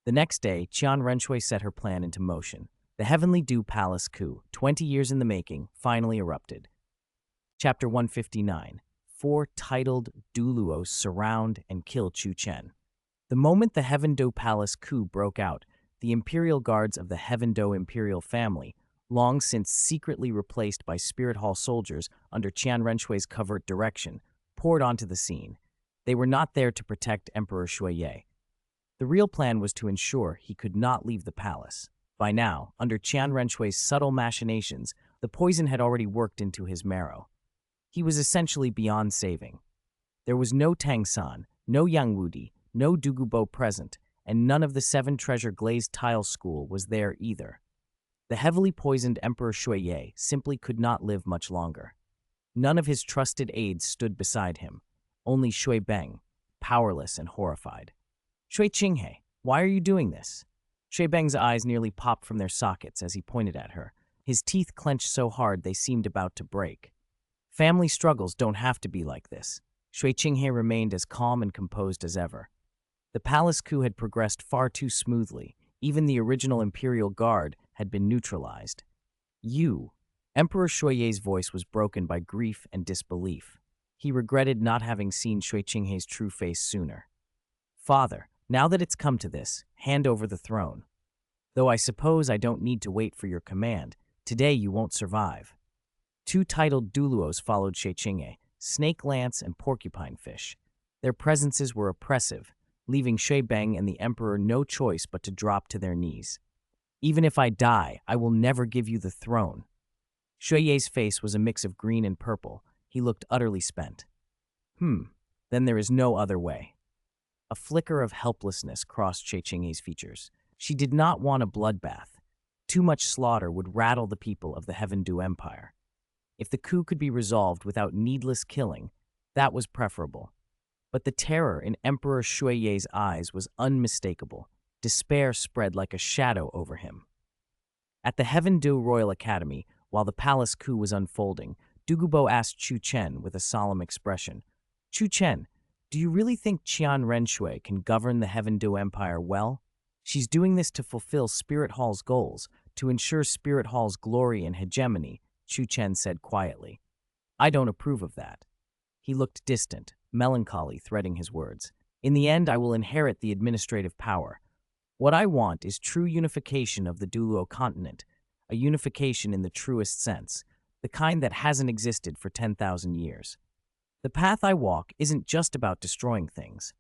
The next day, Qian Renshui set her plan into motion. The Heavenly Dew Palace coup, 20 years in the making, finally erupted. Chapter 159. 4 titled Douluos surround and kill Chu Chen. The moment the Heaven Dew Palace coup broke out, the imperial guards of the Heaven Dew imperial family, long since secretly replaced by Spirit Hall soldiers under Qian Renshui's covert direction, poured onto the scene. They were not there to protect Emperor Shuiye. The real plan was to ensure he could not leave the palace. By now, under Qian Renshui's subtle machinations, the poison had already worked into his marrow. He was essentially beyond saving. There was no Tang San, no Yang Wudi, no Dugubo present, and none of the 7 treasure glazed tile school was there either. The heavily poisoned Emperor Shuiye simply could not live much longer. None of his trusted aides stood beside him, only Shui Beng, powerless and horrified. Shui Qinghe, why are you doing this? Shui Beng's eyes nearly popped from their sockets as he pointed at her. His teeth clenched so hard they seemed about to break. Family struggles don't have to be like this. Shui Qinghe remained as calm and composed as ever. The palace coup had progressed far too smoothly. Even the original Imperial Guard had been neutralized. You, Emperor Shuiye's voice was broken by grief and disbelief. He regretted not having seen Shui Qinghe's true face sooner. Father, now that it's come to this, hand over the throne. Though I suppose I don't need to wait for your command, today you won't survive. 2 titled Douluos followed Shui Qinghe, Snake Lance and Porcupine Fish. Their presences were oppressive, leaving Shui Beng and the Emperor no choice but to drop to their knees. Even if I die, I will never give you the throne. Shuiye's face was a mix of green and purple. He looked utterly spent. Then there is no other way. A flicker of helplessness crossed Shui Qinghe's features. She did not want a bloodbath. Too much slaughter would rattle the people of the Heaven Dew Empire. If the coup could be resolved without needless killing, that was preferable. But the terror in Emperor Shuiye's eyes was unmistakable. Despair spread like a shadow over him. At the Heaven Dew Royal Academy, while the palace coup was unfolding, Dugubo asked Chu Chen with a solemn expression, Chu Chen, do you really think Qian Renshui can govern the Heaven Dew Empire well? She's doing this to fulfill Spirit Hall's goals, to ensure Spirit Hall's glory and hegemony, Chu Chen said quietly. I don't approve of that. He looked distant, melancholy threading his words. In the end, I will inherit the administrative power. What I want is true unification of the Douluo continent, a unification in the truest sense, the kind that hasn't existed for 10,000 years. The path I walk isn't just about destroying things.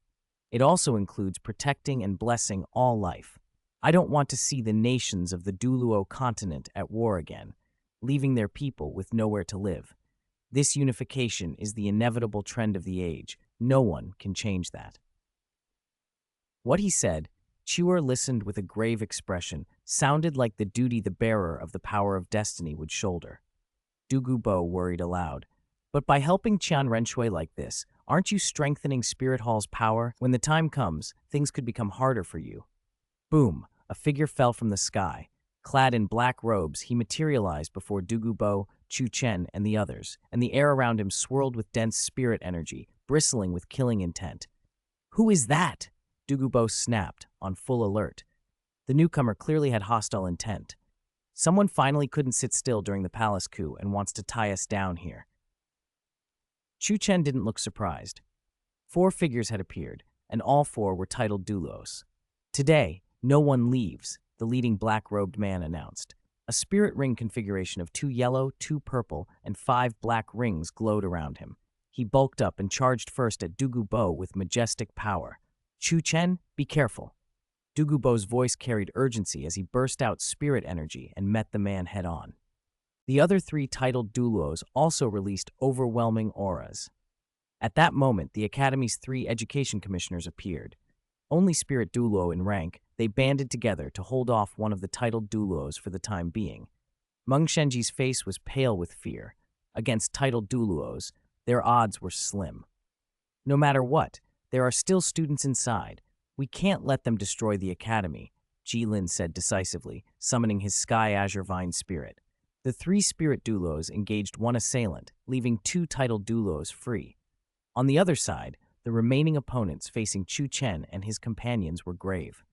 It also includes protecting and blessing all life. I don't want to see the nations of the Douluo continent at war again, leaving their people with nowhere to live. This unification is the inevitable trend of the age. No one can change that. What he said, Chuer listened with a grave expression, sounded like the duty the bearer of the power of destiny would shoulder. Dugubo worried aloud. But by helping Qian Renshui like this, aren't you strengthening Spirit Hall's power? When the time comes, things could become harder for you. Boom, a figure fell from the sky. Clad in black robes, he materialized before Dugubo, Chu Chen, and the others, and the air around him swirled with dense spirit energy, bristling with killing intent. Who is that? Dugubo snapped, on full alert. The newcomer clearly had hostile intent. Someone finally couldn't sit still during the palace coup and wants to tie us down here. Chu Chen didn't look surprised. 4 figures had appeared, and all 4 were titled Doulos. Today, no one leaves, the leading black-robed man announced. A spirit ring configuration of 2 yellow, 2 purple, and 5 black rings glowed around him. He bulked up and charged first at Dugubo with majestic power. Chu Chen, be careful. Dugubo's voice carried urgency as he burst out spirit energy and met the man head-on. The other three titled Douluos also released overwhelming auras. At that moment, the Academy's three education commissioners appeared. Only Spirit Douluo in rank, they banded together to hold off one of the titled Douluos for the time being. Meng Shenji's face was pale with fear. Against titled Douluos, their odds were slim. No matter what, there are still students inside. We can't let them destroy the Academy, Jilin said decisively, summoning his Sky Azure Vine spirit. The three Spirit Douluos engaged one assailant, leaving two titled Douluos free. On the other side, the remaining opponents facing Chu Chen and his companions were grave.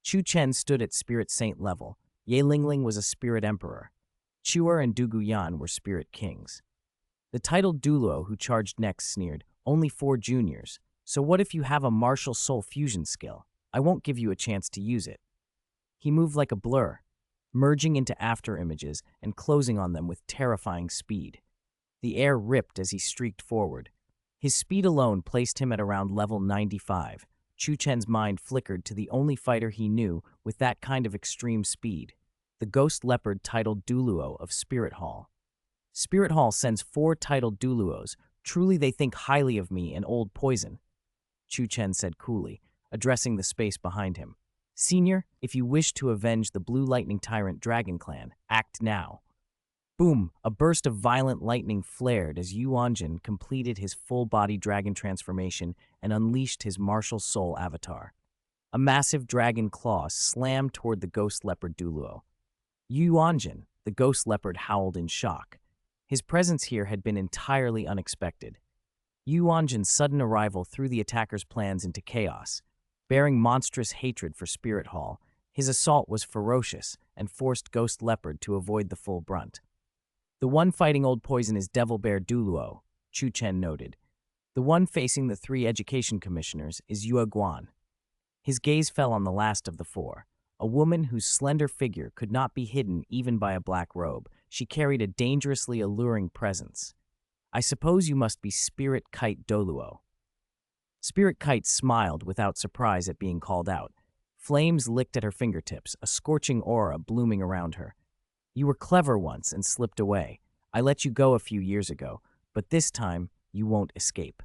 Chu Chen stood at Spirit Saint level. Ye Lingling was a Spirit Emperor. Chuer and Dugu Yan were Spirit Kings. The titled Douluo who charged next sneered, "Only 4 juniors. So what if you have a martial soul fusion skill? I won't give you a chance to use it." He moved like a blur, merging into after images and closing on them with terrifying speed. The air ripped as he streaked forward. His speed alone placed him at around level 95. Chu Chen's mind flickered to the only fighter he knew with that kind of extreme speed, the ghost leopard titled Douluo of Spirit Hall. Spirit Hall sends 4 titled Douluos. Truly they think highly of me and Old Poison, Chu Chen said coolly, addressing the space behind him. Senior, if you wish to avenge the Blue Lightning Tyrant Dragon Clan, act now. Boom! A burst of violent lightning flared as Yuanjin completed his full-body dragon transformation and unleashed his martial soul avatar. A massive dragon claw slammed toward the ghost leopard Douluo. Yuanjin, the ghost leopard, howled in shock. His presence here had been entirely unexpected. Yuanjin's sudden arrival threw the attacker's plans into chaos. Bearing monstrous hatred for Spirit Hall, his assault was ferocious and forced Ghost Leopard to avoid the full brunt. The one fighting Old Poison is Devil Bear Douluo, Chu Chen noted. The one facing the 3 education commissioners is Guan. His gaze fell on the last of the 4, a woman whose slender figure could not be hidden even by a black robe. She carried a dangerously alluring presence. I suppose you must be Spirit Kite Douluo. Spirit Kite smiled without surprise at being called out. Flames licked at her fingertips, a scorching aura blooming around her. You were clever once and slipped away. I let you go a few years ago, but this time you won't escape.